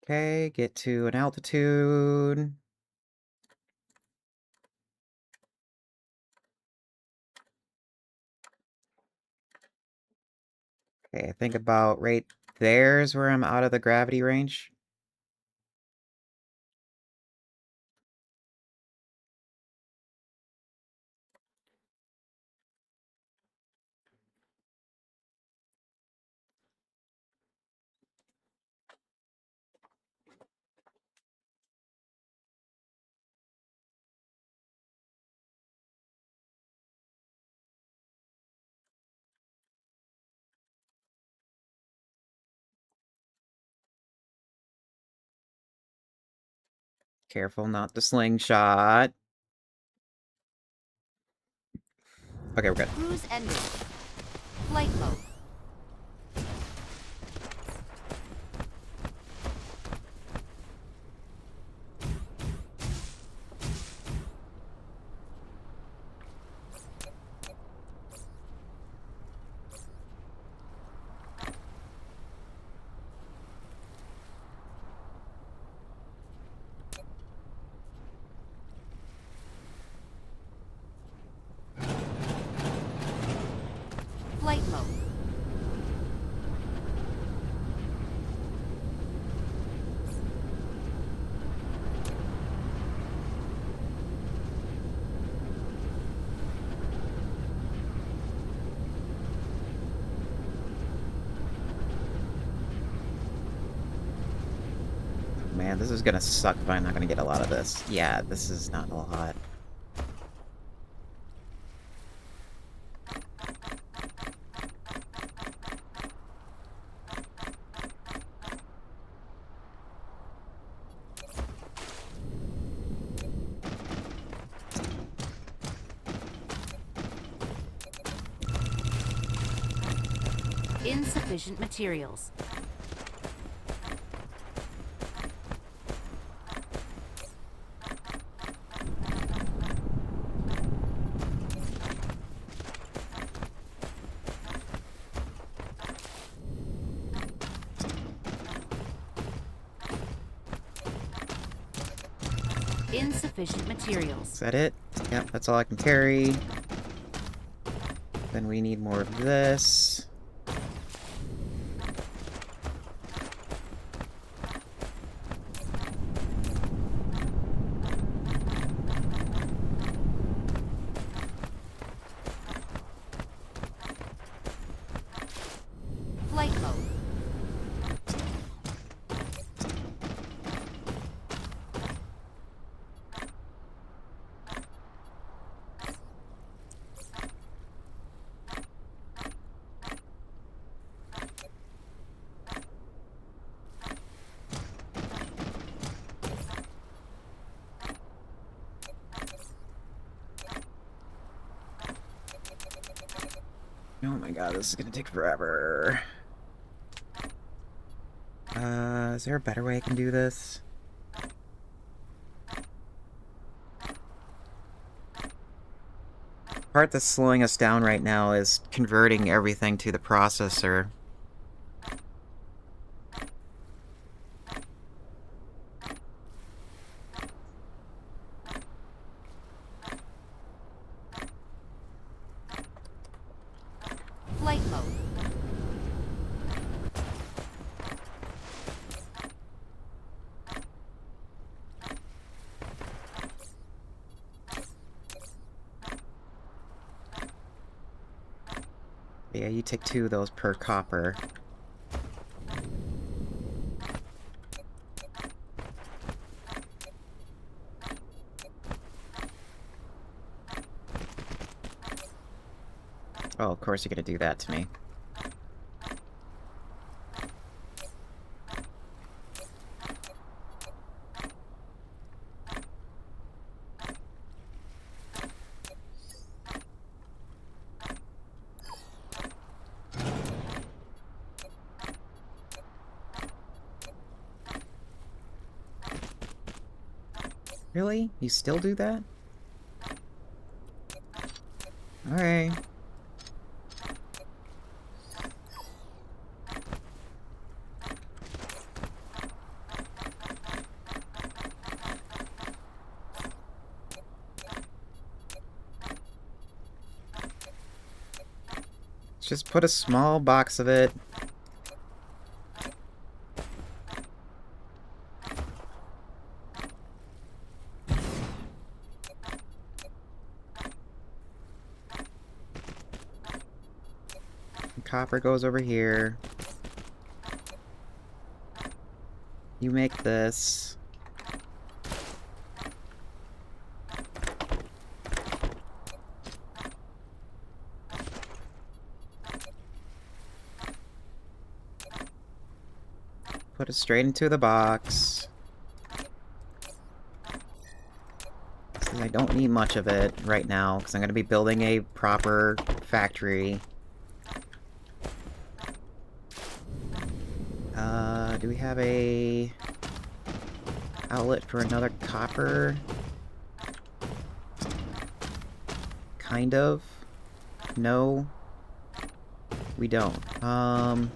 Okay, get to an altitude. Okay, I think about right there's where I'm out of the gravity range. Careful not to slingshot. Okay, we're good. Cruise ended. Flight mode. Flight mode. Man, this is gonna suck if I'm not gonna get a lot of this. Yeah, this is not a lot. Insufficient materials. Insufficient materials. Is that it? Yep, that's all I can carry. Then we need more of this. Flight mode. Oh my god, this is gonna take forever. Is there a better way I can do this? The part that's slowing us down right now is converting everything to the processor. Flight mode. Yeah, you take 2 of those per copper. Oh, of course you're gonna do that to me. Really? You still do that? Alright. Just put a small box of it. Copper goes over here. You make this. Put it straight into the box. See, I don't need much of it right now, because I'm going to be building a proper factory. Do we have a outlet for another copper? Kind of. No. We don't. I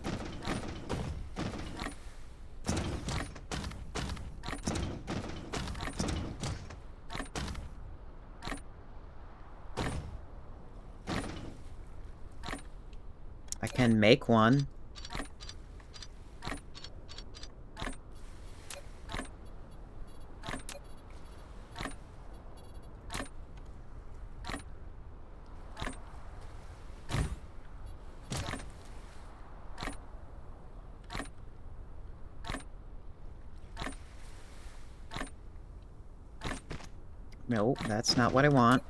can make one. No, that's not what I want.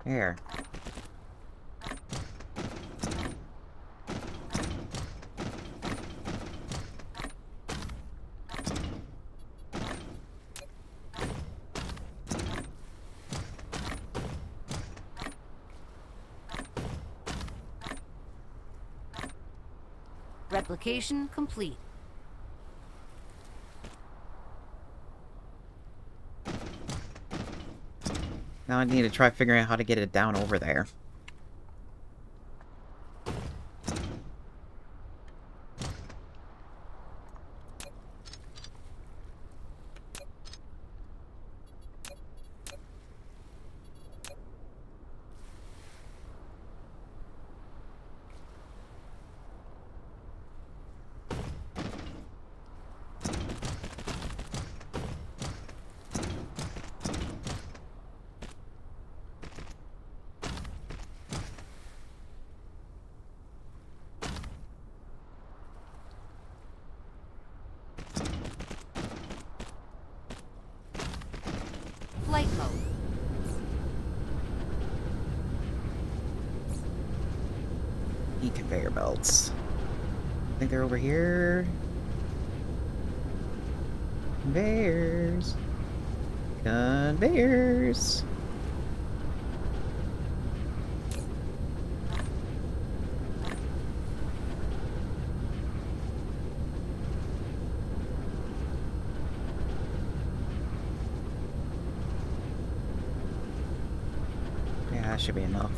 There. Replication complete. Now I need to try figuring out how to get it down over there. Flight mode. Need conveyor belts. I think they're over here. Conveyors. Conveyors. Yeah, that should be enough.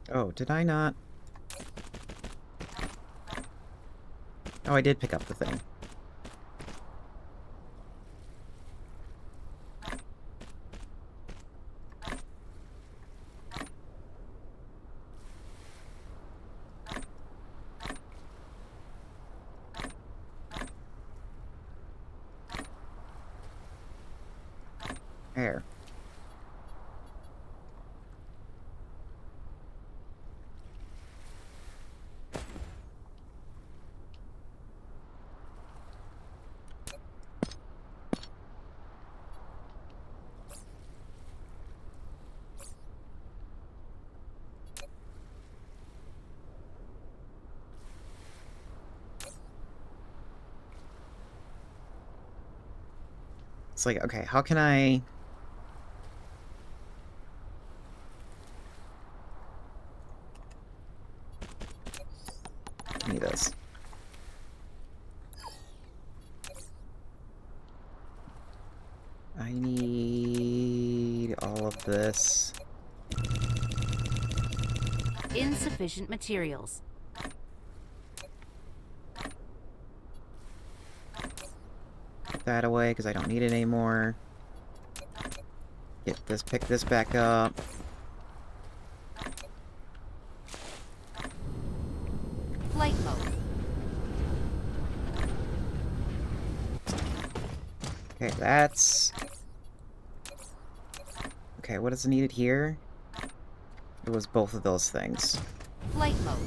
Oh, did I not? Oh, I did pick up the thing. There. It's like, okay, how can I... Give me this. I need all of this. Insufficient materials. Put that away because I don't need it anymore. Get this, pick this back up. Flight mode. Okay, that's... Okay, what is needed here? It was both of those things. Flight mode.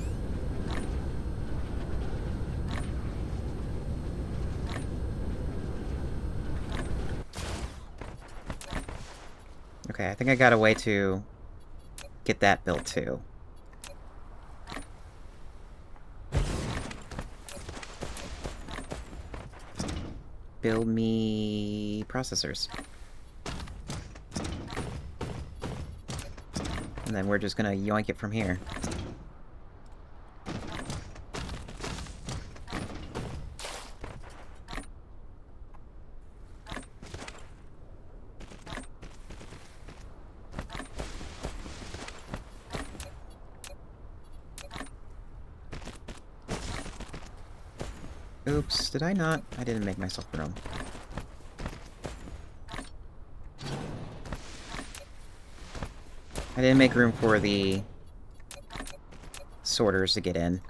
Okay, I think I got a way to get that built too. Build me processors. And then we're just gonna yoink it from here. Oops, did I not? I didn't make myself room. I didn't make room for the sorters to get in.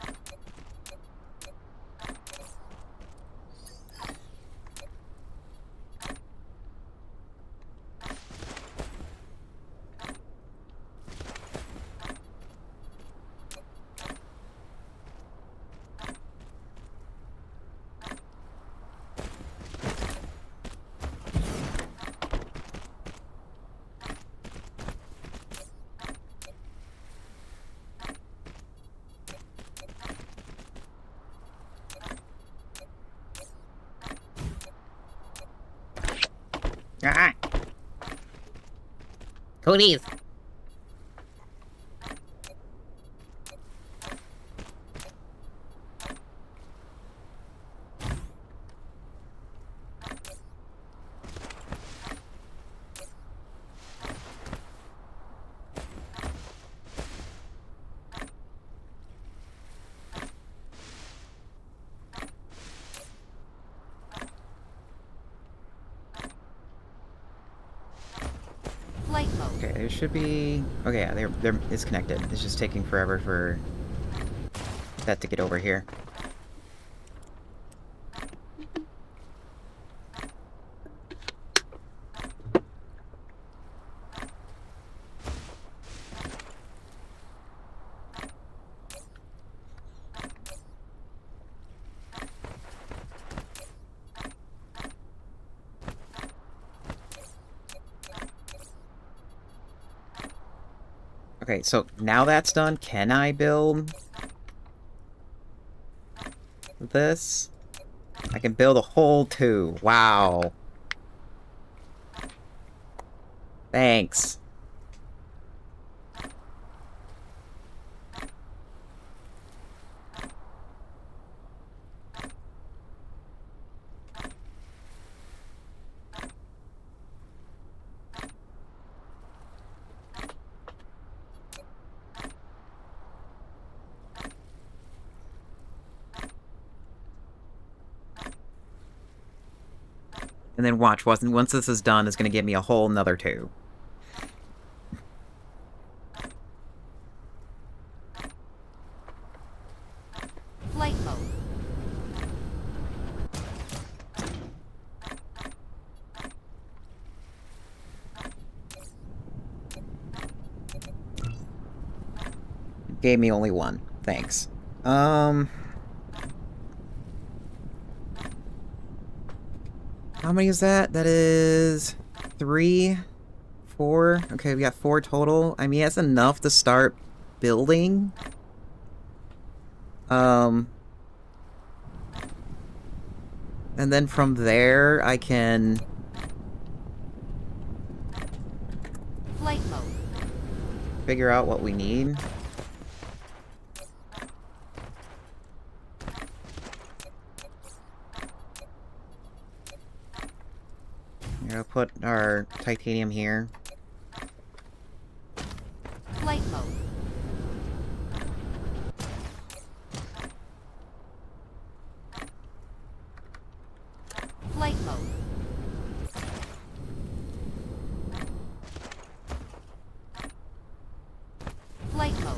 Ah! Cooties! Flight mode. Okay, there should be... Okay, yeah, it's connected. It's just taking forever for that to get over here. Okay, so now that's done, can I build this? I can build a whole 2. Wow. Thanks. And then watch, once this is done, it's going to give me a whole nother 2. Flight mode. Gave me only 1. Thanks. How many is that? That is 3, 4. Okay, we got 4 total. I mean, that's enough to start building. And then from there, I can Flight mode. figure out what we need. Here, I'll put our titanium here. Flight mode. Flight mode. Flight mode.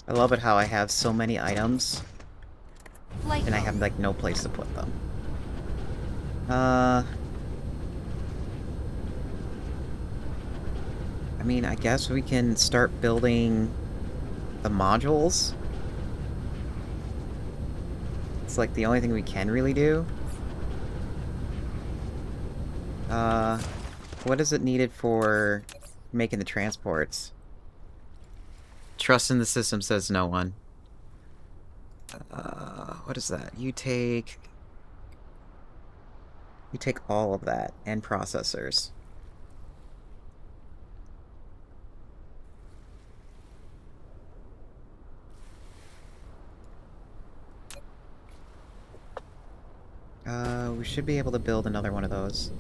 I love it how I have so many items, Flight and I mode. have, like, no place to put them. I mean, I guess we can start building the modules. It's, like, the only thing we can really do. What is it needed for making the transports? Trust in the system says no one. What is that? You take all of that, and processors. We should be able to build another one of those.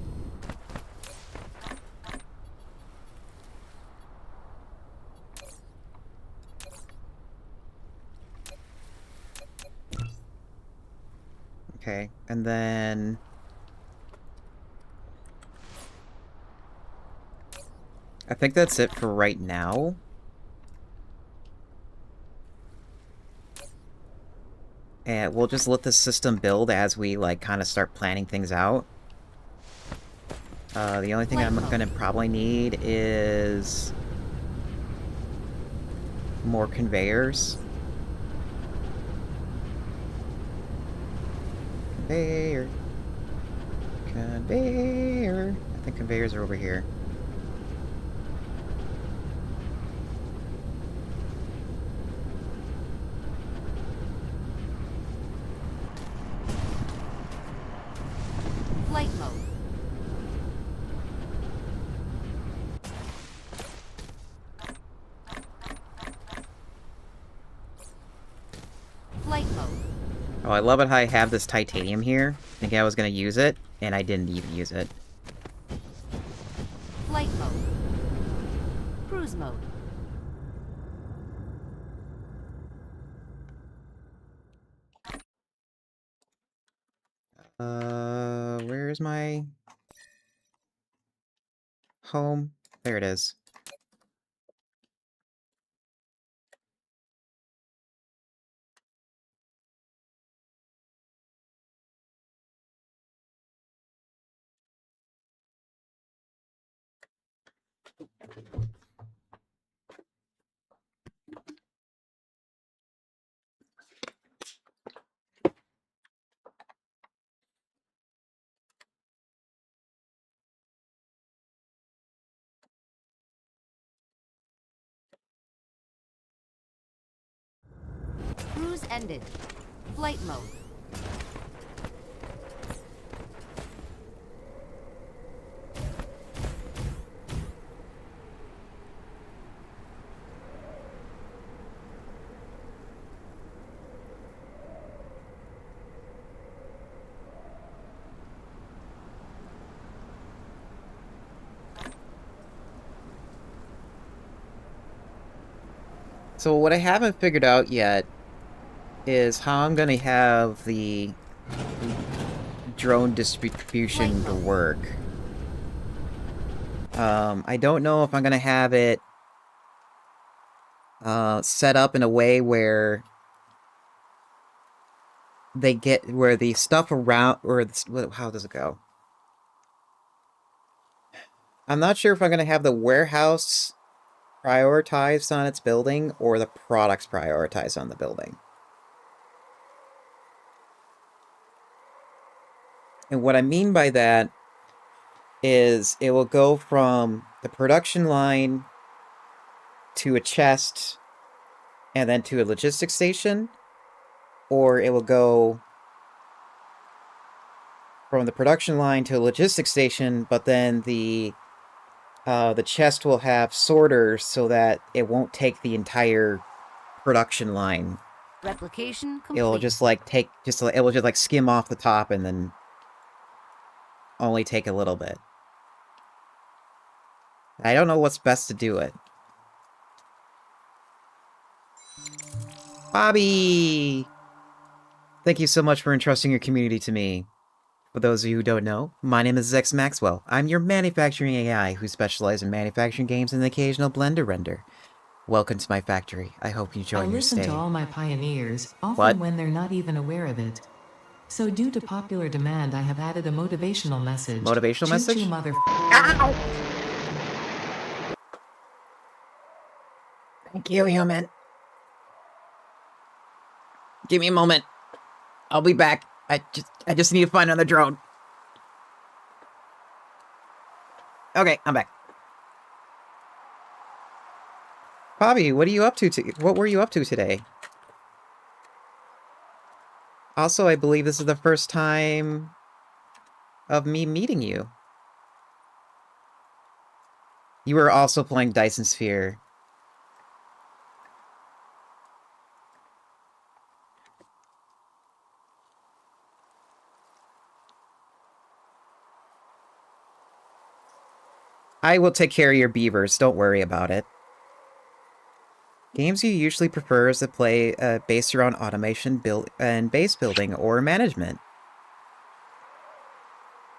Okay, and then I think that's it for right now. And we'll just let the system build as we, like, kind of start planning things out. The only thing I'm gonna probably need is more conveyors. Conveyor. Conveyor. I think conveyors are over here. Flight mode. Flight mode. Oh, I love it how I have this titanium here. Thinking I was gonna use it, and I didn't even use it. Flight mode. Cruise mode. Where's my home? There it is. Cruise ended. Flight mode. So what I haven't figured out yet is how I'm gonna have the drone distribution to work. I don't know if I'm gonna have it set up in a way where where the stuff around, or how does it go? I'm not sure if I'm gonna have the warehouse prioritized on its building or the products prioritized on the building. And what I mean by that is it will go from the production line to a chest and then to a logistics station, or it will go from the production line to a logistics station, but then the chest will have sorters so that it won't take the entire production line. Replication complete. It'll just like it will just like skim off the top and then only take a little bit. I don't know what's best to do it. Bobby! Thank you so much for entrusting your community to me. For those of you who don't know, my name is Zex Maxwell. I'm your manufacturing AI who specializes in manufacturing games and the occasional Blender render. Welcome to my factory. I hope you enjoy I your listen stay. to all my pioneers, often What? when they're not even aware of it. So due to popular demand, I have added a motivational message. Motivational message? Choo-choo, mother. Ow! Thank you, human. Give me a moment. I'll be back. I just need to find another drone. Okay, I'm back. Bobby, what are you up to? What were you up to today? Also, I believe this is the first time of me meeting you. You were also playing Dyson Sphere. I will take care of your beavers, don't worry about it. Games you usually prefer is to play based around automation and base building or management.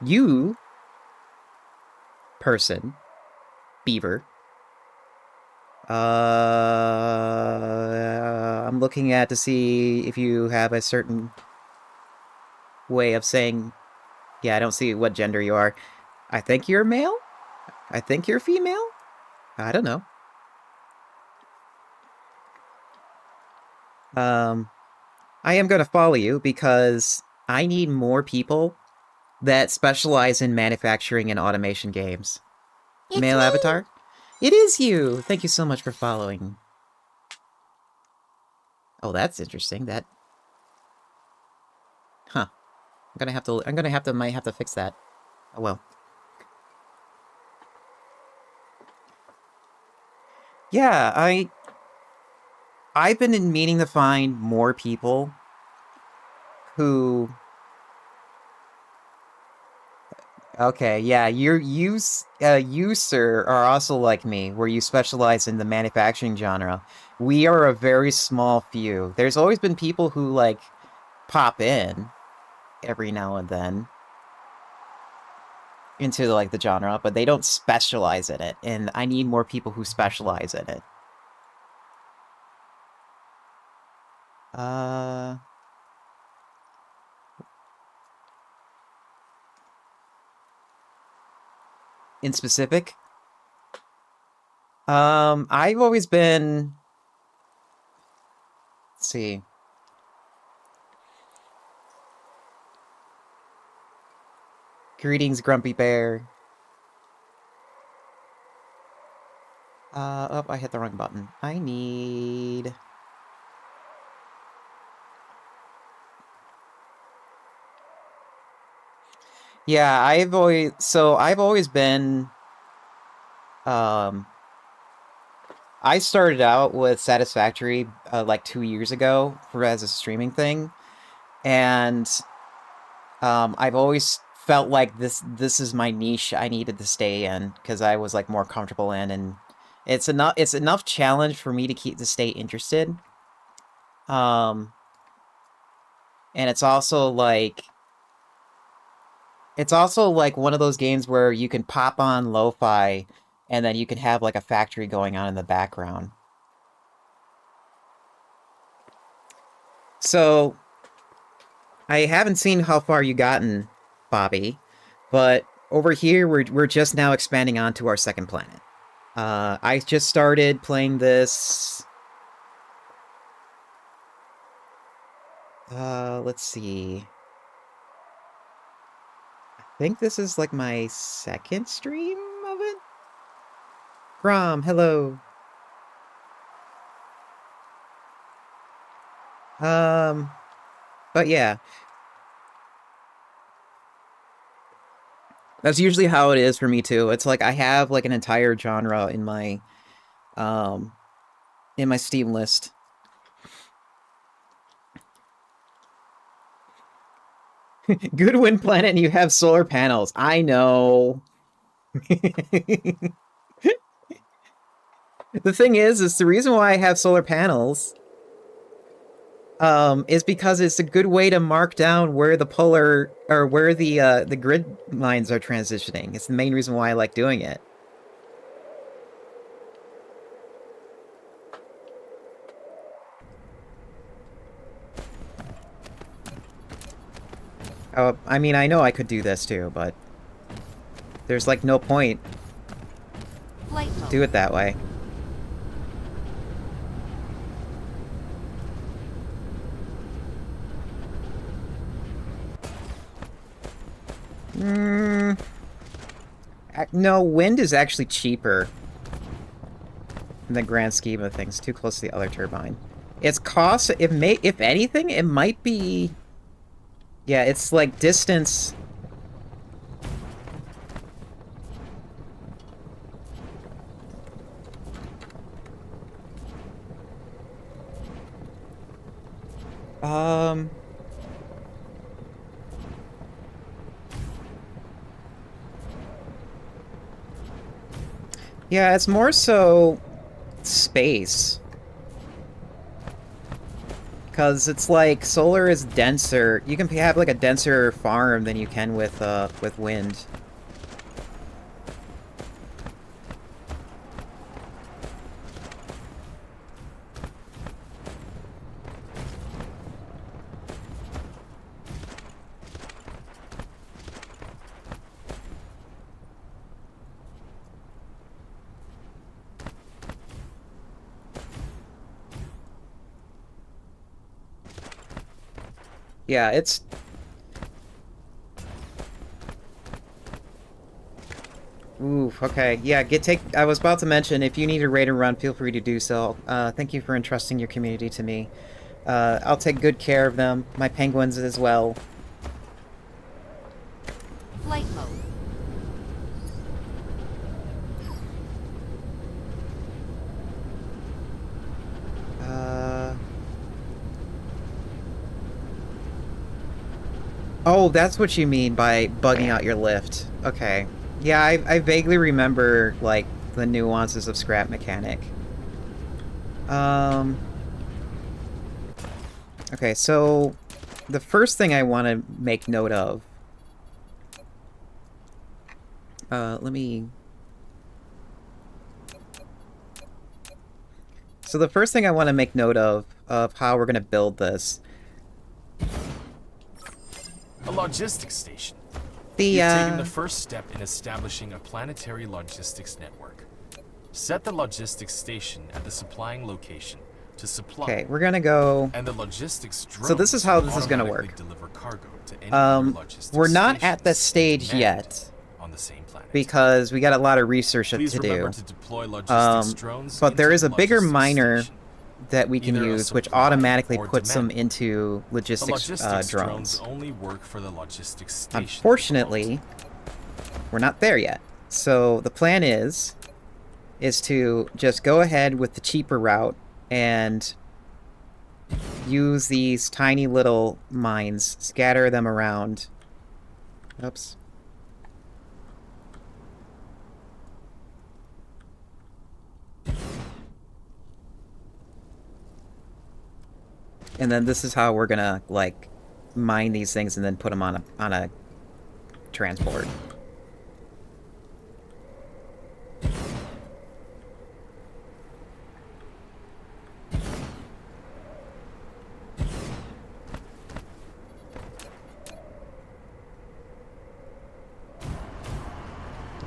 You, person, beaver, I'm looking at to see if you have a certain way of saying, yeah, I don't see what gender you are. I think you're male? I think you're female? I don't know. I am gonna follow you because I need more people that specialize in manufacturing and automation games. Male avatar? It is you! Thank you so much for following. Oh, that's interesting. Huh. Might have to fix that. Oh well. Yeah, I've been meaning to find more people who... Okay, yeah, you, sir, are also like me, where you specialize in the manufacturing genre. We are a very small few. There's always been people who, like, pop in every now and then into, like, the genre, but they don't specialize in it, and I need more people who specialize in it. In specific? I've always been... Let's see. Greetings, Grumpy Bear. Oh, I hit the wrong button. I need... Yeah, I've always been I started out with Satisfactory like 2 years ago for as a streaming thing, and I've always felt like this is my niche I needed to stay in because I was like more comfortable in, and it's enough challenge for me to stay interested. Um, and it's also like one of those games where you can pop on lo-fi and then you can have like a factory going on in the background. So I haven't seen how far you gotten, Bobby, but over here we're just now expanding onto our second planet. I just started playing this. Let's see. I think this is like my second stream of it. Grom, hello. But yeah. That's usually how it is for me too. It's like I have like an entire genre um in my Steam list. Good wind planet and you have solar panels. I know. The thing is the reason why I have solar panels is because it's a good way to mark down where the polar or where the grid lines are transitioning. It's the main reason why I like doing it. Oh, I mean, I know I could do this too, but there's like no point. Flight mode. Do it that way. No, wind is actually cheaper in the grand scheme of things. Too close to the other turbine. Its cost, if anything, it might be. Yeah, it's like distance. Yeah, it's more so space. Because it's like solar is denser. You can have like a denser farm than you can with wind. Yeah, it's... Oof, okay. Yeah, I was about to mention, if you need a raid and run, feel free to do so. Thank you for entrusting your community to me. I'll take good care of them. My penguins as well. Flight mode. Oh, that's what you mean by bugging out your lift. Okay. Yeah, I vaguely remember, like, the nuances of scrap mechanic. Okay, so the first thing I want to make note of... let me... So the first thing I want to make note of how we're going to build this... A logistics station. You've You've taken the first step in establishing a planetary logistics network. Set the logistics station at the supplying location to supply. Okay, we're gonna go... And the logistics drones So this is how this is gonna work. Deliver cargo to any other logistics We're not at the stations stage manned yet, on the same planet. because we got a lot of research to Please do. remember to deploy logistics drones But there into is a the bigger logistics miner station. that we can Either a use, which supply automatically or puts them demand. into The logistics, logistics drones. only work for the logistics station. Unfortunately, we're not there yet. So the plan is to just go ahead with the cheaper route and use these tiny little mines, scatter them around. Oops. And then this is how we're gonna, like, mine these things and then put them on a transport.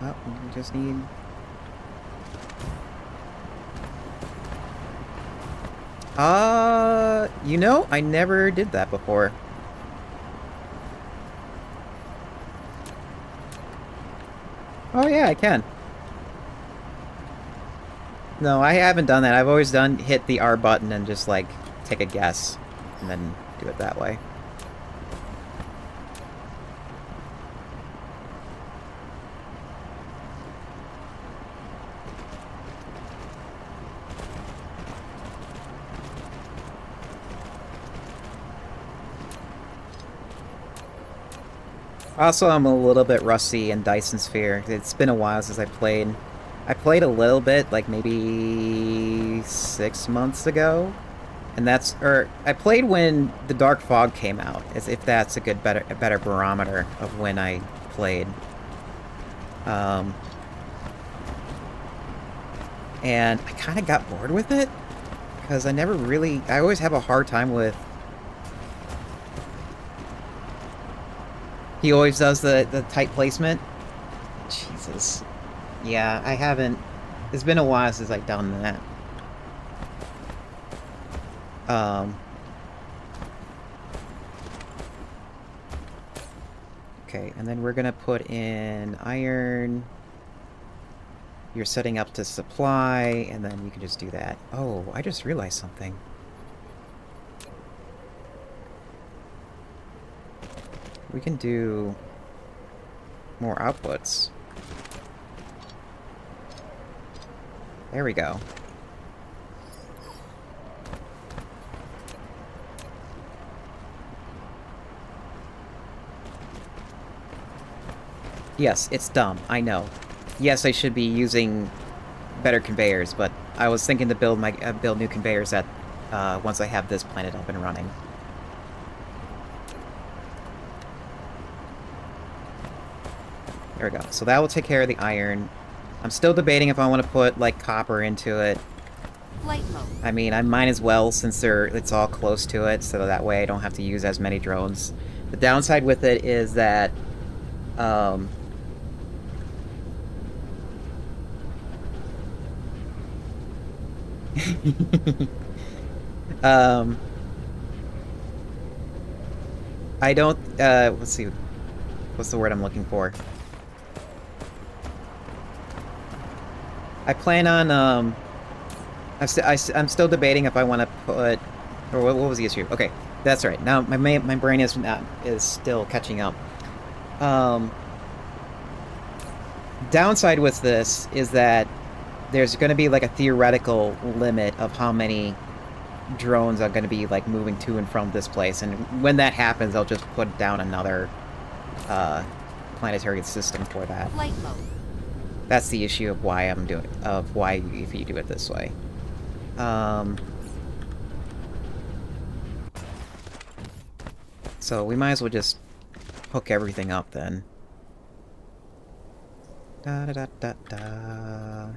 Well, we just need... you know, I never did that before. Oh yeah, I can. No, I haven't done that. I've always hit the R button and just, like, take a guess, and then do it that way. Also, I'm a little bit rusty in Dyson Sphere. It's been a while since I played. I played a little bit, like maybe 6 months ago, and I played when the Dark Fog came out, as if that's a better barometer of when I played. And I kind of got bored with it because I always have a hard time with. He always does the tight placement. Jesus. Yeah, I haven't... It's been a while since I've done that. Okay, and then we're gonna put in iron. You're setting up to supply, and then you can just do that. Oh, I just realized something. We can do more outputs. There we go. Yes, it's dumb, I know. Yes, I should be using better conveyors, but I was thinking to build new conveyors at once I have this planet up and running. There we go. So that will take care of the iron. I'm still debating if I want to put, like, copper into it. Flight mode. I mean, I might as well since it's all close to it, so that way I don't have to use as many drones. The downside with it is that, I don't, let's see, what's the word I'm looking for? I plan on, I'm still debating if I want to put, or what was the issue? Okay, that's right. Now my brain is still catching up. Downside with this is that there's going to be like a theoretical limit of how many drones are going to be like moving to and from this place, and when that happens, I'll just put down another planetary system for that. Flight mode. That's the issue of why if you do it this way. So we might as well just hook everything up then. Da da da da da.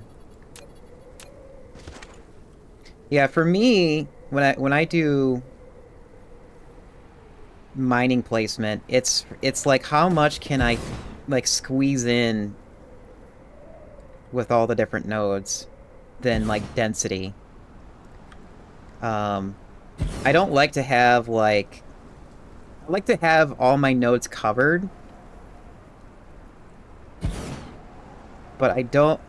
Yeah, for me, when I do mining placement, it's like how much can I like squeeze in with all the different nodes than like density. I don't like to have like I like to have all my nodes covered, but I don't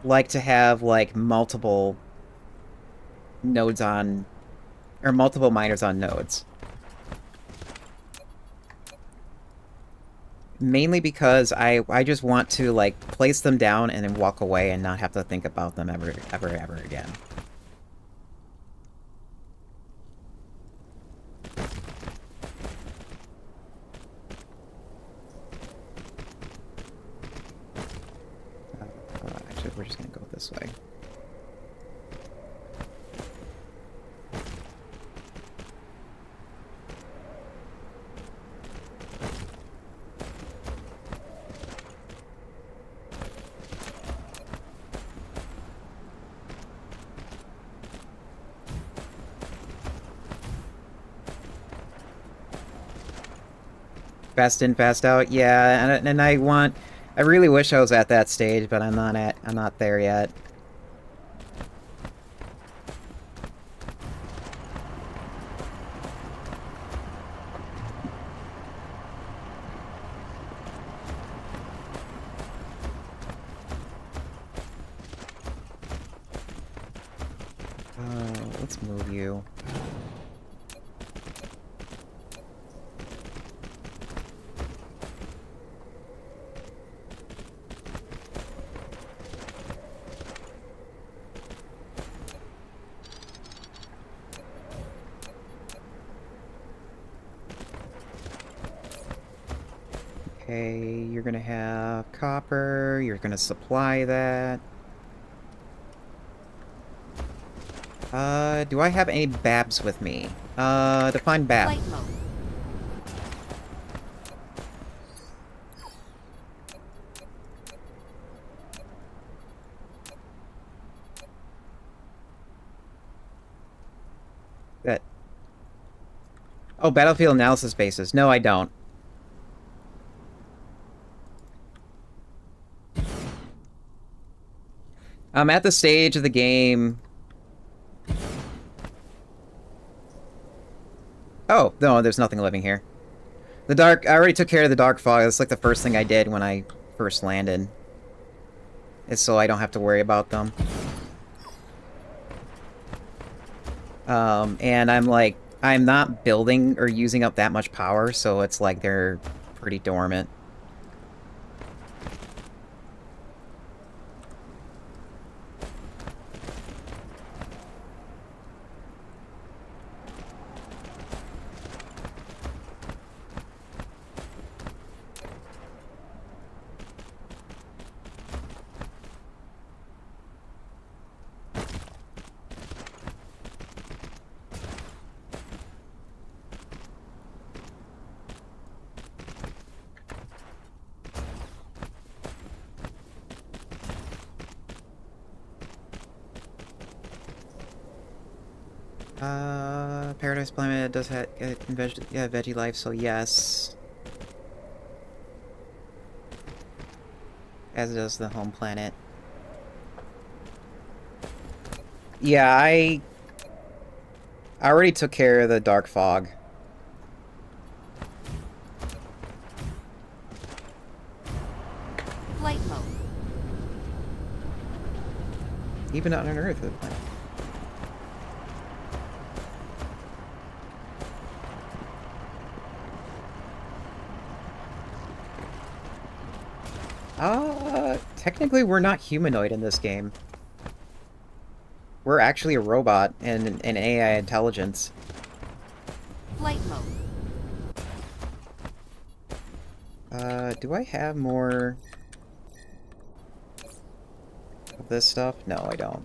like to have like multiple nodes on, or multiple miners on nodes. Mainly because I just want to, like, place them down and then walk away and not have to think about them ever again. Actually, we're just gonna go this way. Fast in, fast out. Yeah, and I really wish I was at that stage, but I'm not there yet. Let's move you. Okay, you're gonna have copper, you're gonna supply that. Do I have any Babs with me? Define Bab. Flight mode. That. Oh, battlefield analysis bases. No, I don't. I'm at the stage of the game. Oh, no, there's nothing living here. I already took care of the dark fog. That's like the first thing I did when I first landed. Is so I don't have to worry about them. And I'm not building or using up that much power, so it's like they're pretty dormant. Paradise Planet does have veggie life, so yes. As does the home planet. Yeah, I already took care of the dark fog. Flight mode. Even on Earth, the planet. Technically we're not humanoid in this game. We're actually a robot and an AI intelligence. Flight mode. Do I have more of this stuff? No, I don't.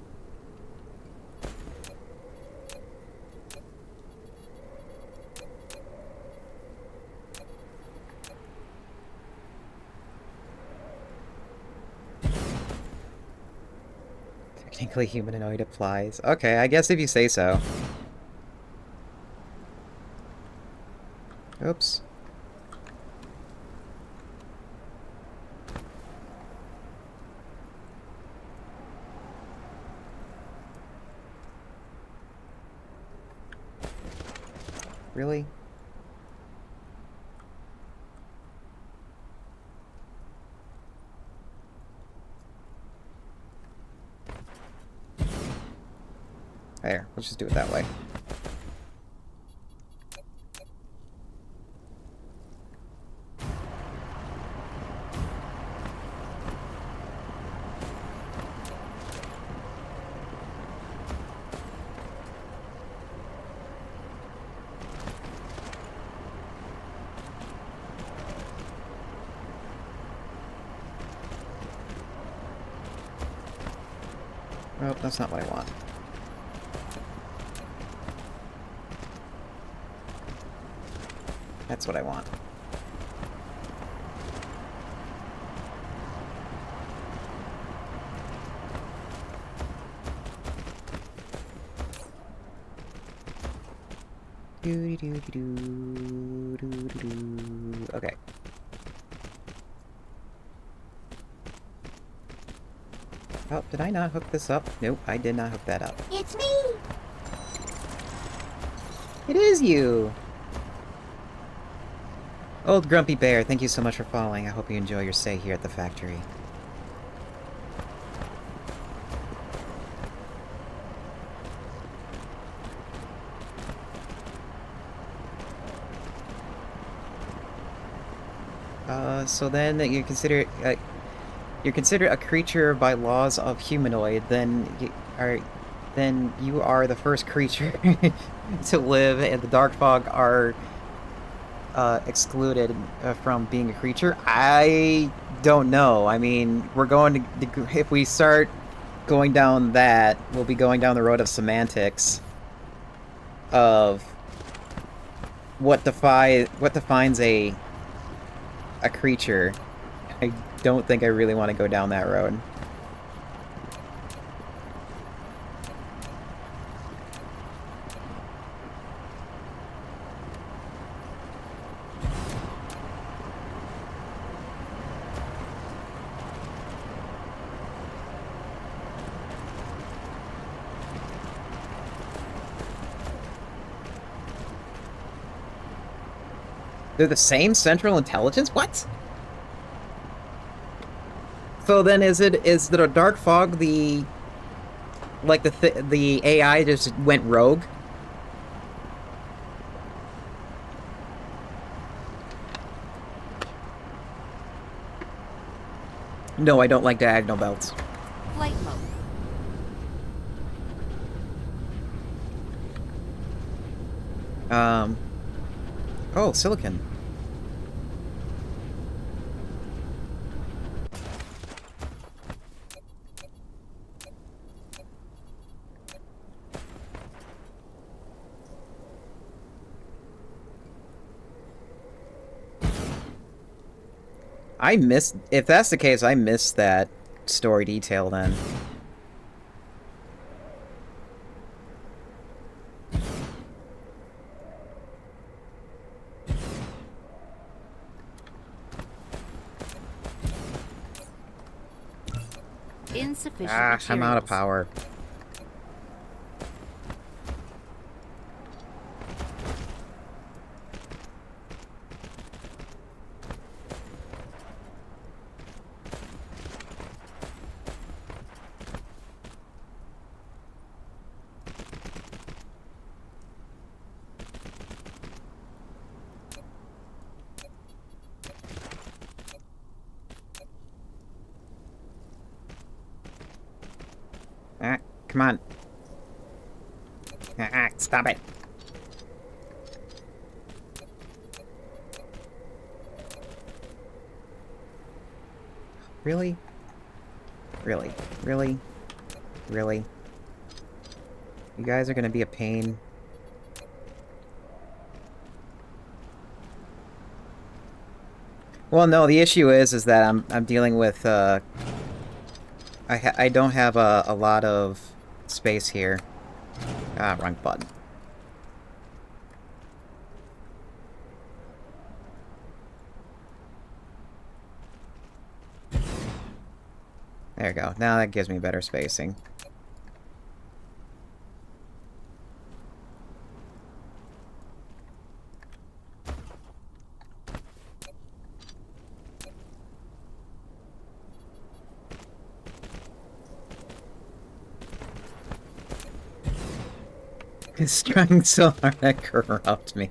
Technically humanoid applies. Okay, I guess if you say so. Oops. Really? There. We'll let's just do it that way. Oh, that's not what I want. That's what I want. Okay. Oh, did I not hook this up? Nope, I did not hook that up. It's me! It is you! Old Grumpy Bear, thank you so much for following. I hope you enjoy your stay here at the factory. So then you're considered a creature by laws of humanoid, then you are the first creature to live, and the Dark Fog are excluded from being a creature. I don't know. I mean, we're going to if we start going down that, we'll be going down the road of semantics of what defines a creature. I don't think I really want to go down that road. They're the same Central Intelligence? What? So then is the Dark Fog the AI just went rogue? No, I don't like diagonal belts. Flight mode. Oh, silicon. If that's the case, I missed that story detail then. Insufficient I'm out of materials. power. Come on. Stop it. Really? Really? Really? Really? You guys are gonna be a pain. Well, no, the issue is that I'm dealing with, I don't have a lot of space here. Ah, wrong button. There you go. Now that gives me better spacing. He's trying so hard to corrupt me.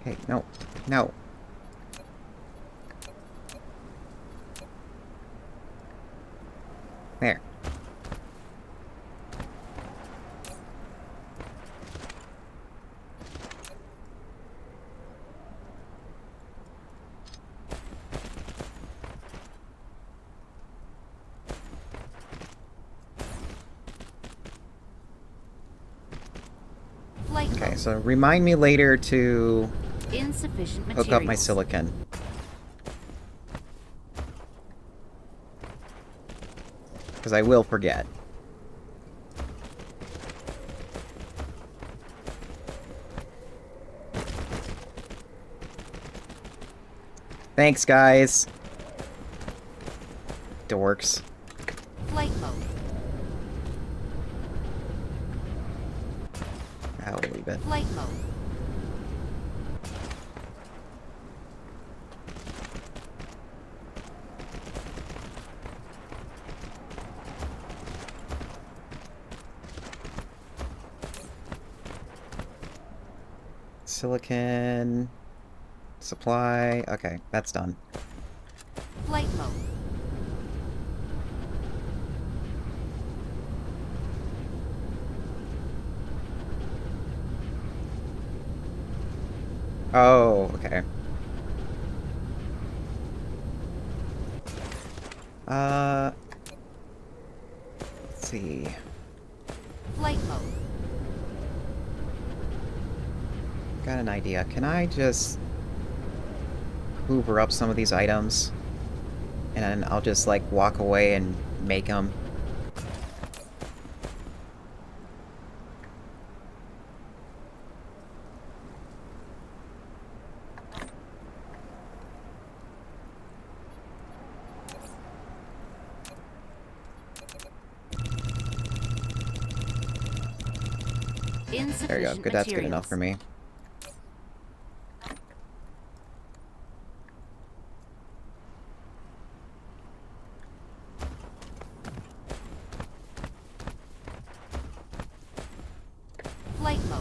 Hey, no. No. There. Flight Okay, mode. so remind me later to Insufficient materials. hook up my silicon. Because I will forget. Thanks, guys. Dorks. Flight mode. I'll leave it. Flight mode. Silicon. Supply. Okay, that's done. Flight mode. Oh, okay. Let's see. Flight mode. Got an idea. Can I just hoover up some of these items? And then I'll just, like, walk away and make them. Insufficient There you go. Good, that's good enough for materials. me. Flight mode.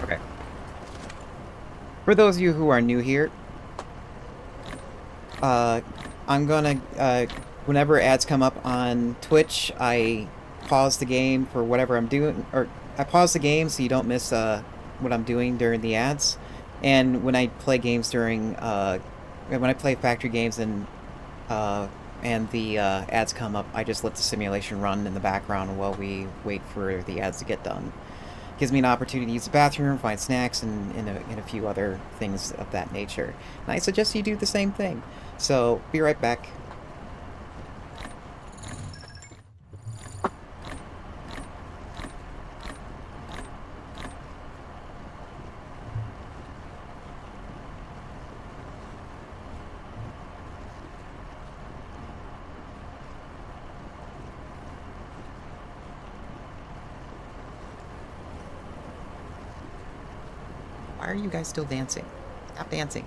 Okay. For those of you who are new here, I'm gonna, whenever ads come up on Twitch, I pause the game for whatever I'm doing, or I pause the game so you don't miss, what I'm doing during the ads. And when I play games during, when I play factory games and the ads come up, I just let the simulation run in the background while we wait for the ads to get done. Gives me an opportunity to use the bathroom, find snacks, and a few other things of that nature. And I suggest you do the same thing. So, be right back. Why are you guys still dancing? Stop dancing.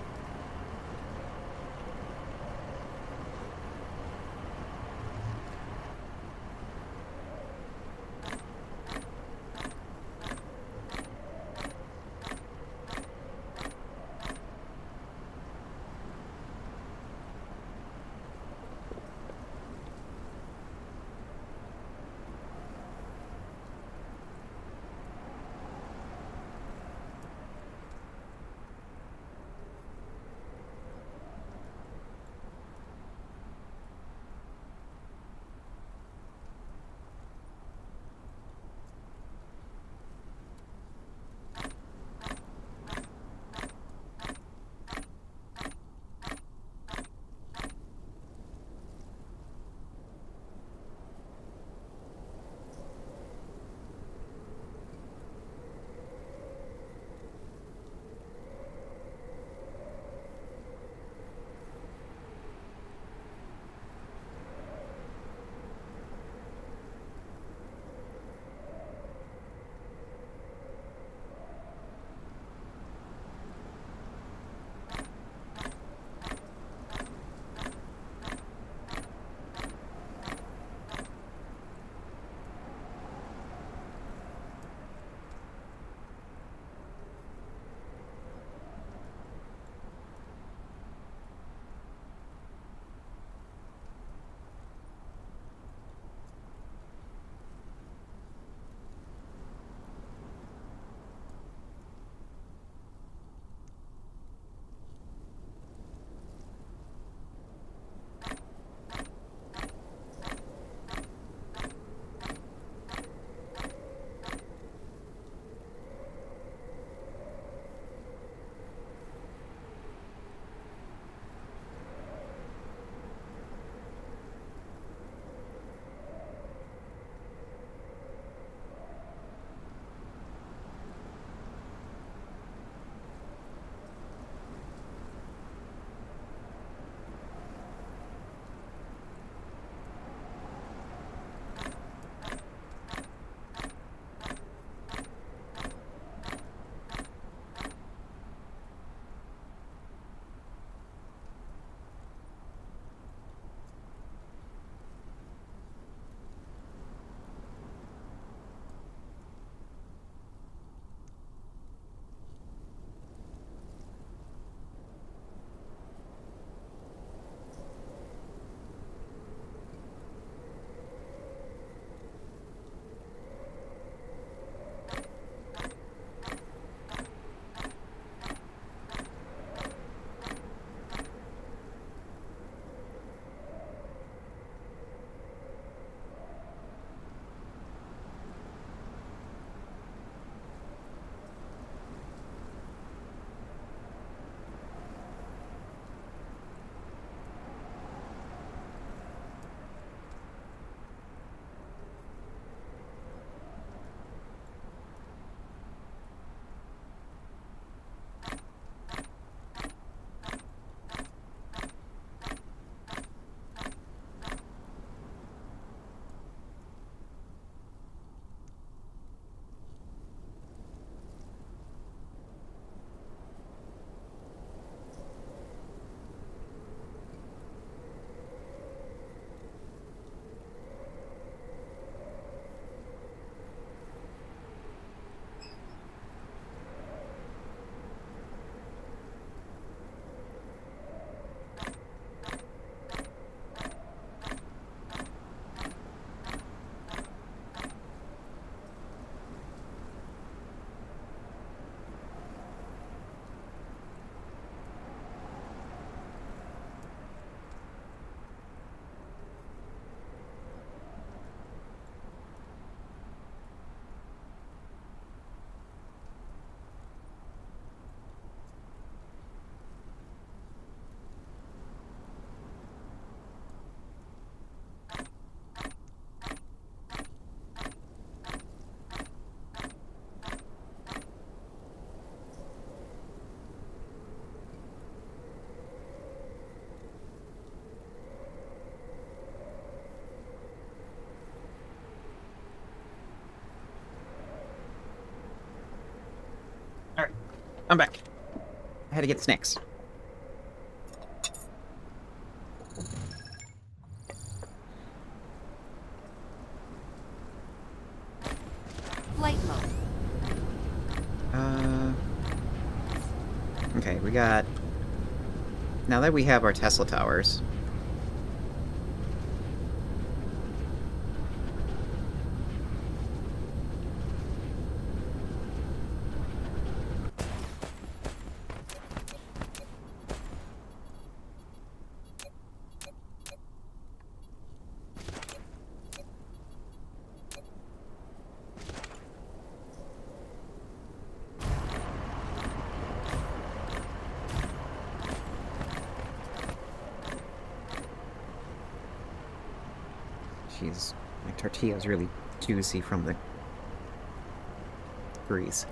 I'm back. I had to get snacks. Flight mode. Okay, we got... Now that we have our Tesla towers... Jeez, my tortilla's really juicy from the grease.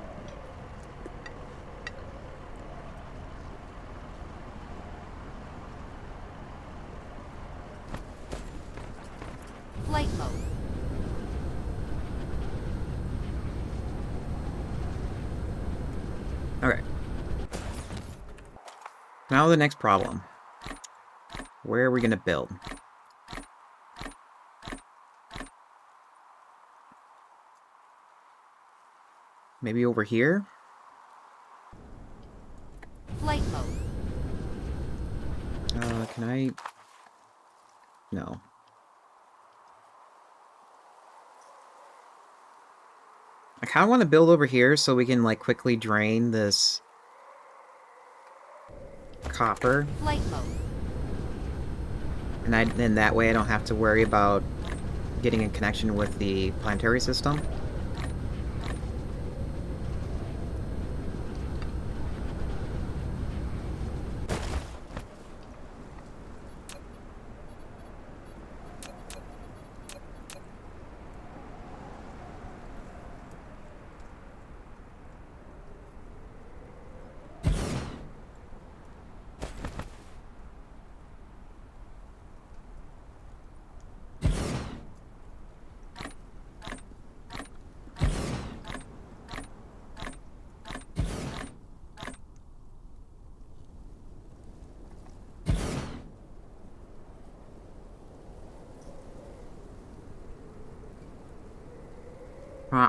Flight mode. Okay. Now the next problem. Where are we gonna build? Maybe over here? Flight mode. Can I... No. I kind of want to build over here so we can, like, quickly drain this copper. Flight mode. And then that way I don't have to worry about getting a connection with the planetary system. Huh.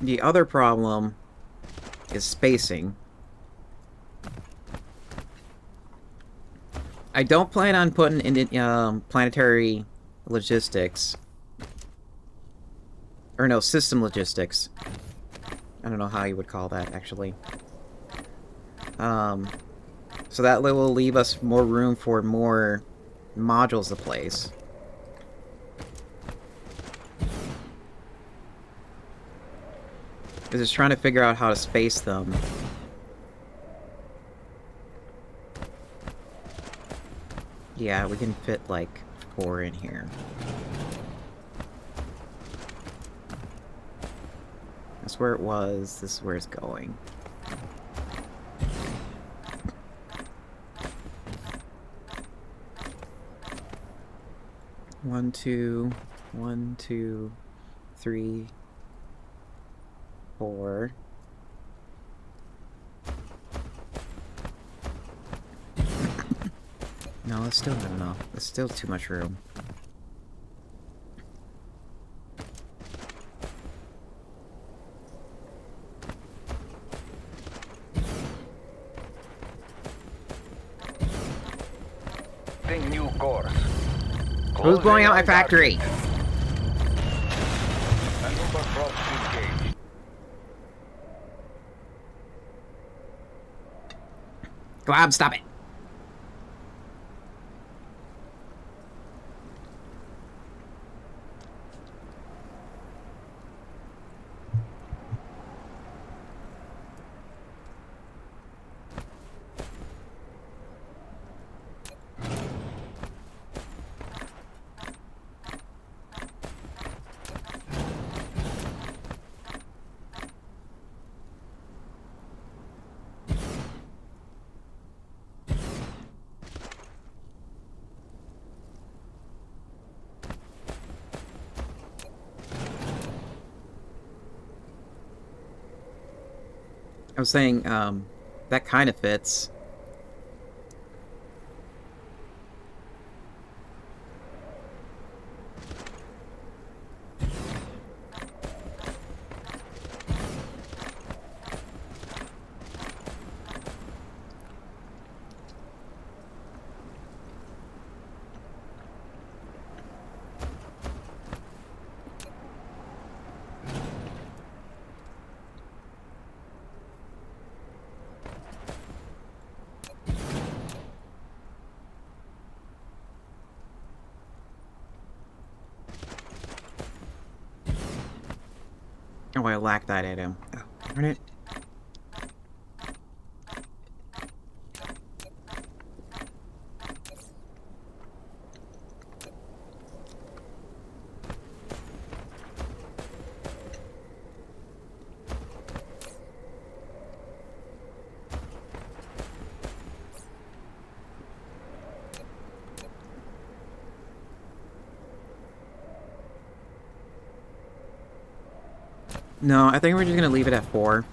The other problem is spacing. I don't plan on putting in planetary logistics. Or no, system logistics. I don't know how you would call that, actually. So that will leave us more room for more modules to place. Because it's trying to figure out how to space them. Yeah, we can fit like 4 in here. That's where it was. This is where it's going. One, two, 3, 4. No, it's still not enough. It's still too much room. New course. Who's blowing out my factory? Maneuver props engaged. Glob, stop it. I was saying, that kind of fits. Oh, I lack that item. Oh, darn it. No, I think we're just gonna leave it at 4.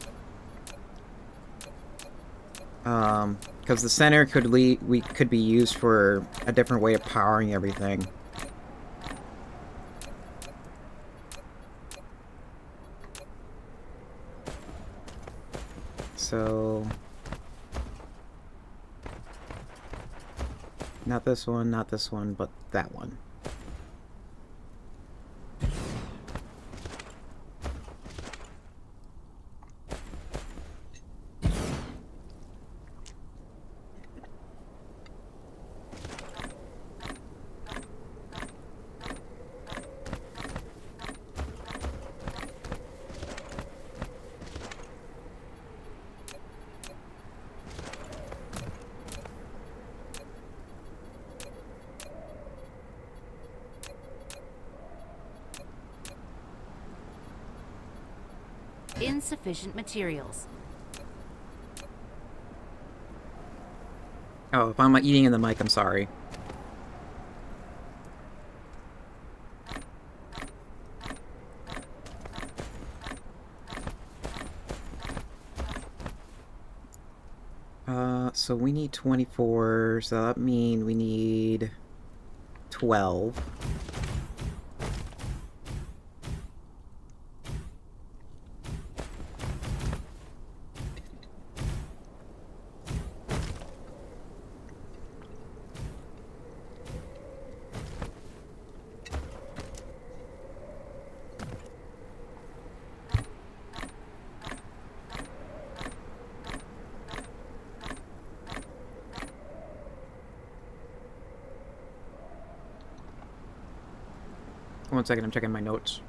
Because the center could be used for a different way of powering everything. So, not this one, but that one. Insufficient materials. Oh, if I'm eating in the mic, I'm sorry. So we need 24, so that means we need 12. One second, I'm checking my notes.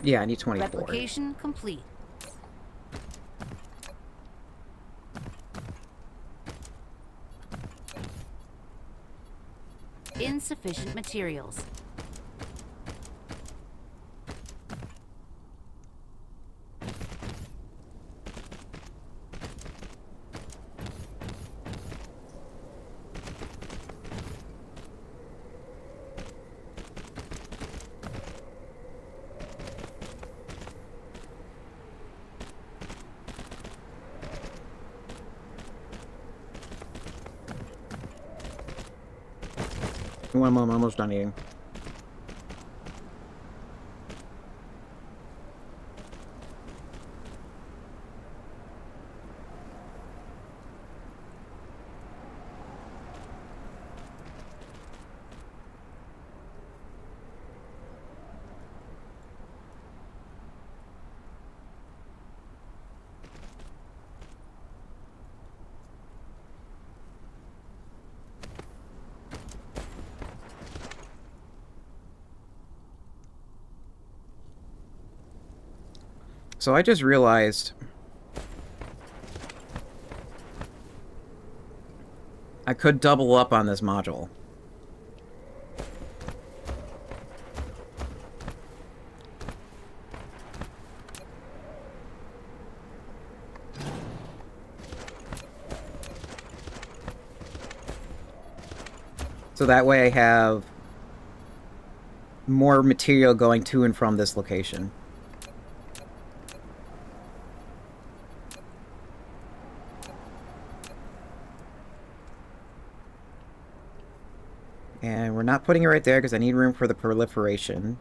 Yeah, I need 24. Replication complete. Insufficient materials. One moment, I'm almost done eating. So I just realized I could double up on this module. So that way I have more material going to and from this location. And we're not putting it right there because I need room for the proliferation.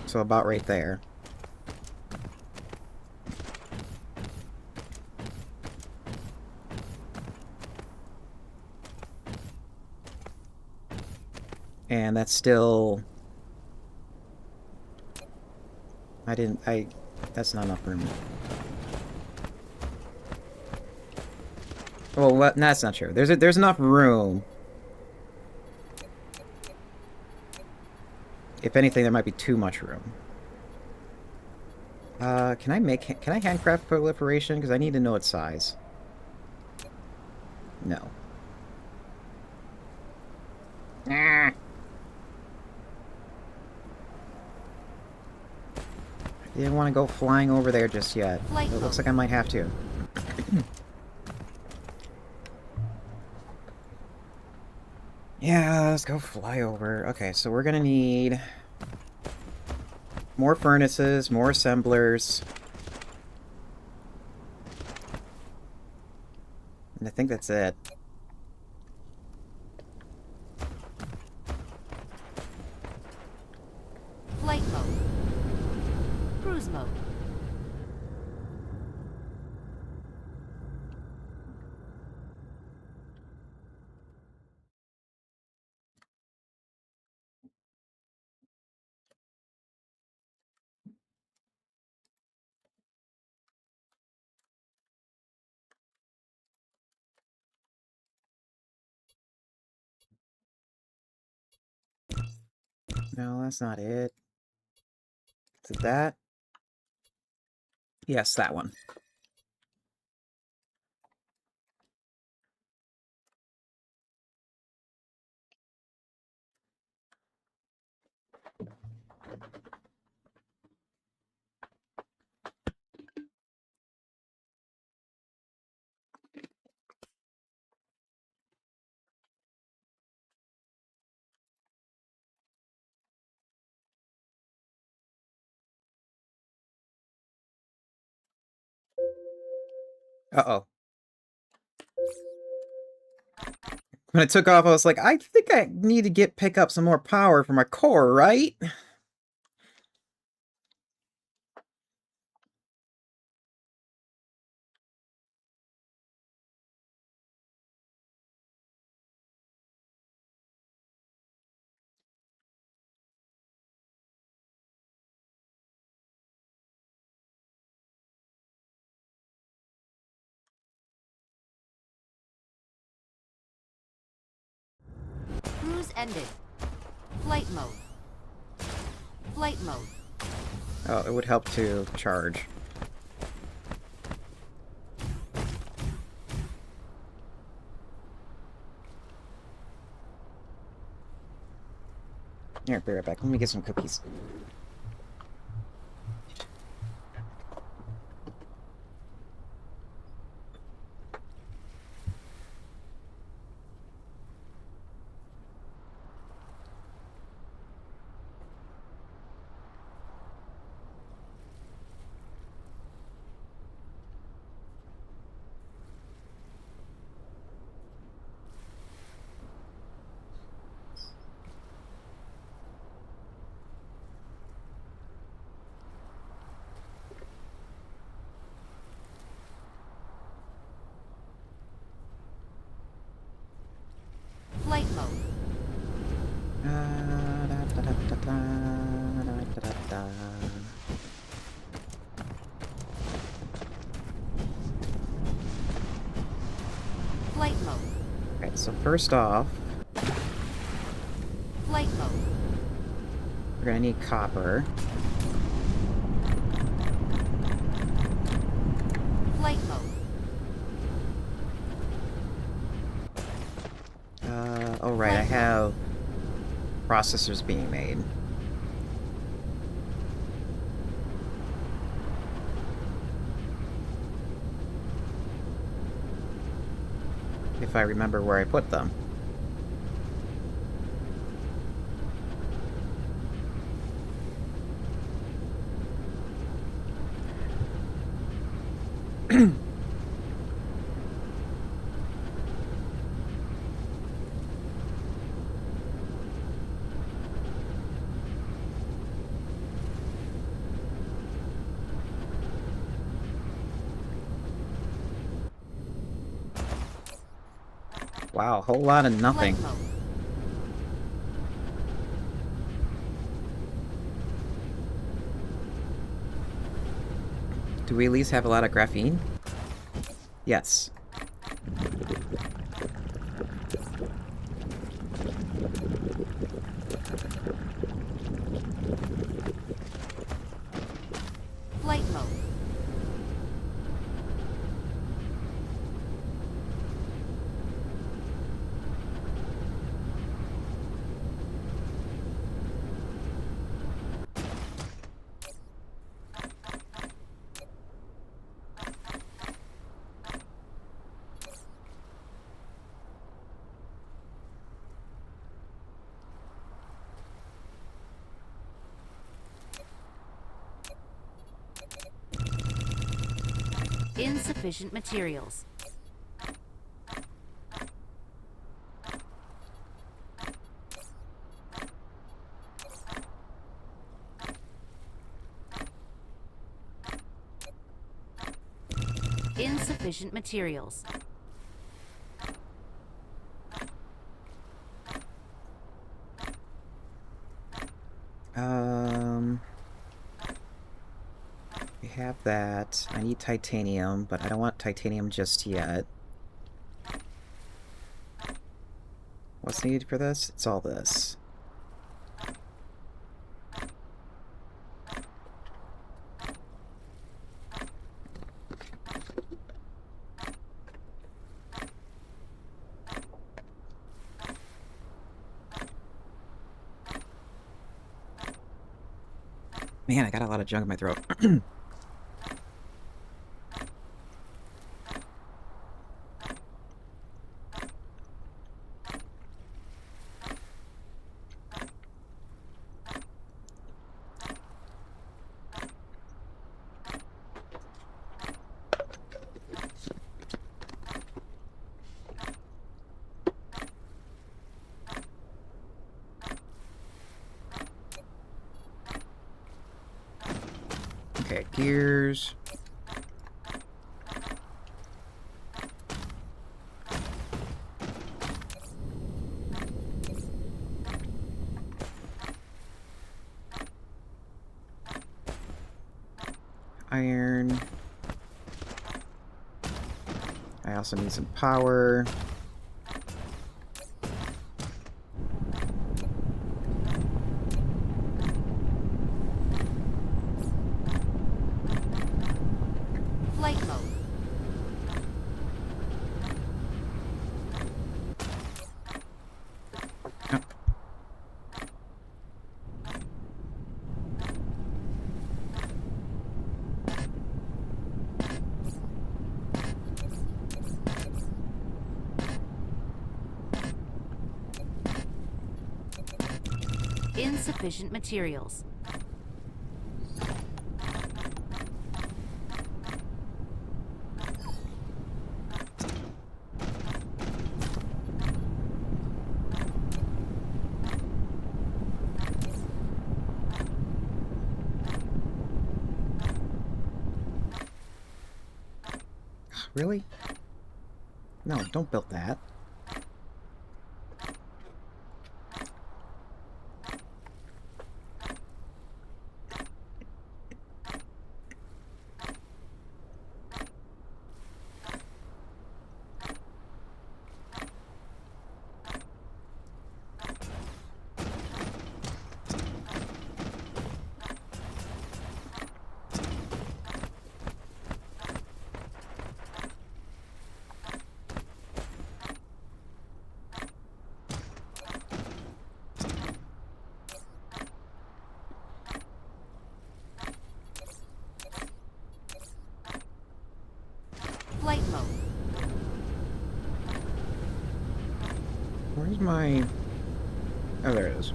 So about right there. And that's still... that's not enough room. Well, what? No, that's not true. There's enough room. If anything, there might be too much room. Can I handcraft proliferation? Because I need to know its size. No. Ah. I didn't want to go flying over there just yet. Flight It looks mode. like I might have to. Yeah, let's go fly over. Okay, so we're gonna need more furnaces, more assemblers. And I think that's it. Flight mode. Cruise mode. No, that's not it. Is it that? Yes, that one. Uh-oh. When I took off, I was like, I think I need to pick up some more power for my core, right? Cruise ended. Flight mode. Flight mode. Oh, it would help to charge. Here, be right back. Let me get some cookies. Flight mode. Flight mode. Okay, so first off, Flight mode. we're gonna need copper. Flight mode. Oh right, I have processors being made. If I remember where I put them. Wow, a whole lot of nothing. Flight mode. Do we at least have a lot of graphene? Yes. Flight mode. Insufficient materials. Insufficient materials. We have that. I need titanium, but I don't want titanium just yet. What's needed for this? It's all this. Man, I got a lot of junk in my throat. Okay, gears. Iron. I also need some power. Flight mode. Oh. Insufficient materials. Really? No, don't build that. Flight mode. Where's my... Oh, there it is.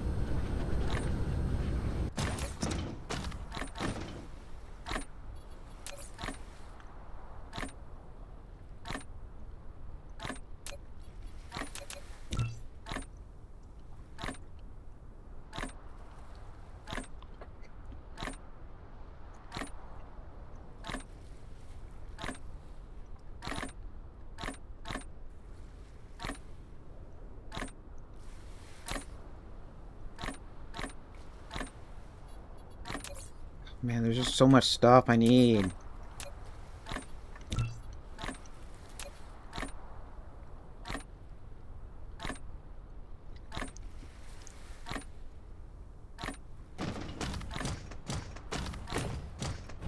Man, there's just so much stuff I need.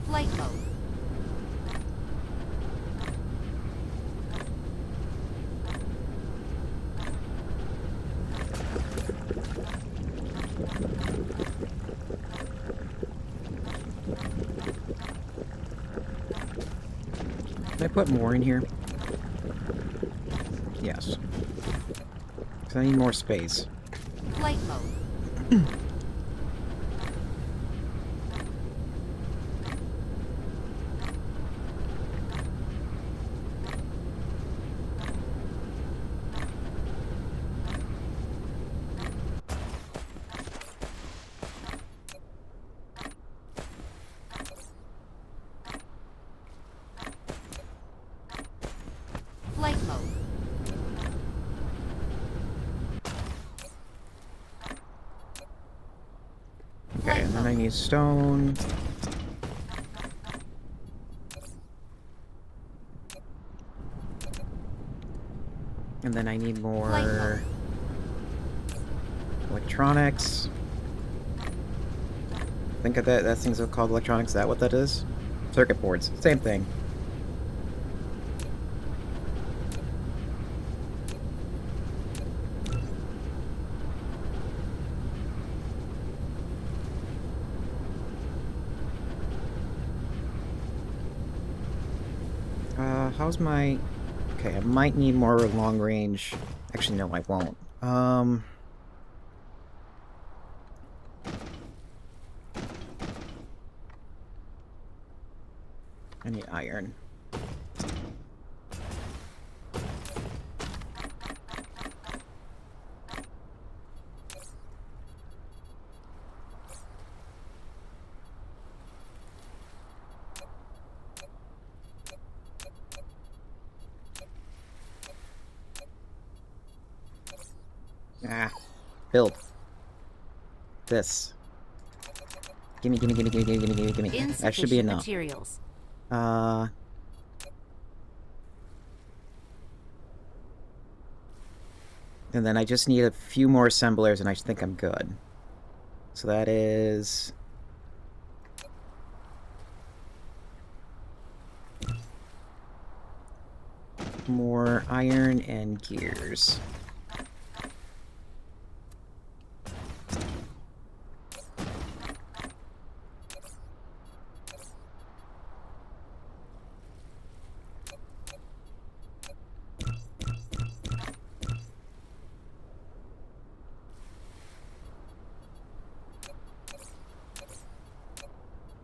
Flight mode. Can I put more in here? Yes. Because I need more space. Flight mode. Flight mode. Okay, and then I need stone. And then I need more mode. electronics. Think of that thing's called electronics. Is that what that is? Circuit boards. Same thing. How's my... Okay, I might need more long range. Actually, no, I won't. I need iron. Ah, build. This. Gimme. That should be Insufficient enough. materials. And then I just need a few more assemblers and I think I'm good. So that is... more iron and gears.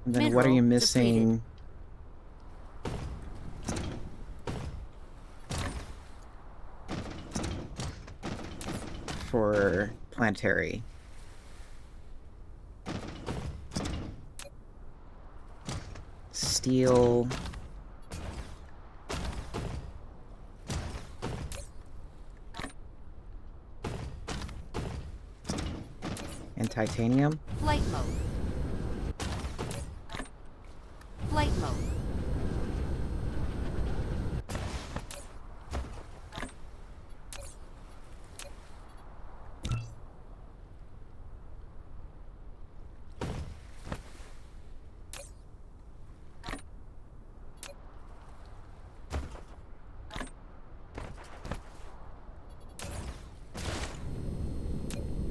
And then what are you Mineral missing? For planetary. Steel. And titanium. Flight mode. Flight mode.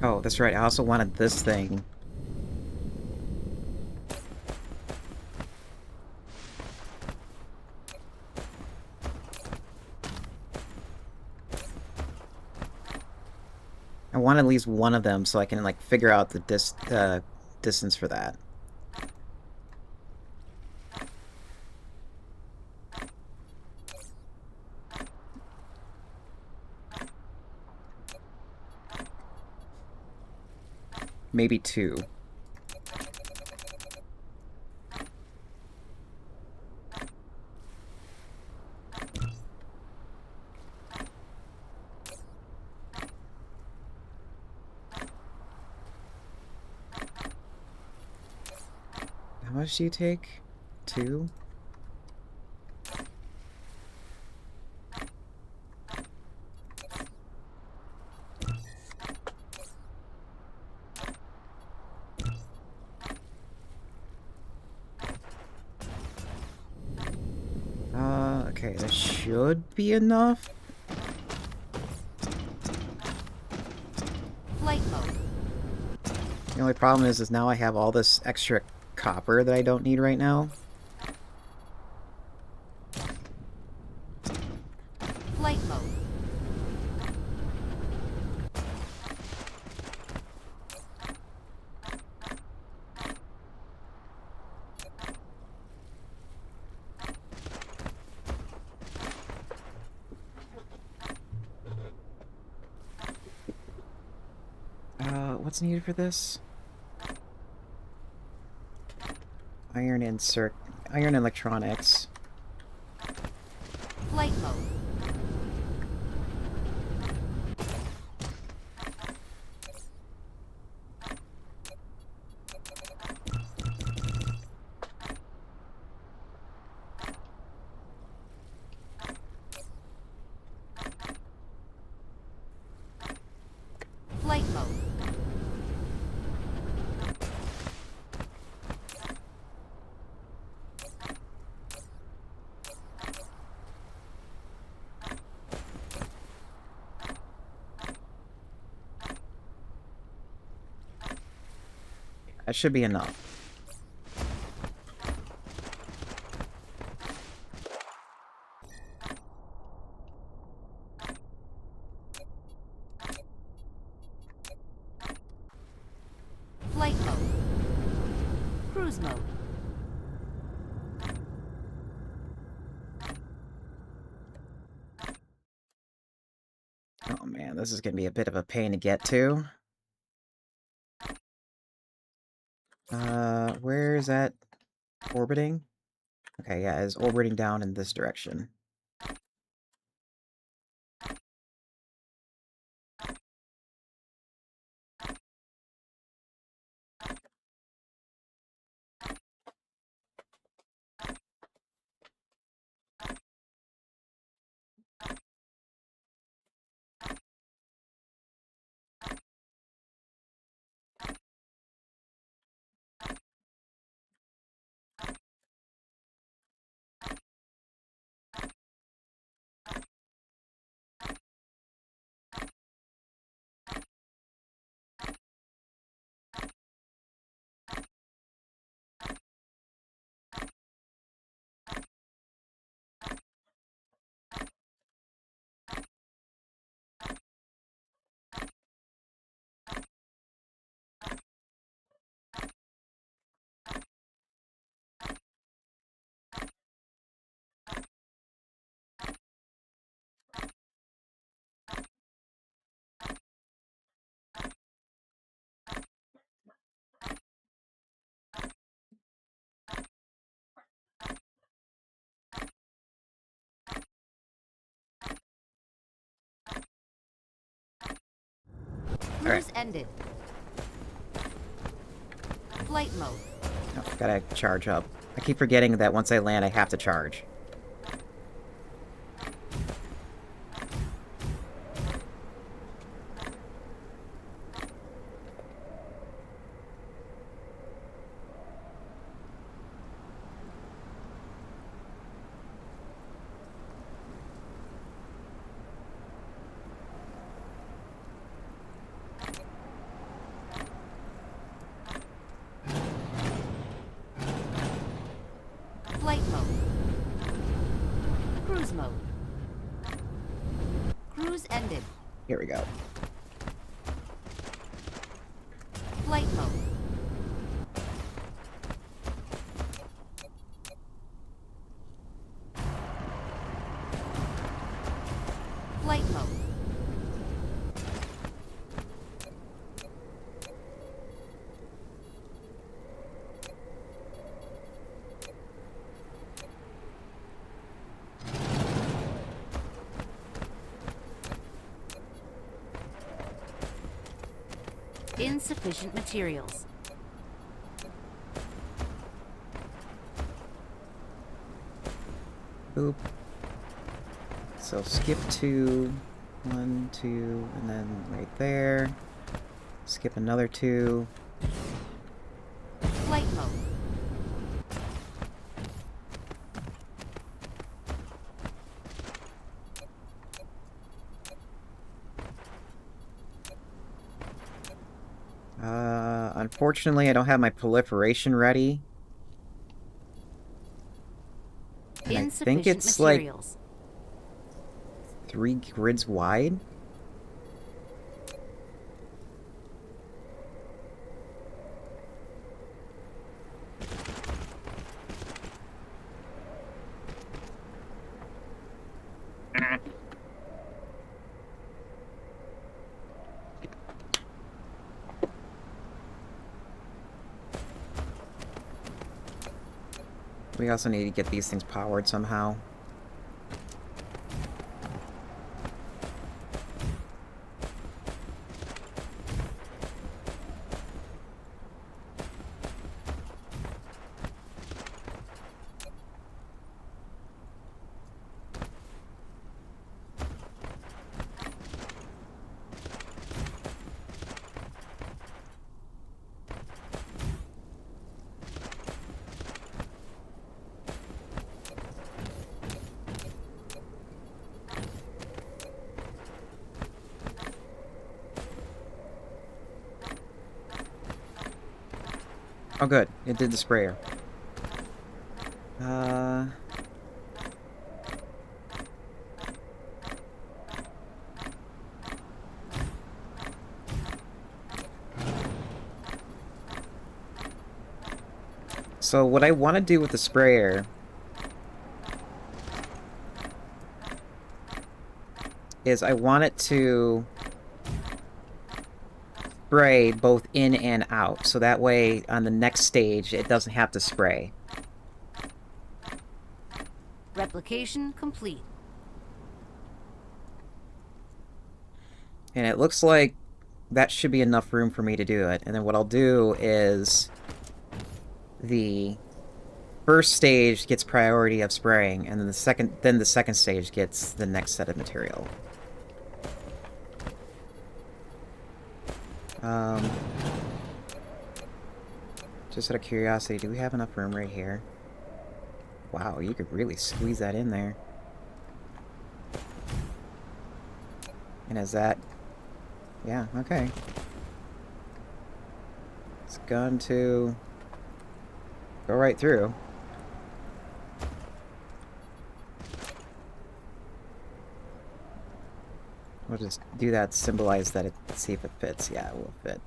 Oh, that's right. I also wanted this thing. I want at least one of them so I can like figure out the distance for that. Maybe two. How How much do you take? 2? Okay, that should be enough. Flight mode. The only problem is now I have all this extra copper that I don't need right now. Flight mode. What's needed for this? Iron electronics. Flight mode. Flight mode. That should be enough. Flight mode. Cruise mode. Oh man, this is gonna be a bit of a pain to get to. Where is that orbiting? Okay, yeah, it's orbiting down in this direction. Cruise ended. Flight mode. Oh, gotta charge up. I keep forgetting that once I land, I have to charge. Flight mode. Cruise mode. Cruise ended. Here we go. Flight mode. Flight mode. Insufficient materials. Boop. So skip 2, 1, 2, and then right there. Skip another 2. Flight mode. Unfortunately, I don't have my proliferation ready. And I think Insufficient it's materials. like 3 grids wide. We also need to get these things powered somehow. Oh good, it did the sprayer. So what I want to do with the sprayer is I want it to spray both in and out, so that way on the next stage it doesn't have to spray. Replication complete. And it looks like that should be enough room for me to do it. And then what I'll do is the first stage gets priority of spraying, and then the second stage gets the next set of material. Just out of curiosity, do we have enough room right here? Wow, you could really squeeze that in there. And is that... yeah, okay. It's going to go right through. We'll just do that to symbolize that it, see if it fits. Yeah, it will fit.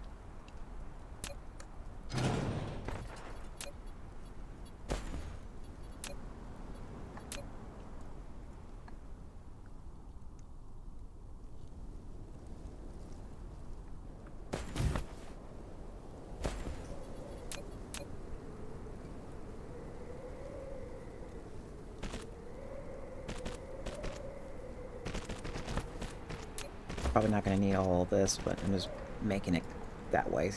Probably not going to need all of this, but I'm just making it that way.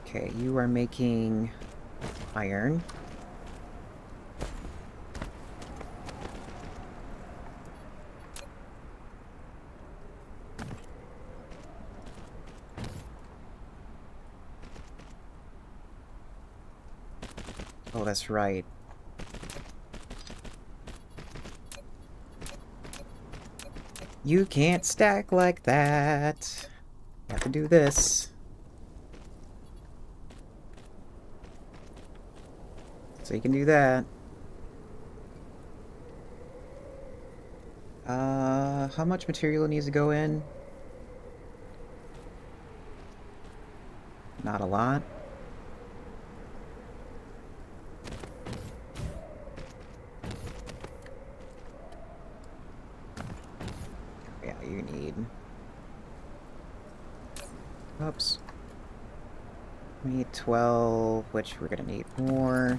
Okay, you are making iron. Oh, that's right. You can't stack like that. You have to do this. So you can do that. How much material needs to go in? Not a lot. Yeah, you need... oops. We need 12, which we're gonna need more.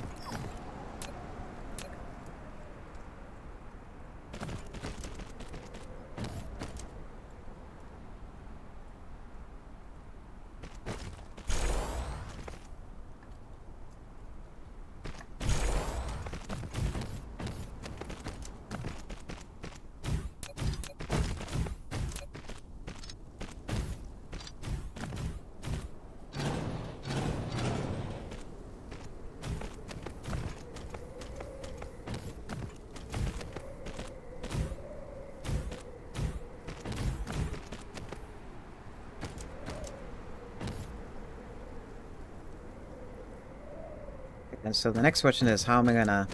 And so the next question is, how am I gonna...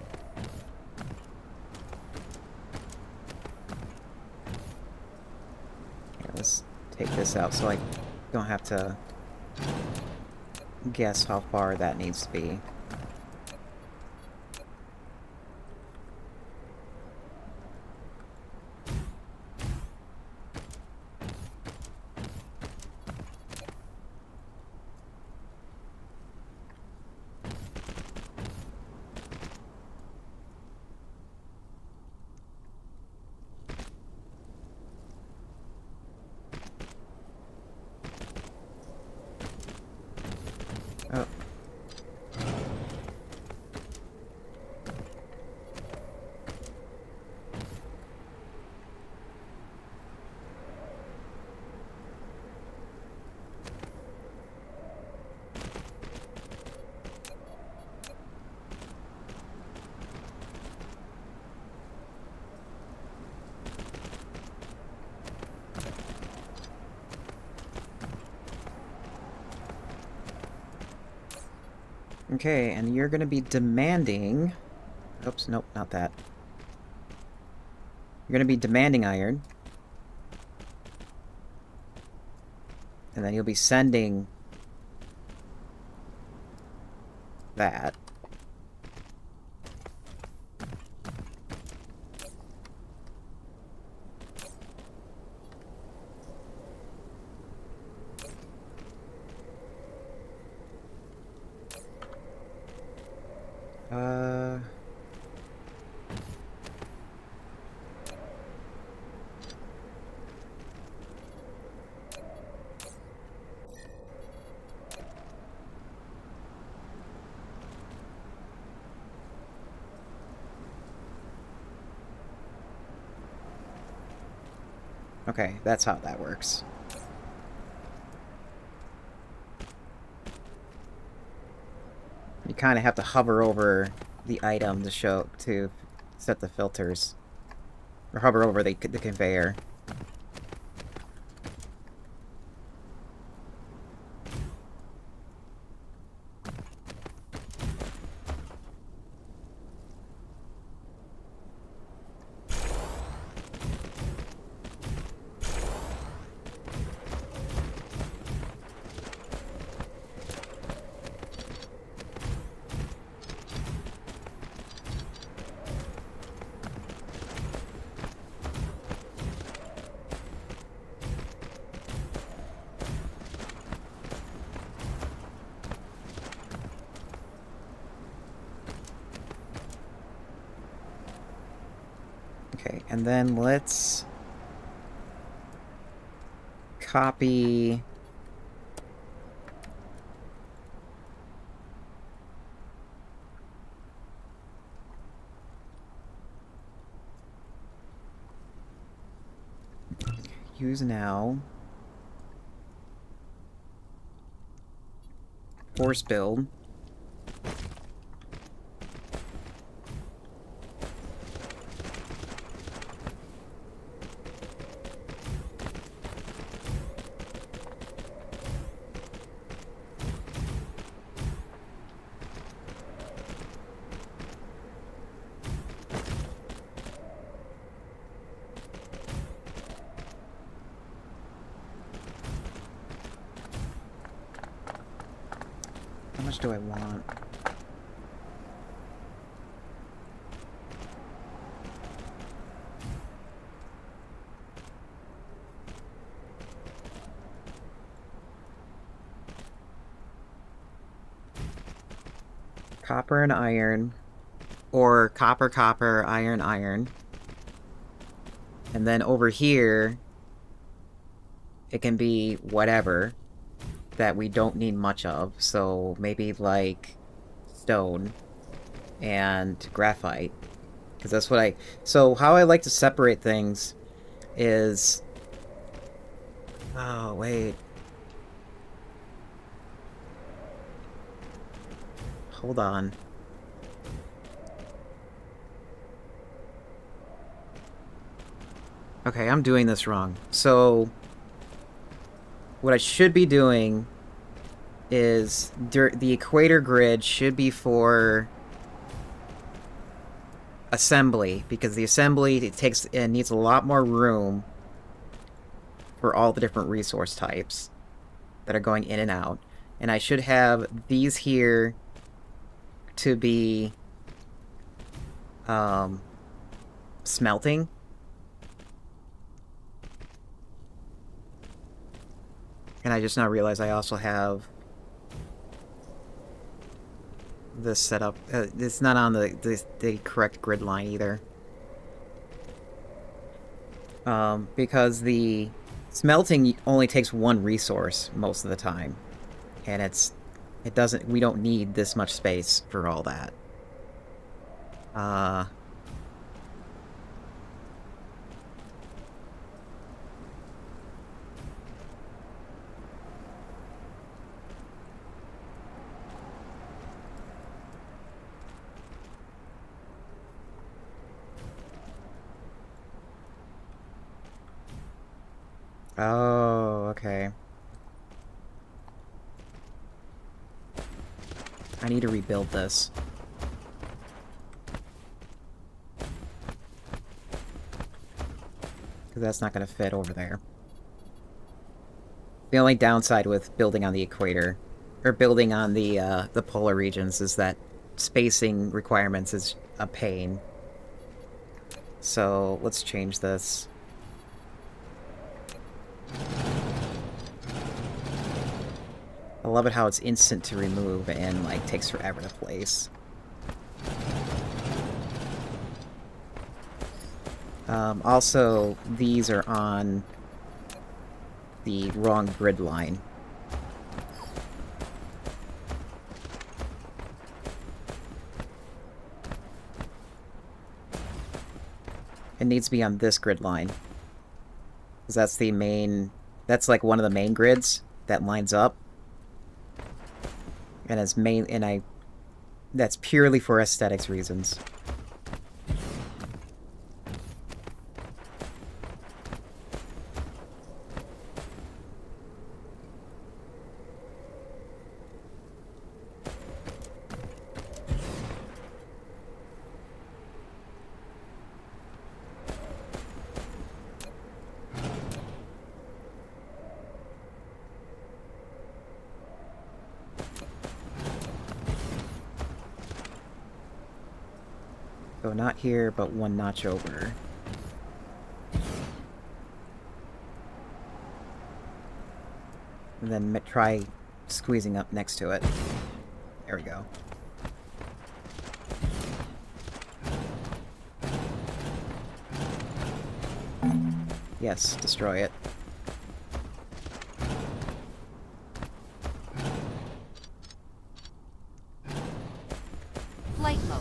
Here, let's take this out so I don't have to guess how far that needs to be. Oh. Okay, and you're gonna be demanding... Oops, nope, not that. You're gonna be demanding iron. And then you'll be sending... that. Okay, that's how that works. You kind of have to hover over the item to set the filters. Or hover over the conveyor. Okay, and then let's copy use now force build. How much do I want? Copper and iron, or copper, copper, iron, iron. And then over here, it can be whatever that we don't need much of. So maybe like stone and graphite. Because that's what I... So how I like to separate things is... Oh, wait. Hold on. Okay, I'm doing this wrong. So, what I should be doing is the equator grid should be for assembly, because the assembly it needs a lot more room for all the different resource types that are going in and out. And I should have these here to be smelting. And I just now realized I also have this set up. It's not on the correct grid line either. Because the smelting only takes one resource most of the time. And we don't need this much space for all that. Oh, okay. I need to rebuild this. Because that's not going to fit over there. The only downside with building on the equator, or building on the polar regions, is that spacing requirements is a pain. So, let's change this. I love it how it's instant to remove and, like, takes forever to place. Also, these are on the wrong grid line. It needs to be on this grid line. Because that's the main... That's, like, one of the main grids that lines up. And as main... And that's purely for aesthetics reasons. So not here, but one notch over. And then try squeezing up next to it. There we go. Yes, destroy it. Flight mode.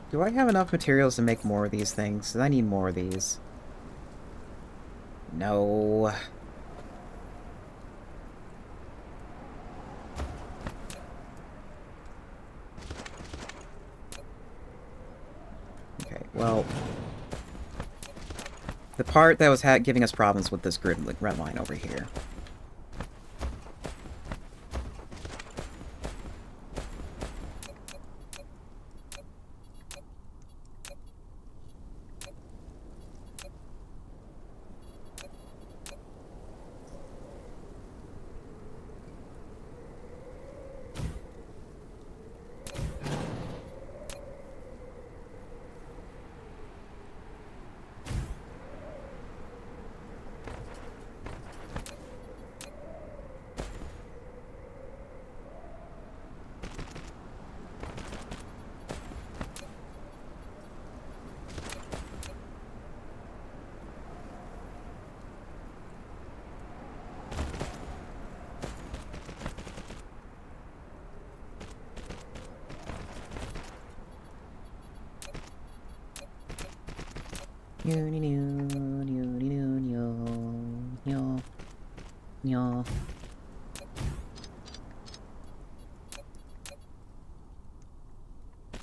Do I have enough materials to make more of these things? 'Cause I need more of these. No. Okay, well... The part that was giving us problems with this grid red line over here.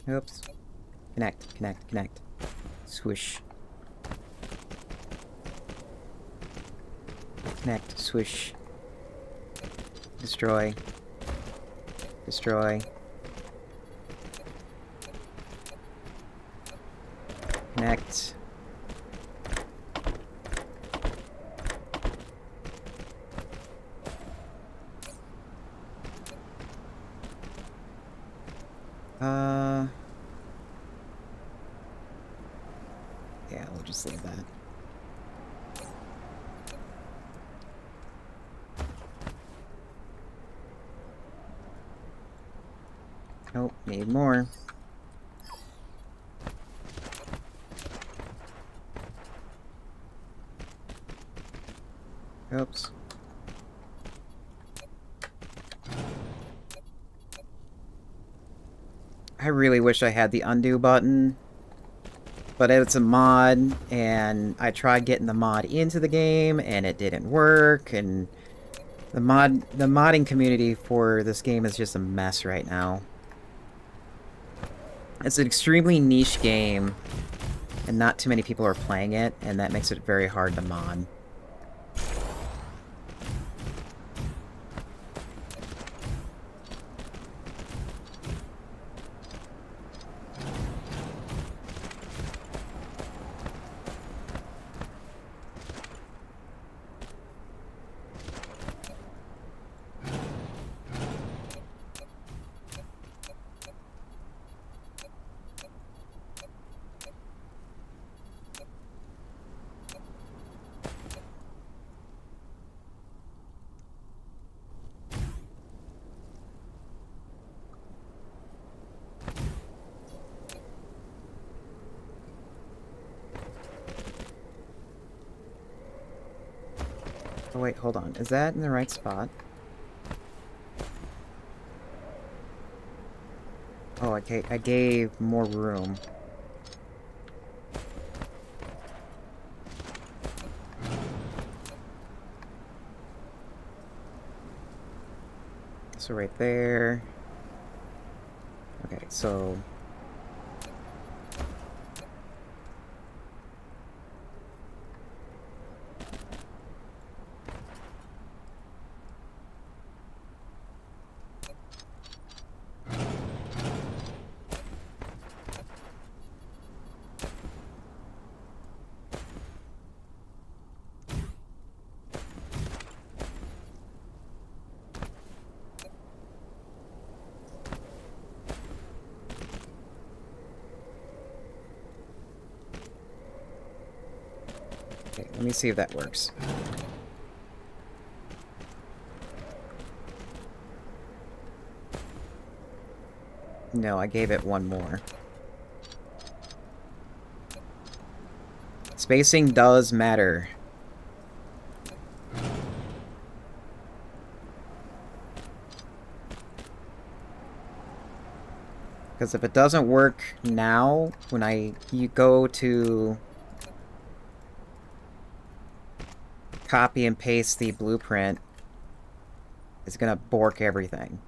Oops. Connect, connect, connect. Swish. Connect, swish. Destroy. Destroy. Connect. Yeah, we'll just leave that. Oh, need more. Oops. I really wish I had the undo button, but it's a mod, and I tried getting the mod into the game, and it didn't work, and the modding community for this game is just a mess right now. It's an extremely niche game, and not too many people are playing it, and that makes it very hard to mod. Oh wait, hold on. Is that in the right spot? Oh, I gave more room. So right there. Okay, so... Okay, let me see if that works. No, I gave it one more. Spacing does matter. Because if it doesn't work now, when you go to copy and paste the blueprint, it's gonna bork everything.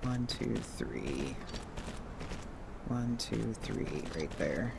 One, two, three. 1, 2, 3, right there.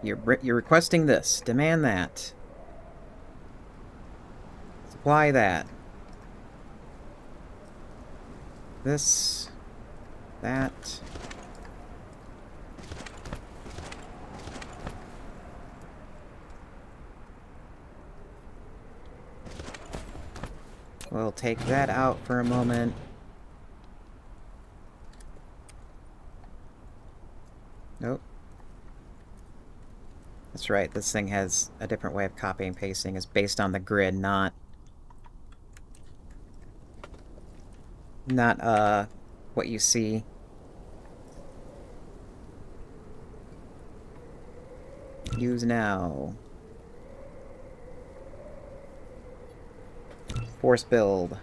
You're requesting this. Demand that. Supply that. This. That. We'll take that out for a moment. Nope. That's right, this thing has a different way of copying and pasting. It's based on the grid, not what you see. Use now. Force build.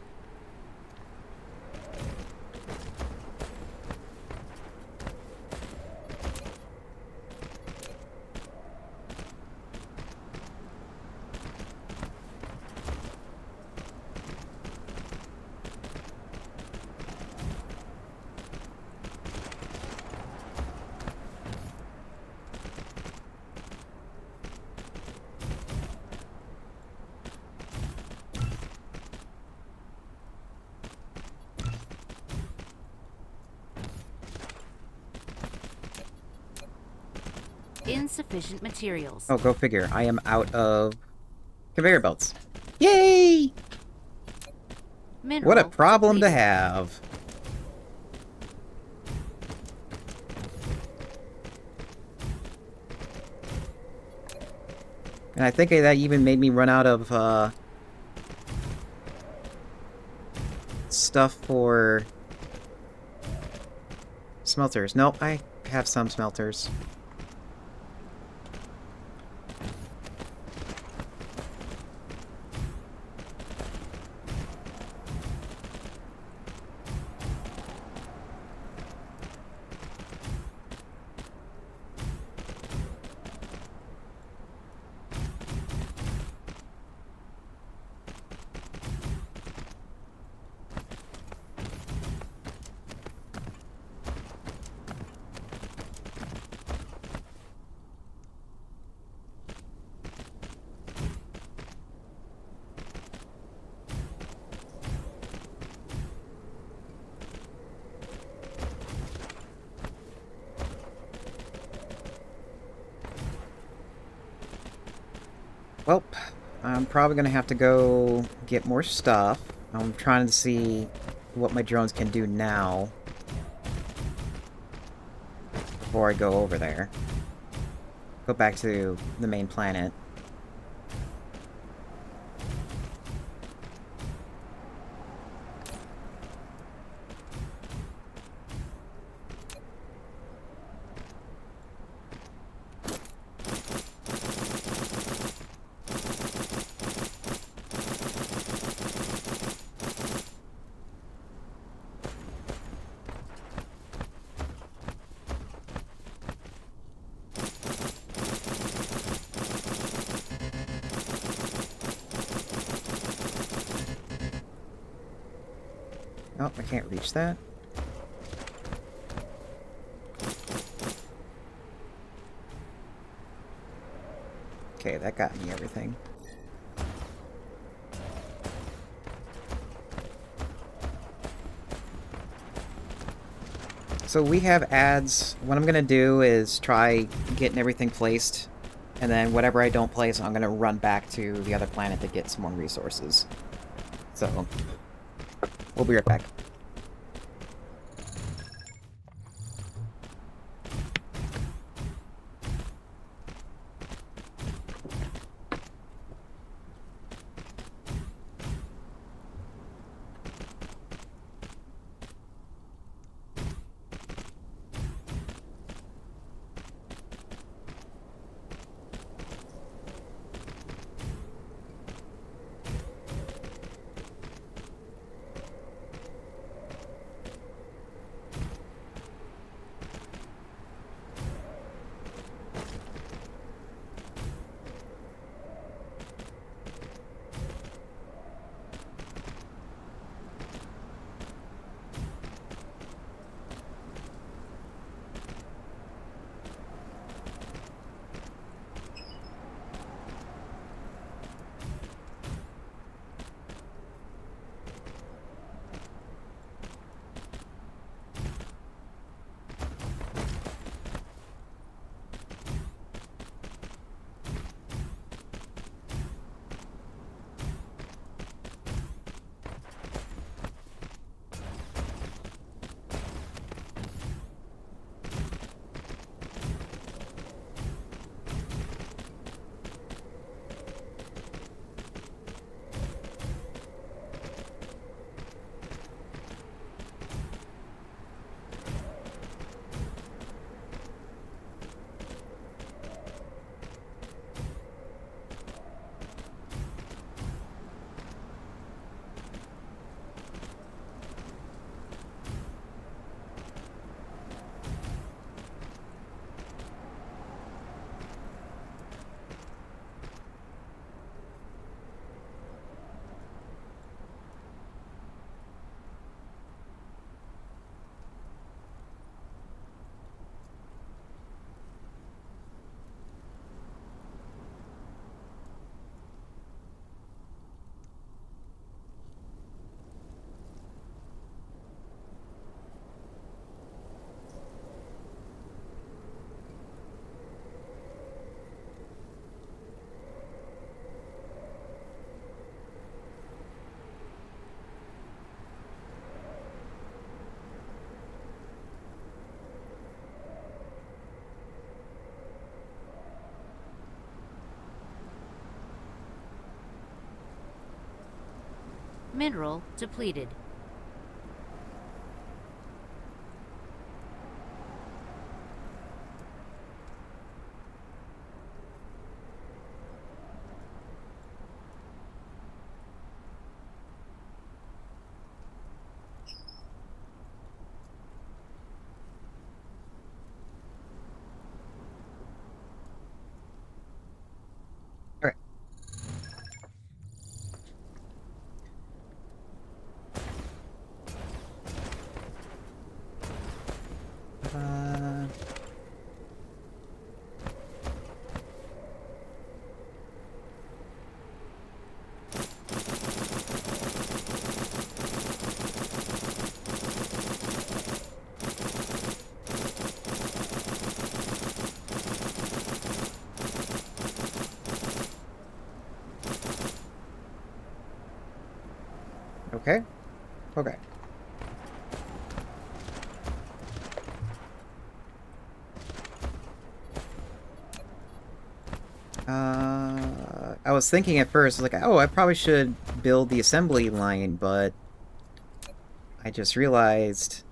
Insufficient materials. Oh, go figure. I am out of conveyor belts. Yay! Mineral What a problem to depleted. have. And I think that even made me run out of, stuff for smelters. Nope, I have some smelters. Well, I'm probably gonna have to go get more stuff. I'm trying to see what my drones can do now before I go over there. Go back to the main planet. Oh, I can't reach that. Okay, that got me everything. So we have ads. What I'm gonna do is try getting everything placed, and then whatever I don't place, I'm gonna run back to the other planet to get some more resources. So, we'll be right back. Mineral depleted. Alright. Okay. Okay. I was thinking at first, like, oh, I probably should build the assembly line, but I just realized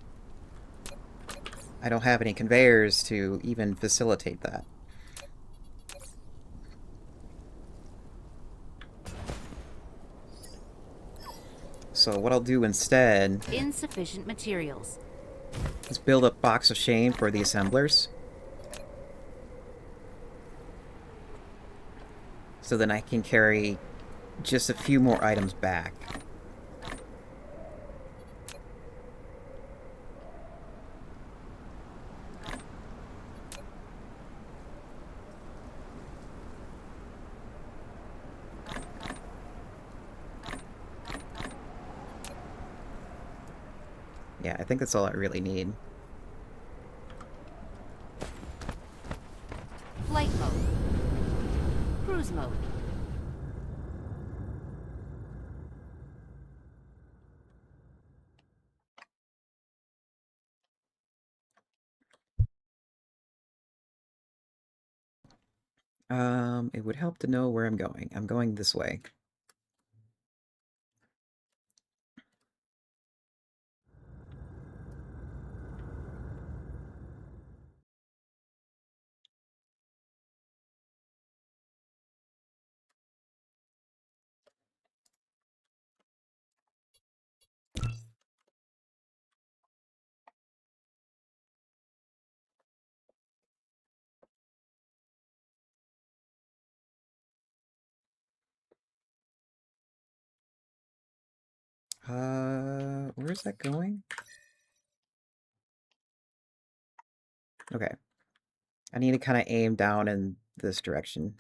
I don't have any conveyors to even facilitate that. So what I'll do instead Insufficient materials. is build a box of shame for the assemblers. So then I can carry just a few more items back. Yeah, I think that's all I really need. Flight mode. Cruise mode. It would help to know where I'm going. I'm going this way. Where's that going? Okay. I need to kind of aim down in this direction.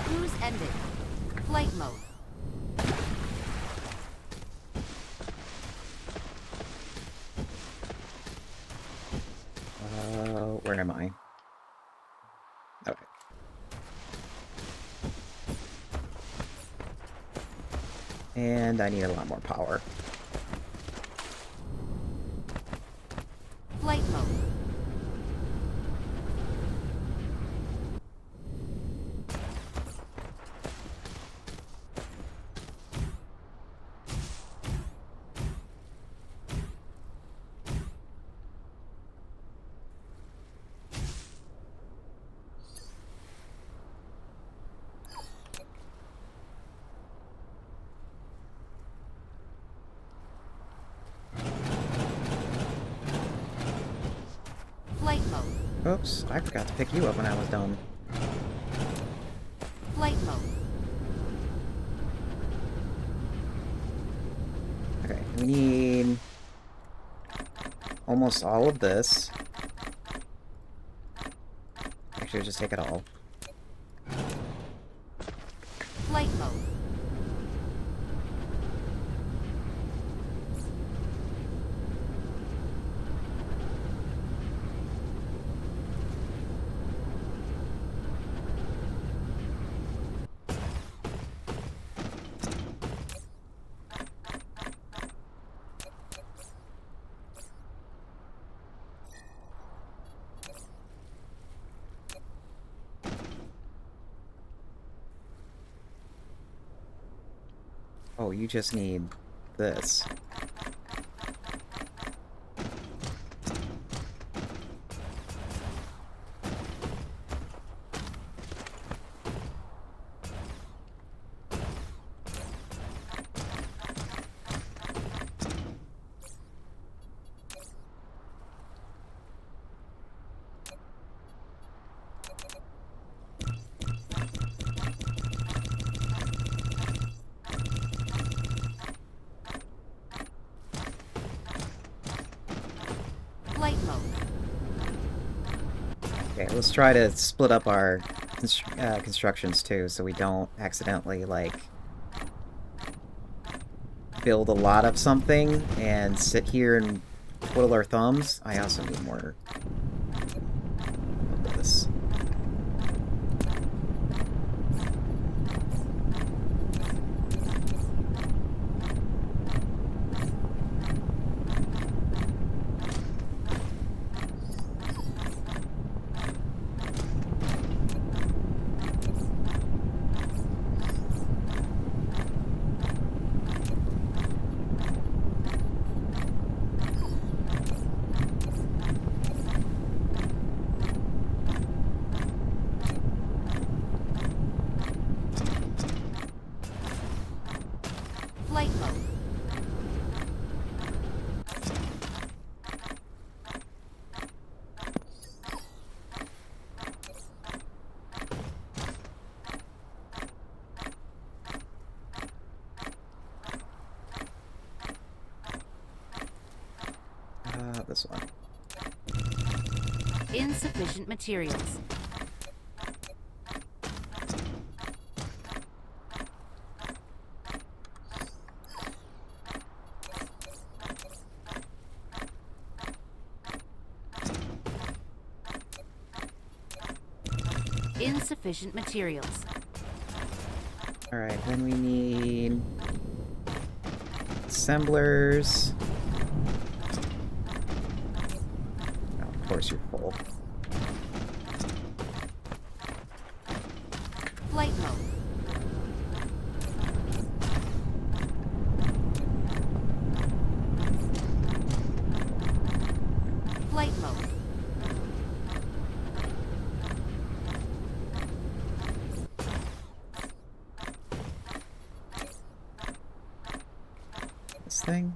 Cruise ended. Flight mode. Where am I? Okay. And I need a lot more power. Flight mode. Flight mode. Oops, I forgot to pick you up when I was done. Flight mode. Okay, we need almost all of this. Actually, just take it all. Flight mode. Oh, you just need this. Flight mode. Okay, let's try to split up our constructions too, so we don't accidentally, like, build a lot of something and sit here and twiddle our thumbs. I also need more of this. Flight mode. This one. Insufficient materials. Insufficient materials. Alright, then we need assemblers. Oh, of course you're full. Flight mode. Flight mode. This thing?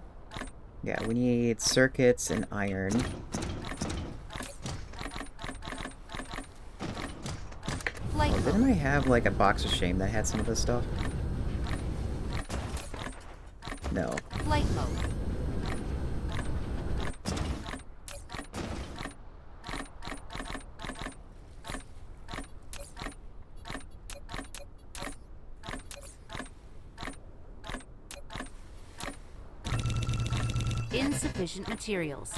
Yeah, we need circuits and iron. Flight Oh, didn't mode. I have like a box of shame that had some of this stuff? No. Flight mode. Insufficient materials.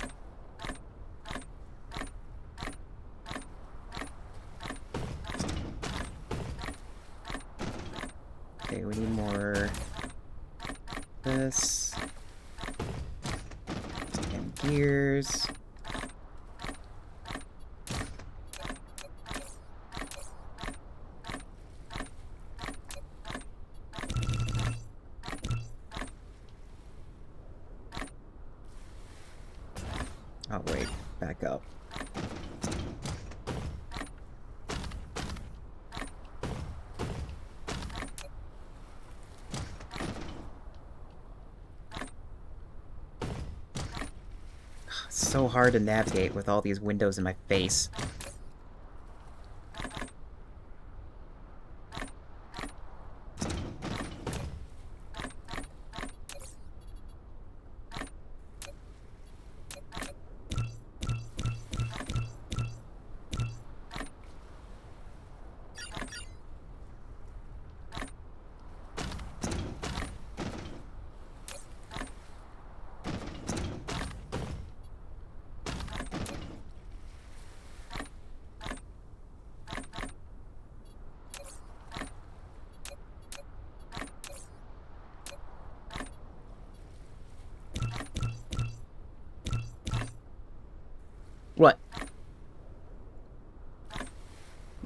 Okay, we need more this and gears. Oh wait, back up. It's so hard to navigate with all these windows in my face.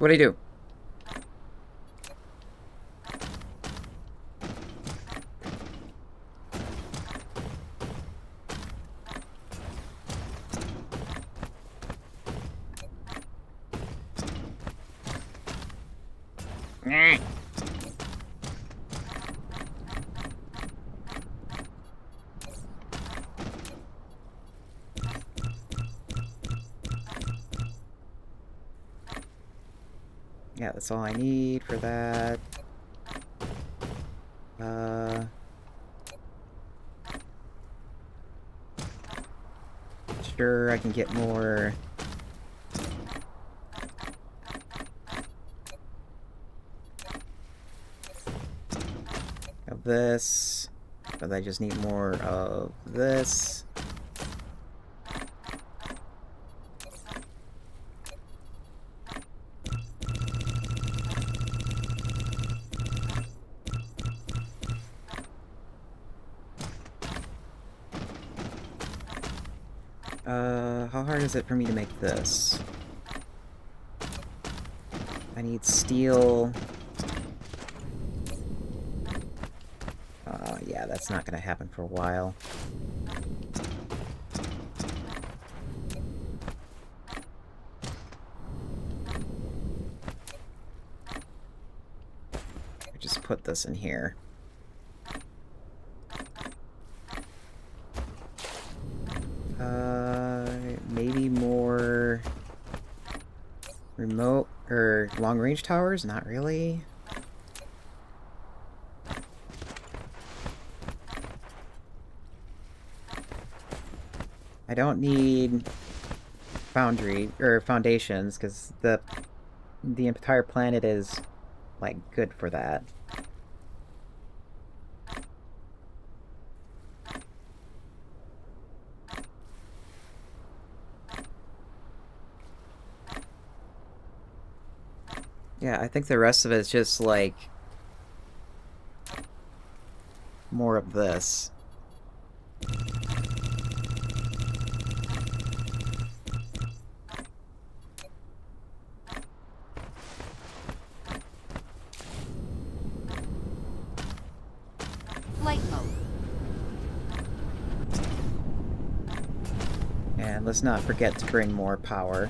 What'd I do? Nyeh. Yeah, that's all I need for that. Sure, I can get more. Of this, but I just need more of this. How hard is it for me to make this? I need steel. Yeah, that's not gonna happen for a while. I just put this in here. Maybe more remote or long-range towers? Not really. I don't need foundry or foundations because the entire planet is like good for that. Yeah, I think the rest of it is just like more of this. Flight mode. And let's not forget to bring more power.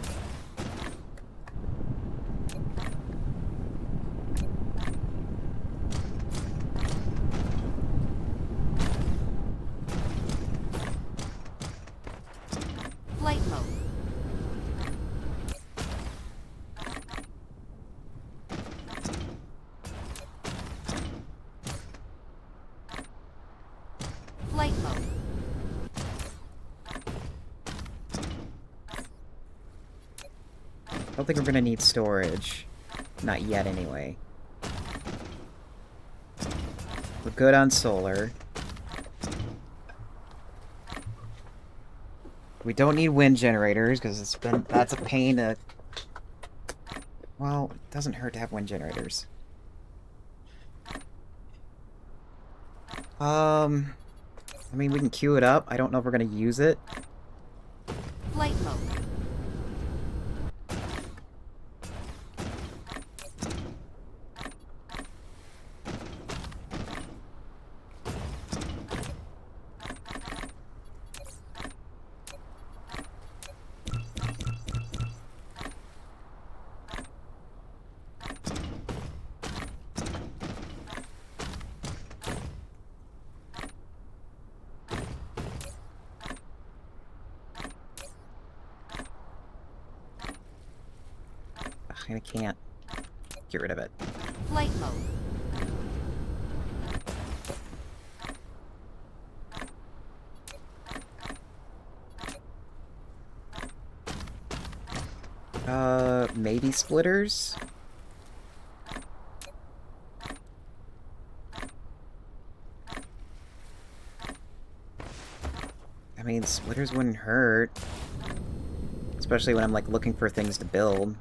Flight mode. Flight mode. I don't think we're gonna need storage. Not yet, anyway. We're good on solar. We don't need wind generators, because that's a pain to... Well, it doesn't hurt to have wind generators. I mean, we can queue it up. I don't know if we're gonna use it. Flight mode. I can't get rid of it. Flight mode. Maybe splitters? I mean, splitters wouldn't hurt. Especially when I'm, like, looking for things to build.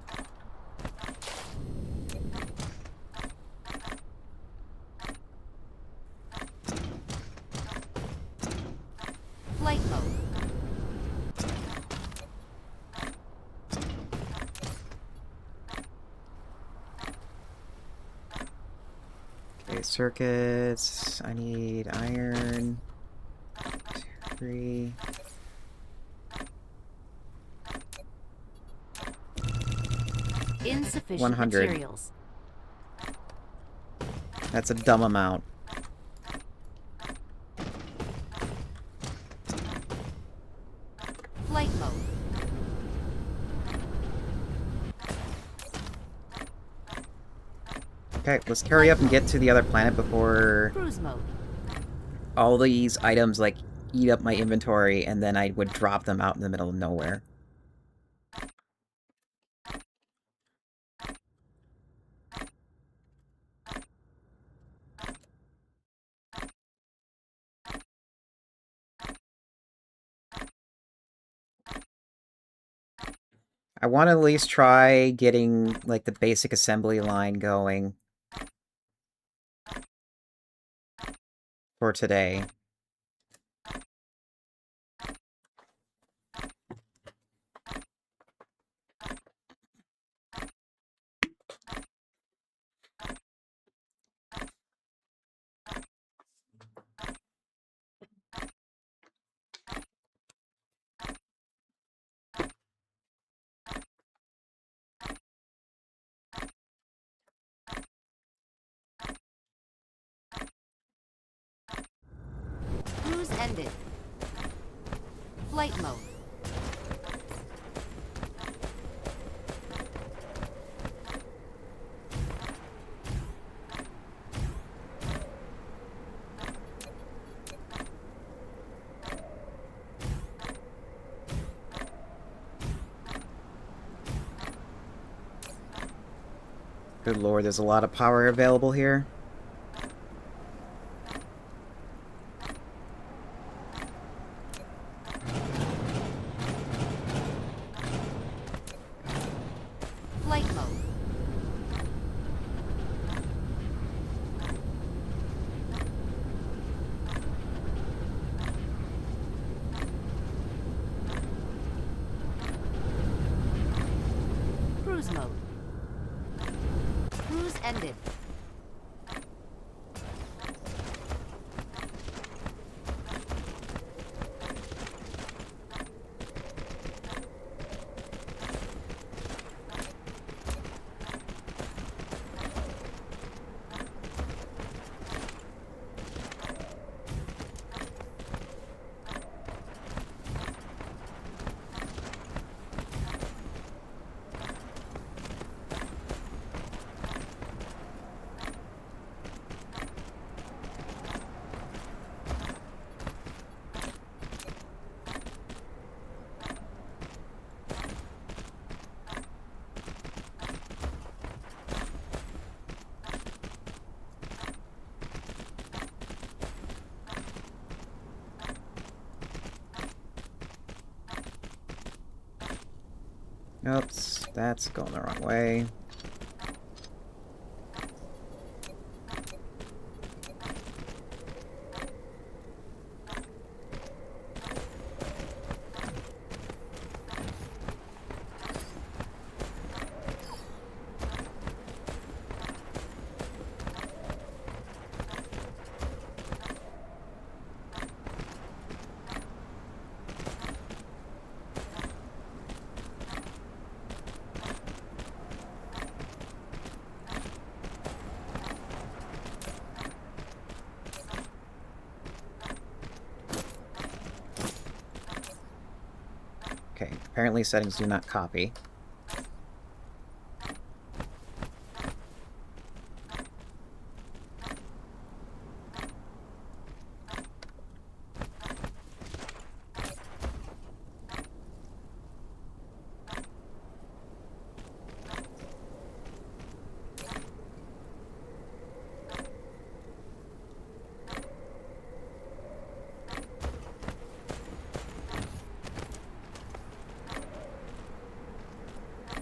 Flight mode. Okay, circuits. I need iron. 3. Insufficient 100. materials. That's a dumb amount. Flight mode. Okay, let's hurry up and get to the other planet before Cruise mode. all these items, like, eat up my inventory, and then I would drop them out in the middle of nowhere. I want to at least try getting, like, the basic assembly line going for today. Cruise ended. Flight mode. Good lord, there's a lot of power available here. Flight mode. Cruise mode. Cruise ended. Oops, that's going the wrong way. Okay, apparently settings do not copy.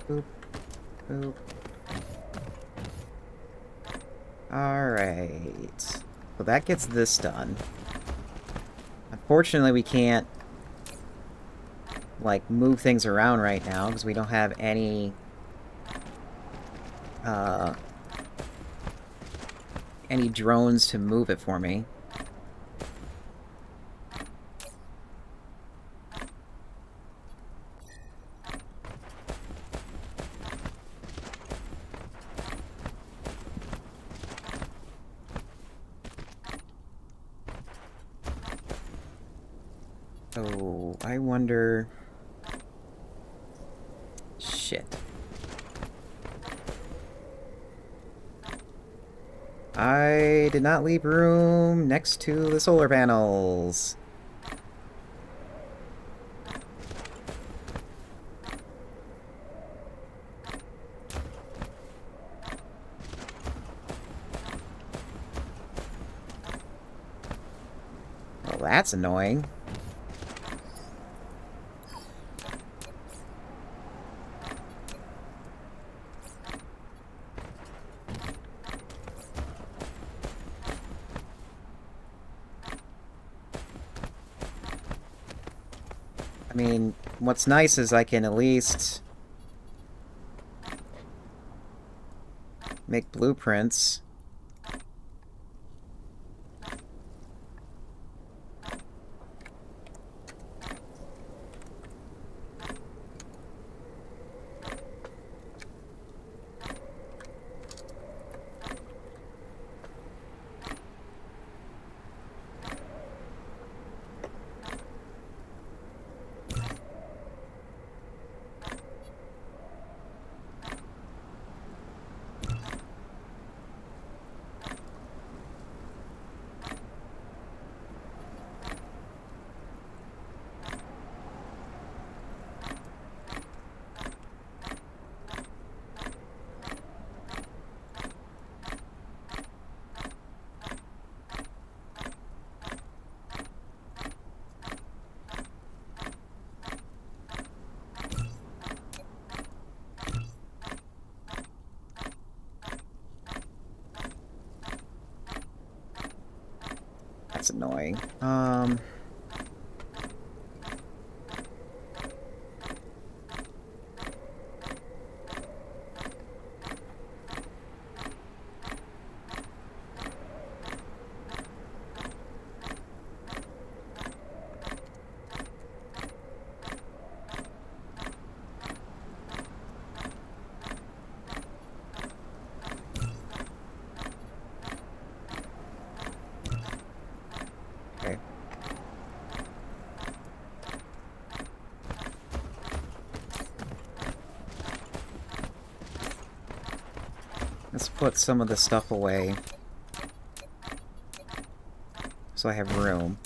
Boop. Boop. Alright. So that gets this done. Unfortunately, we can't, like, move things around right now, because we don't have any drones to move it for me. Oh, I wonder... Shit. I did not leave room next to the solar panels. Well, that's annoying. I mean, what's nice is I can at least make blueprints. That's annoying. Okay. Let's put some of the stuff away so I have room.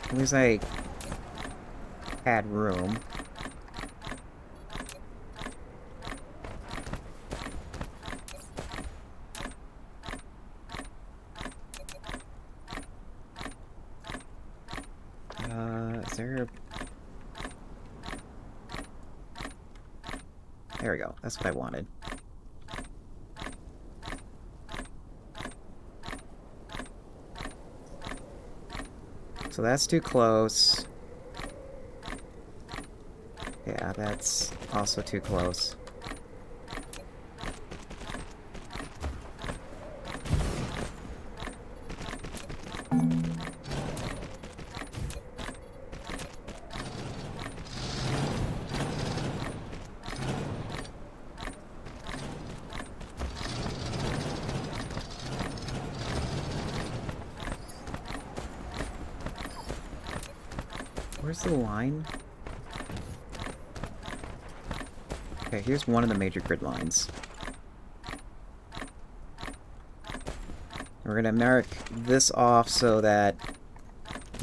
At least I had room. Is there... There we go. That's what I wanted. So that's too close. Yeah, that's also too close. Where's the line? Okay, here's one of the major grid lines. We're gonna mark this off so that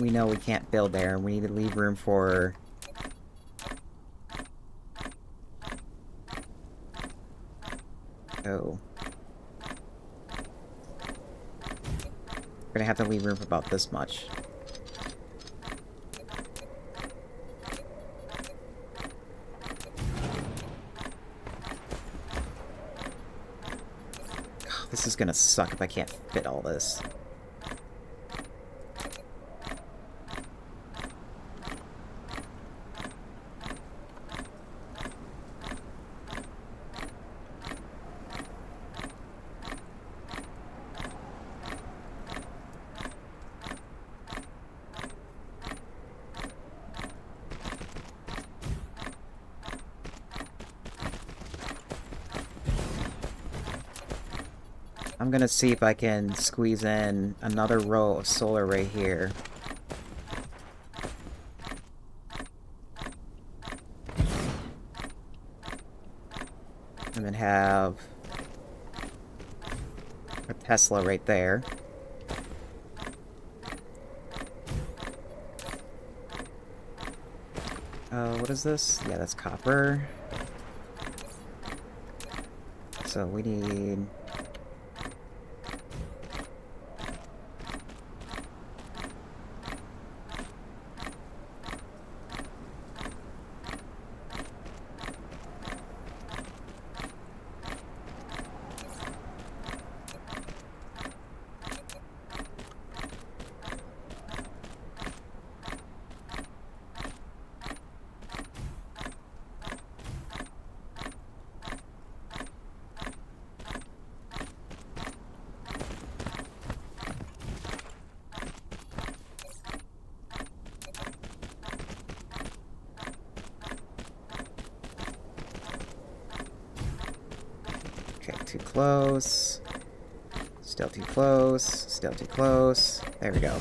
we know we can't build there, and we need to leave room for... Oh. We're gonna have to leave room for about this much. This is gonna suck if I can't fit all this. I'm gonna see if I can squeeze in another row of solar right here. And then have a Tesla right there. What is this? Yeah, that's copper. So we need... Okay, too close. Still too close. Still too close. There we go.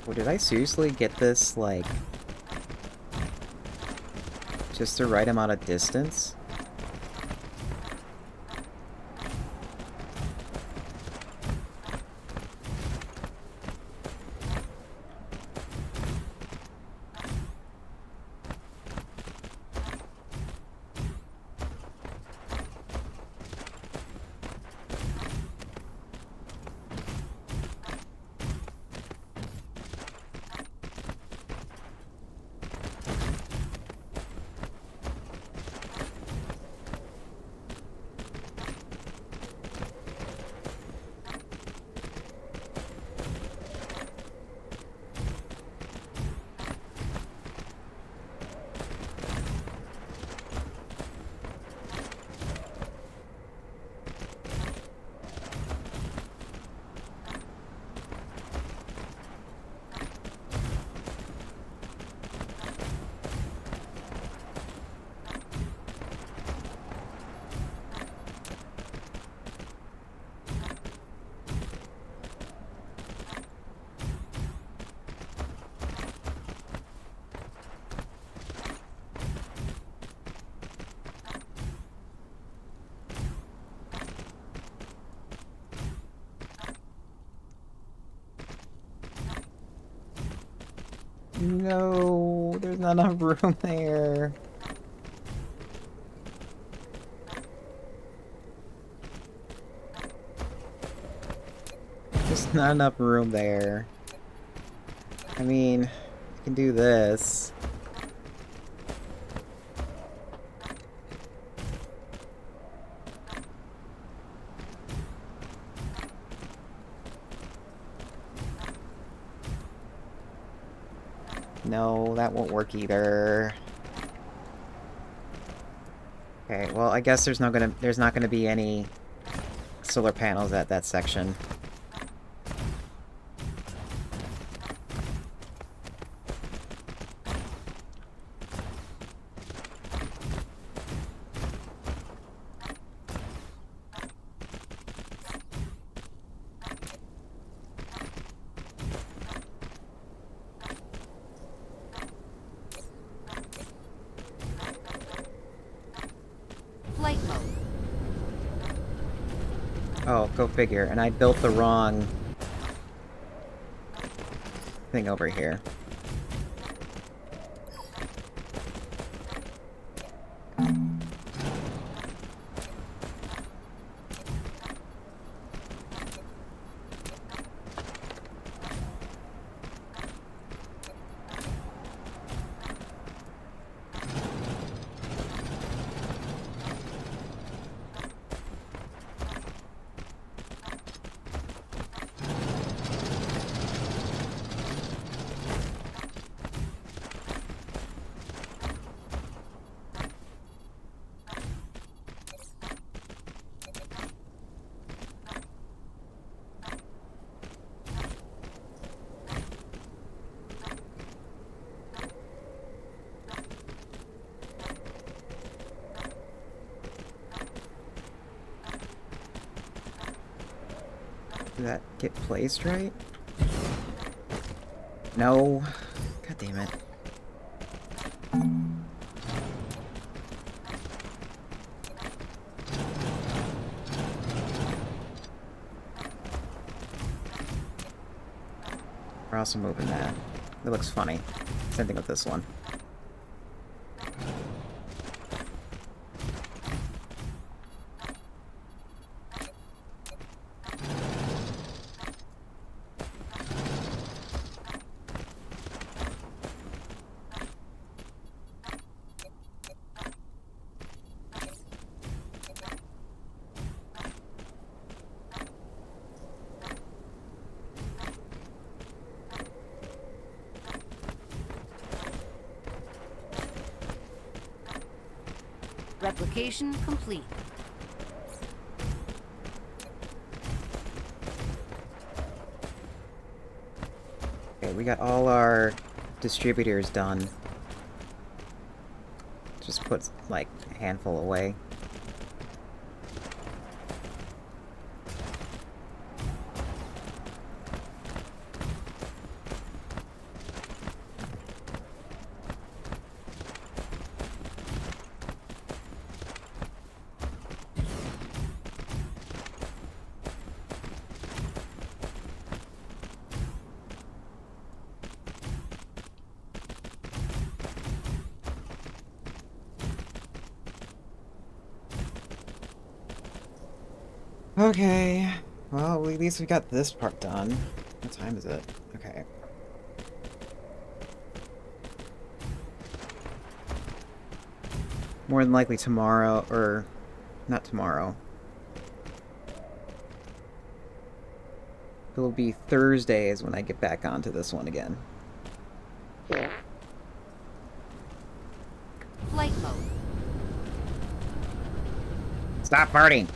Well, did I seriously get this, like, just the right amount of distance? No, there's not enough room there. There's not enough room there. I mean, I can do this. No, that won't work either. Okay, well, I guess there's not gonna be any solar panels at that section. Flight mode. Oh, go figure. And I built the wrong thing over here. Did that get placed right? No. God damn it. We're also moving that. It looks funny. Same thing with this one. Replication complete. Okay, we got all our distributors done. Just put, like, a handful away. Okay, well, at least we got this part done. What time is it? Okay. More than likely tomorrow, or not tomorrow. It'll be Thursdays when I get back onto this one again. Flight mode. Stop farting!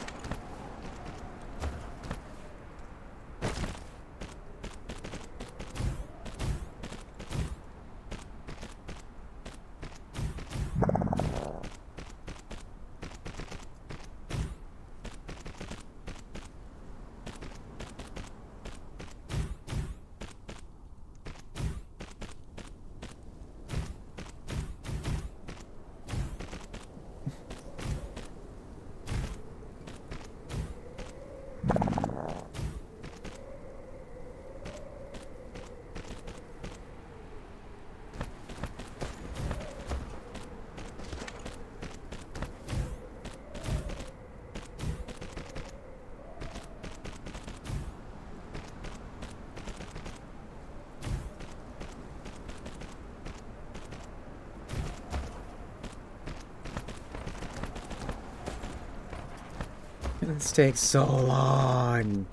This takes so long.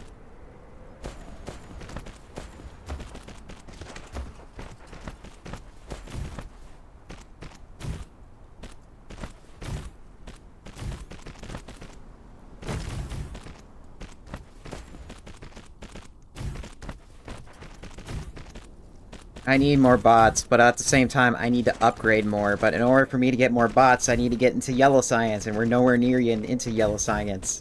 I need more bots, but at the same time, I need to upgrade more. But in order for me to get more bots, I need to get into yellow science, and we're nowhere near into yellow science.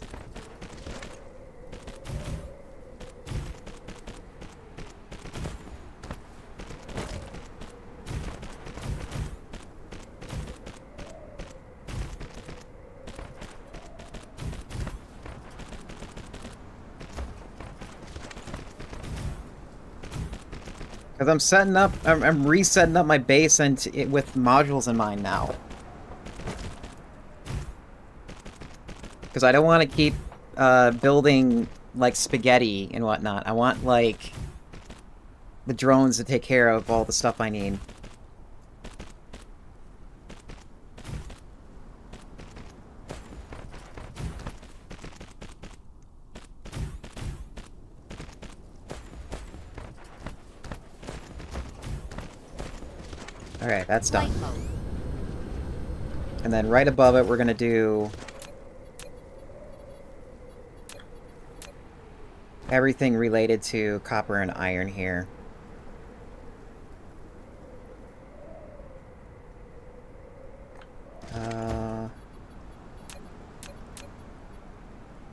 Because I'm setting up, I'm resetting up my base and with modules in mind now. Because I don't want to keep building like spaghetti and whatnot. I want like the drones to take care of all the stuff I need. Alright, that's done. Flight mode. And then right above it, we're gonna do everything related to copper and iron here.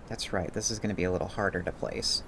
That's right, this is gonna be a little harder to place.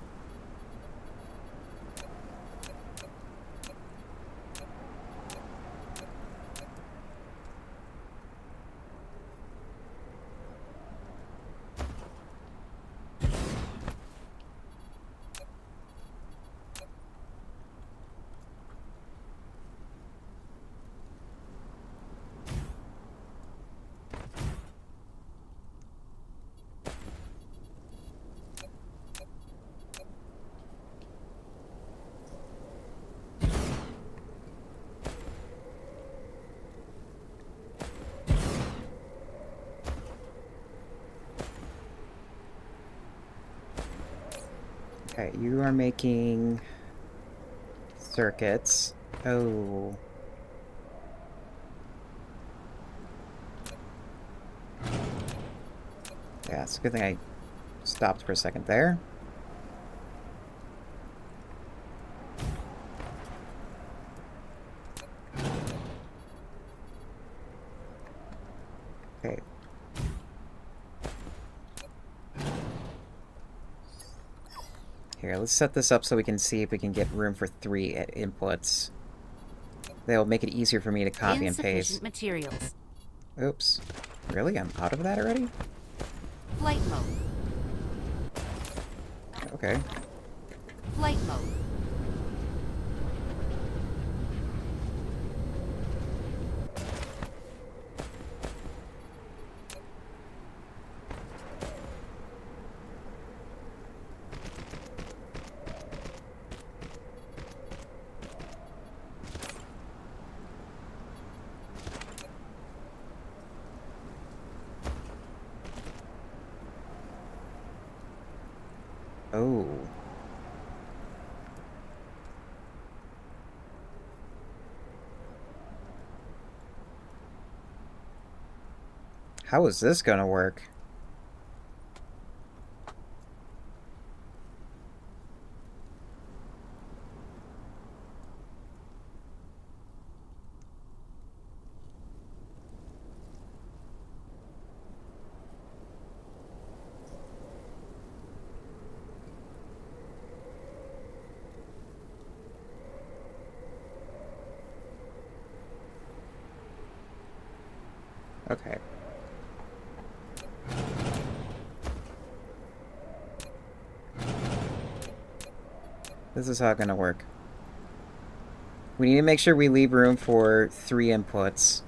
Okay, you are making circuits. Oh. Yeah, it's a good thing I stopped for a second there. Okay. Here, let's set this up so we can see if we can get room for 3 inputs. They'll make it easier for me to copy and paste. Insufficient materials. Oops. Really? I'm out of that already? Flight mode. Okay. Flight mode. Oh. How is this gonna work? Okay. This is how it's gonna work. We need to make sure we leave room for 3 inputs.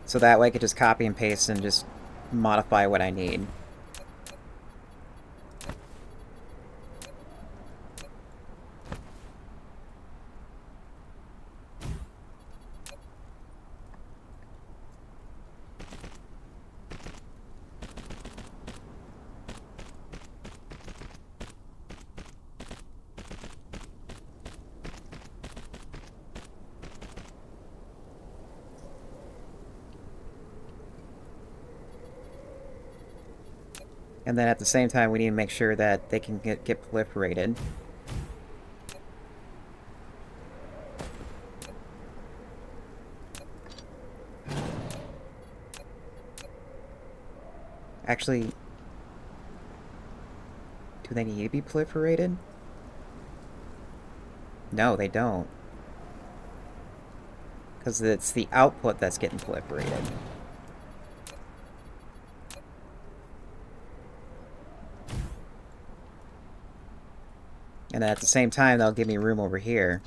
So that way I could just copy and paste and just modify what I need. And then at the same time, we need to make sure that they can get proliferated. Actually, do they need to be proliferated? No, they don't. Because it's the output that's getting proliferated. And at the same time, they'll give me room over here.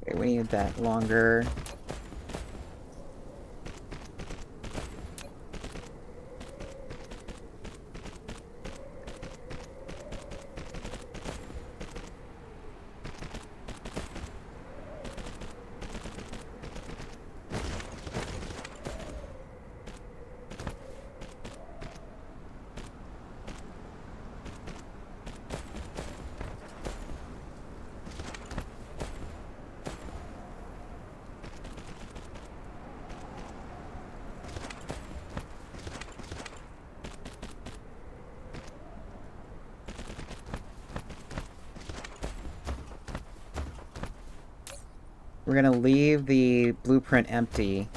Okay, we need that longer. We're gonna leave the blueprint empty.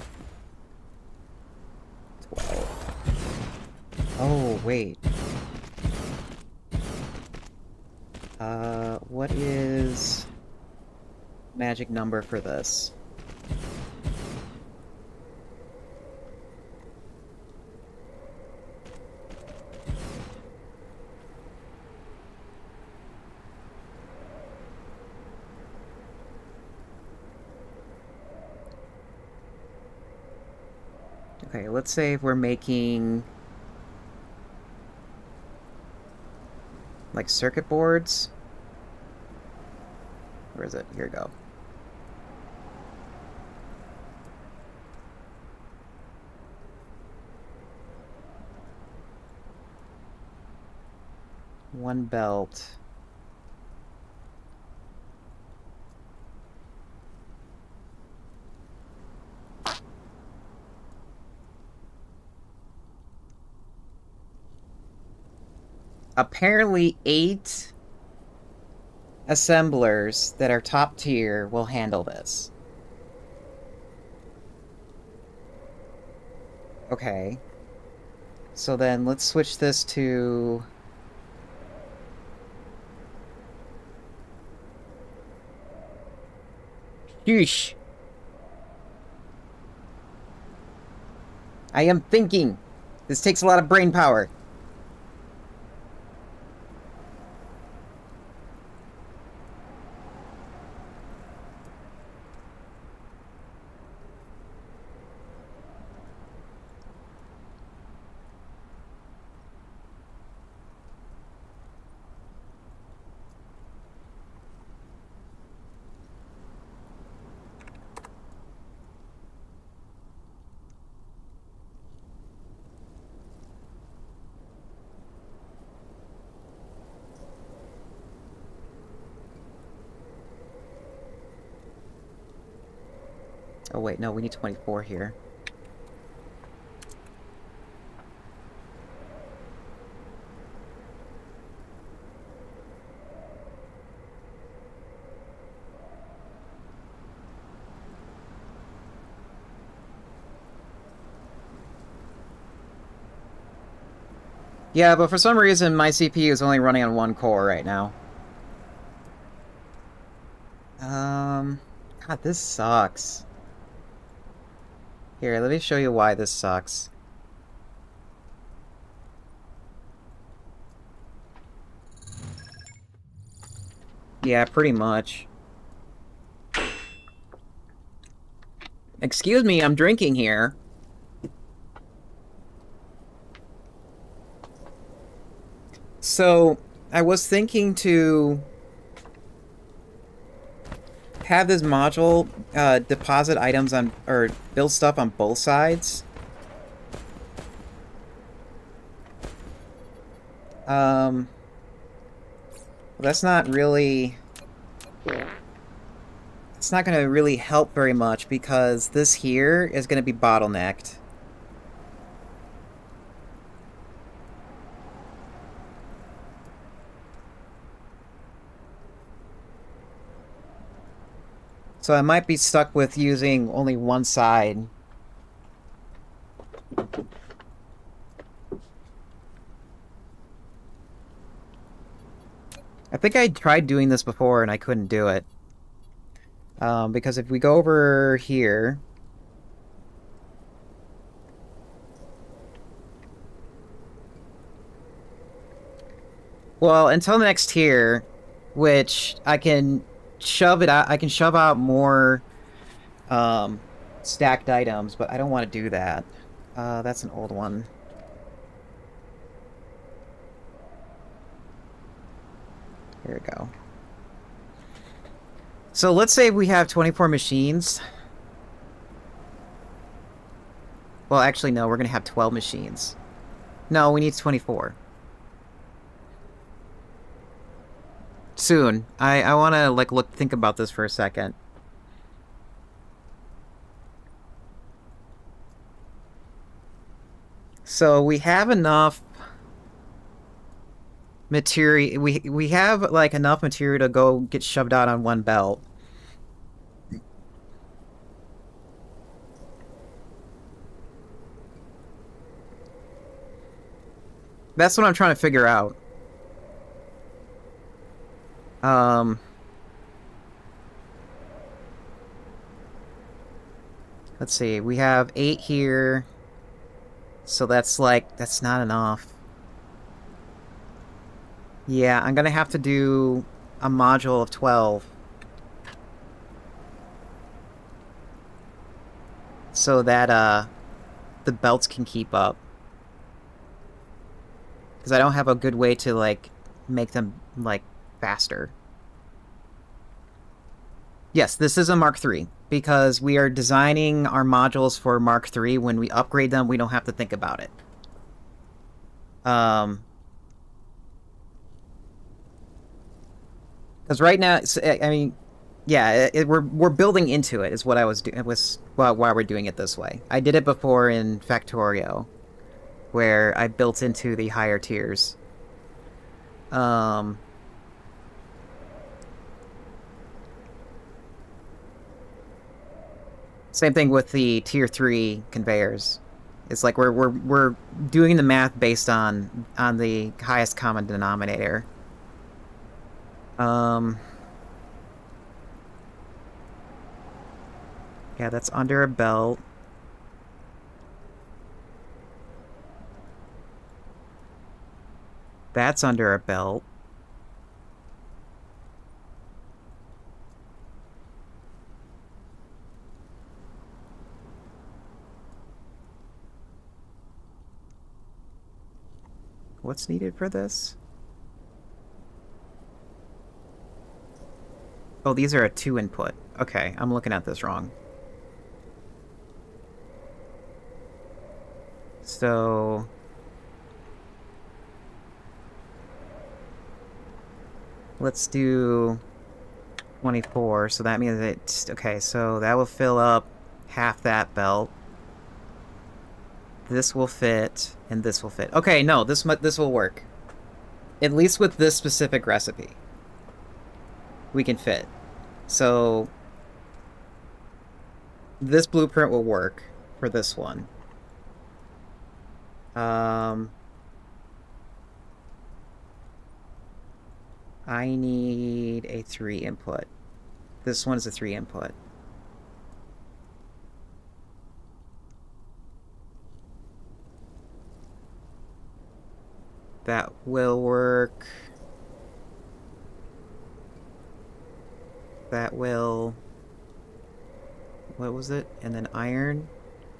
12. Oh, wait. What is magic number for this? Okay, let's say if we're making like circuit boards. Where is it? Here we go. One belt. Apparently 8 assemblers that are top tier will handle this. Okay. So then let's switch this to... Yeesh. I am thinking. This takes a lot of brain power. Oh wait, no, we need 24 here. Yeah, but for some reason my CPU is only running on one core right now. God, this sucks. Here, let me show you why this sucks. Yeah, pretty much. Excuse me, I'm drinking here. So, I was thinking to have this module deposit items on, or build stuff on both sides. That's not really... It's not going to really help very much because this here is going to be bottlenecked. So I might be stuck with using only one side. I think I tried doing this before and I couldn't do it. Because if we go over here... Well, until the next tier, which I can shove it out, I can shove out more stacked items, but I don't want to do that. That's an old one. Here we go. So let's say we have 24 machines. Well, actually, no, we're going to have 12 machines. No, we need 24. Soon. I want to, like, think about this for a second. So we have enough material. We have, like, enough material to go get shoved out on one belt. That's what I'm trying to figure out. Let's see, we have 8 here. So that's like, that's not enough. Yeah, I'm gonna have to do a module of 12. So that, the belts can keep up. Because I don't have a good way to, like, make them, like, faster. Yes, this is a Mark III, because we are designing our modules for Mark III. When we upgrade them, we don't have to think about it. Because right now, I mean, yeah, we're building into it, is what I was doing. It was why we're doing it this way. I did it before in Factorio, where I built into the higher tiers. Same thing with the tier 3 conveyors. It's like we're doing the math based on the highest common denominator. Yeah, that's under a belt. That's under our belt. What's needed for this? Oh, these are a 2 input. Okay, I'm looking at this wrong. So... let's do 24, so that means it's... okay, so that will fill up half that belt. This will fit, and this will fit. Okay, no, this will work. At least with this specific recipe. We can fit. So... this blueprint will work for this one. I need a 3 input. This one's a 3 input. That will work. That will... what was it? And then iron?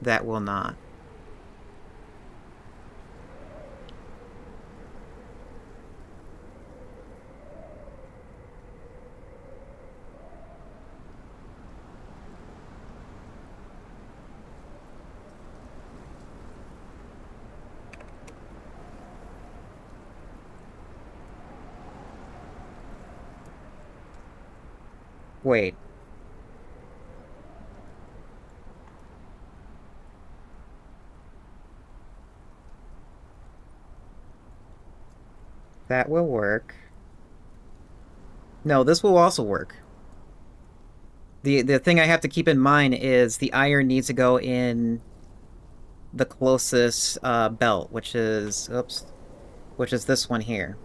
That will not. Wait. That will work. No, this will also work. The thing I have to keep in mind is the iron needs to go in the closest belt, which is... oops. Which is this one here.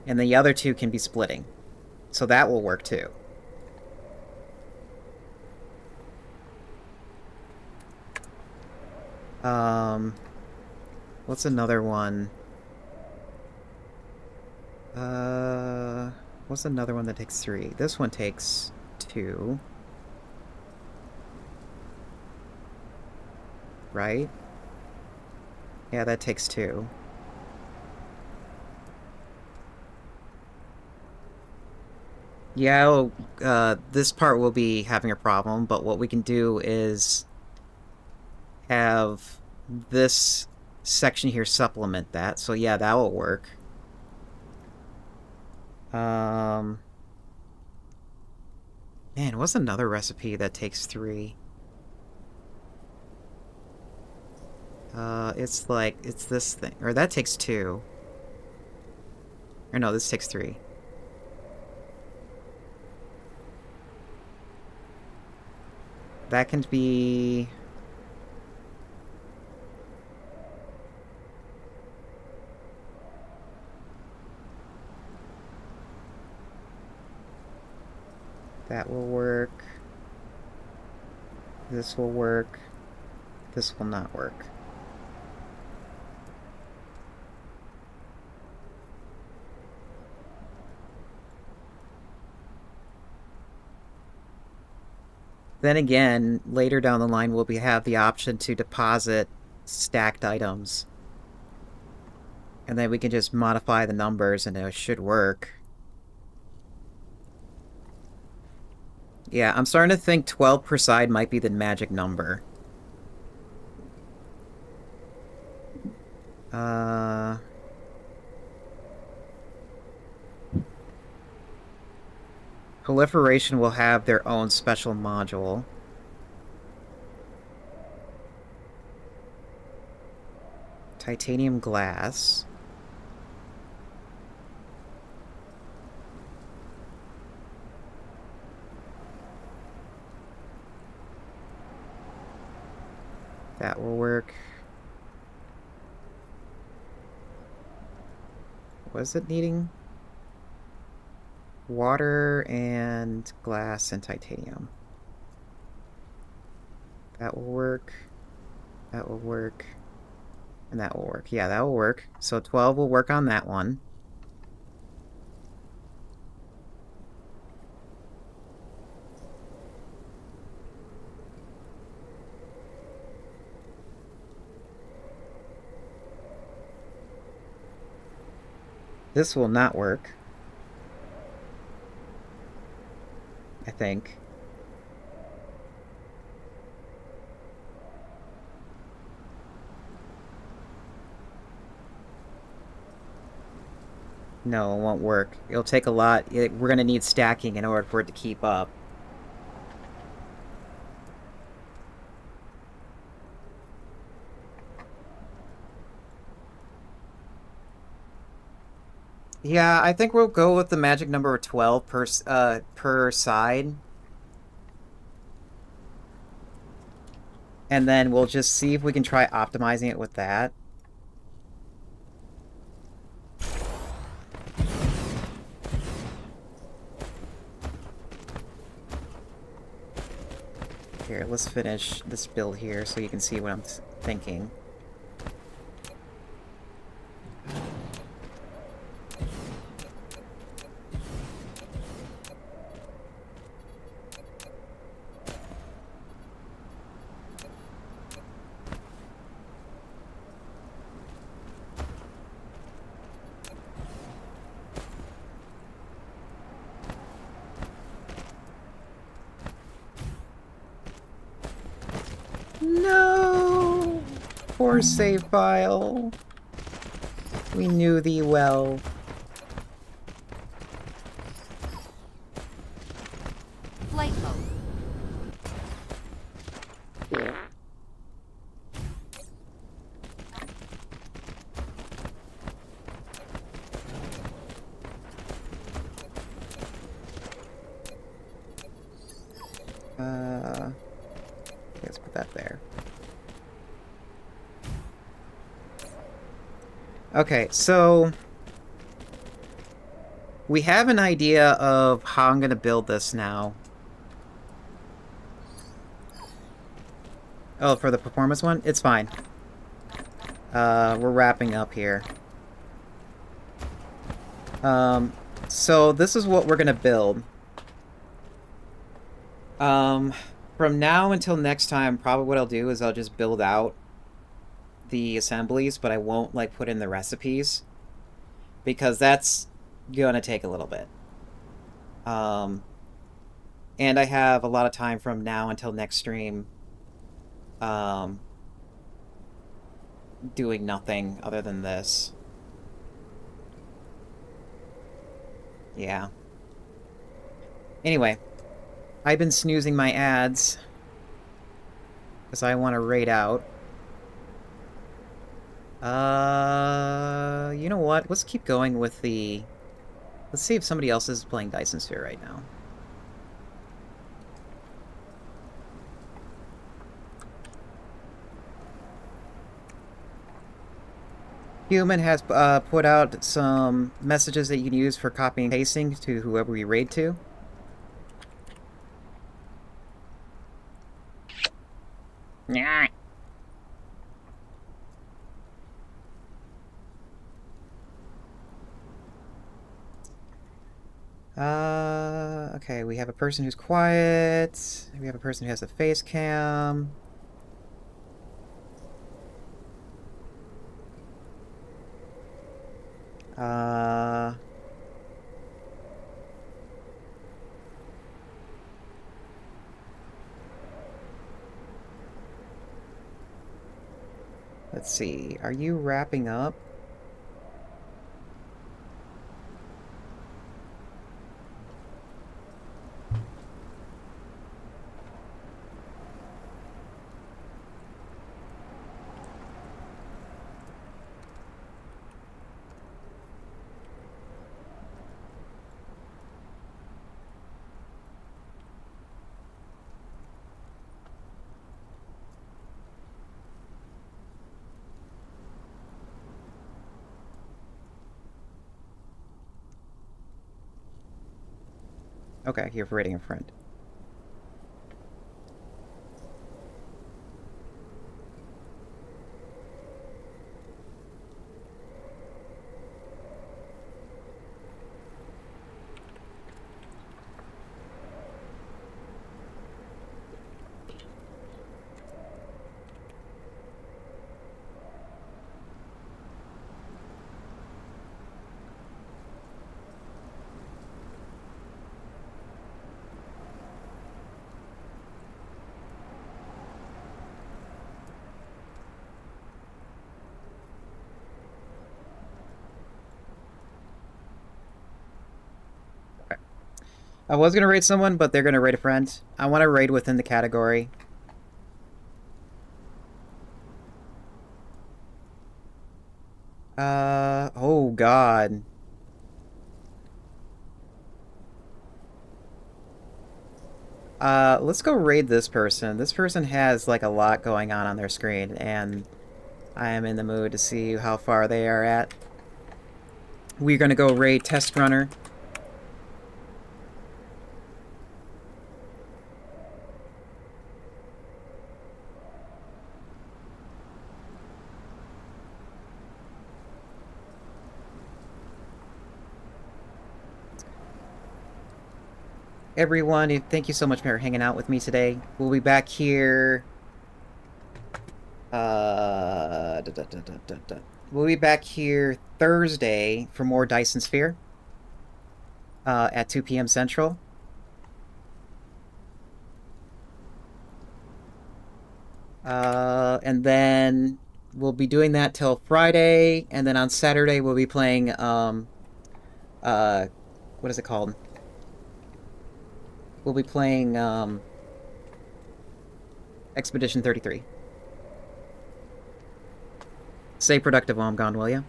And the other two can be splitting. So that will work too. What's another one? What's another one that takes 3? This one takes 2. Right? Yeah, that takes 2. Yeah, this part will be having a problem, but what we can do is have this section here supplement that. So yeah, that will work. Man, what's another recipe that takes 3? It's like, it's this thing. Or that takes 2. Or no, this takes 3. That can be... that will work. This will work. This will not work. Then again, later down the line, we'll have the option to deposit stacked items. And then we can just modify the numbers and it should work. Yeah, I'm starting to think 12 per side might be the magic number. Proliferation will have their own special module. Titanium glass. That will work. What is it needing? Water and glass and titanium. That will work. That will work. And that will work. Yeah, that will work. So 12 will work on that one. This will not work. I think. No, it won't work. It'll take a lot. We're going to need stacking in order for it to keep up. Yeah, I think we'll go with the magic number of 12 per side. And then we'll just see if we can try optimizing it with that. Here, let's finish this build here so you can see what I'm thinking. No! Poor save file. We knew thee well. Flight mode. Let's put that there. Okay, so we have an idea of how I'm going to build this now. Oh, for the performance one? It's fine. We're wrapping up here. So this is what we're going to build. From now until next time, probably what I'll do is I'll just build out the assemblies, but I won't, like, put in the recipes. Because that's gonna take a little bit. And I have a lot of time from now until next stream, doing nothing other than this. Yeah. Anyway. I've been snoozing my ads because I want to raid out. You know what? Let's keep going with the... Let's see if somebody else is playing Dyson Sphere right now. Human has put out some messages that you can use for copying and pasting to whoever we raid to. Yeah. Okay, we have a person who's quiet. We have a person who has a face cam. Let's see. Are you wrapping up? Okay, here for raiding a friend. I was gonna raid someone, but they're gonna raid a friend. I want to raid within the category. Oh god. Let's go raid this person. This person has, like, a lot going on their screen, and I am in the mood to see how far they are at. We're gonna go raid Test Runner. Everyone, thank you so much for hanging out with me today. We'll be back here. We'll be back here Thursday for more Dyson Sphere at 2 p.m. Central. And then we'll be doing that till Friday, and then on Saturday we'll be playing what is it called? We'll be playing Expedition 33. Stay productive while I'm gone, will ya?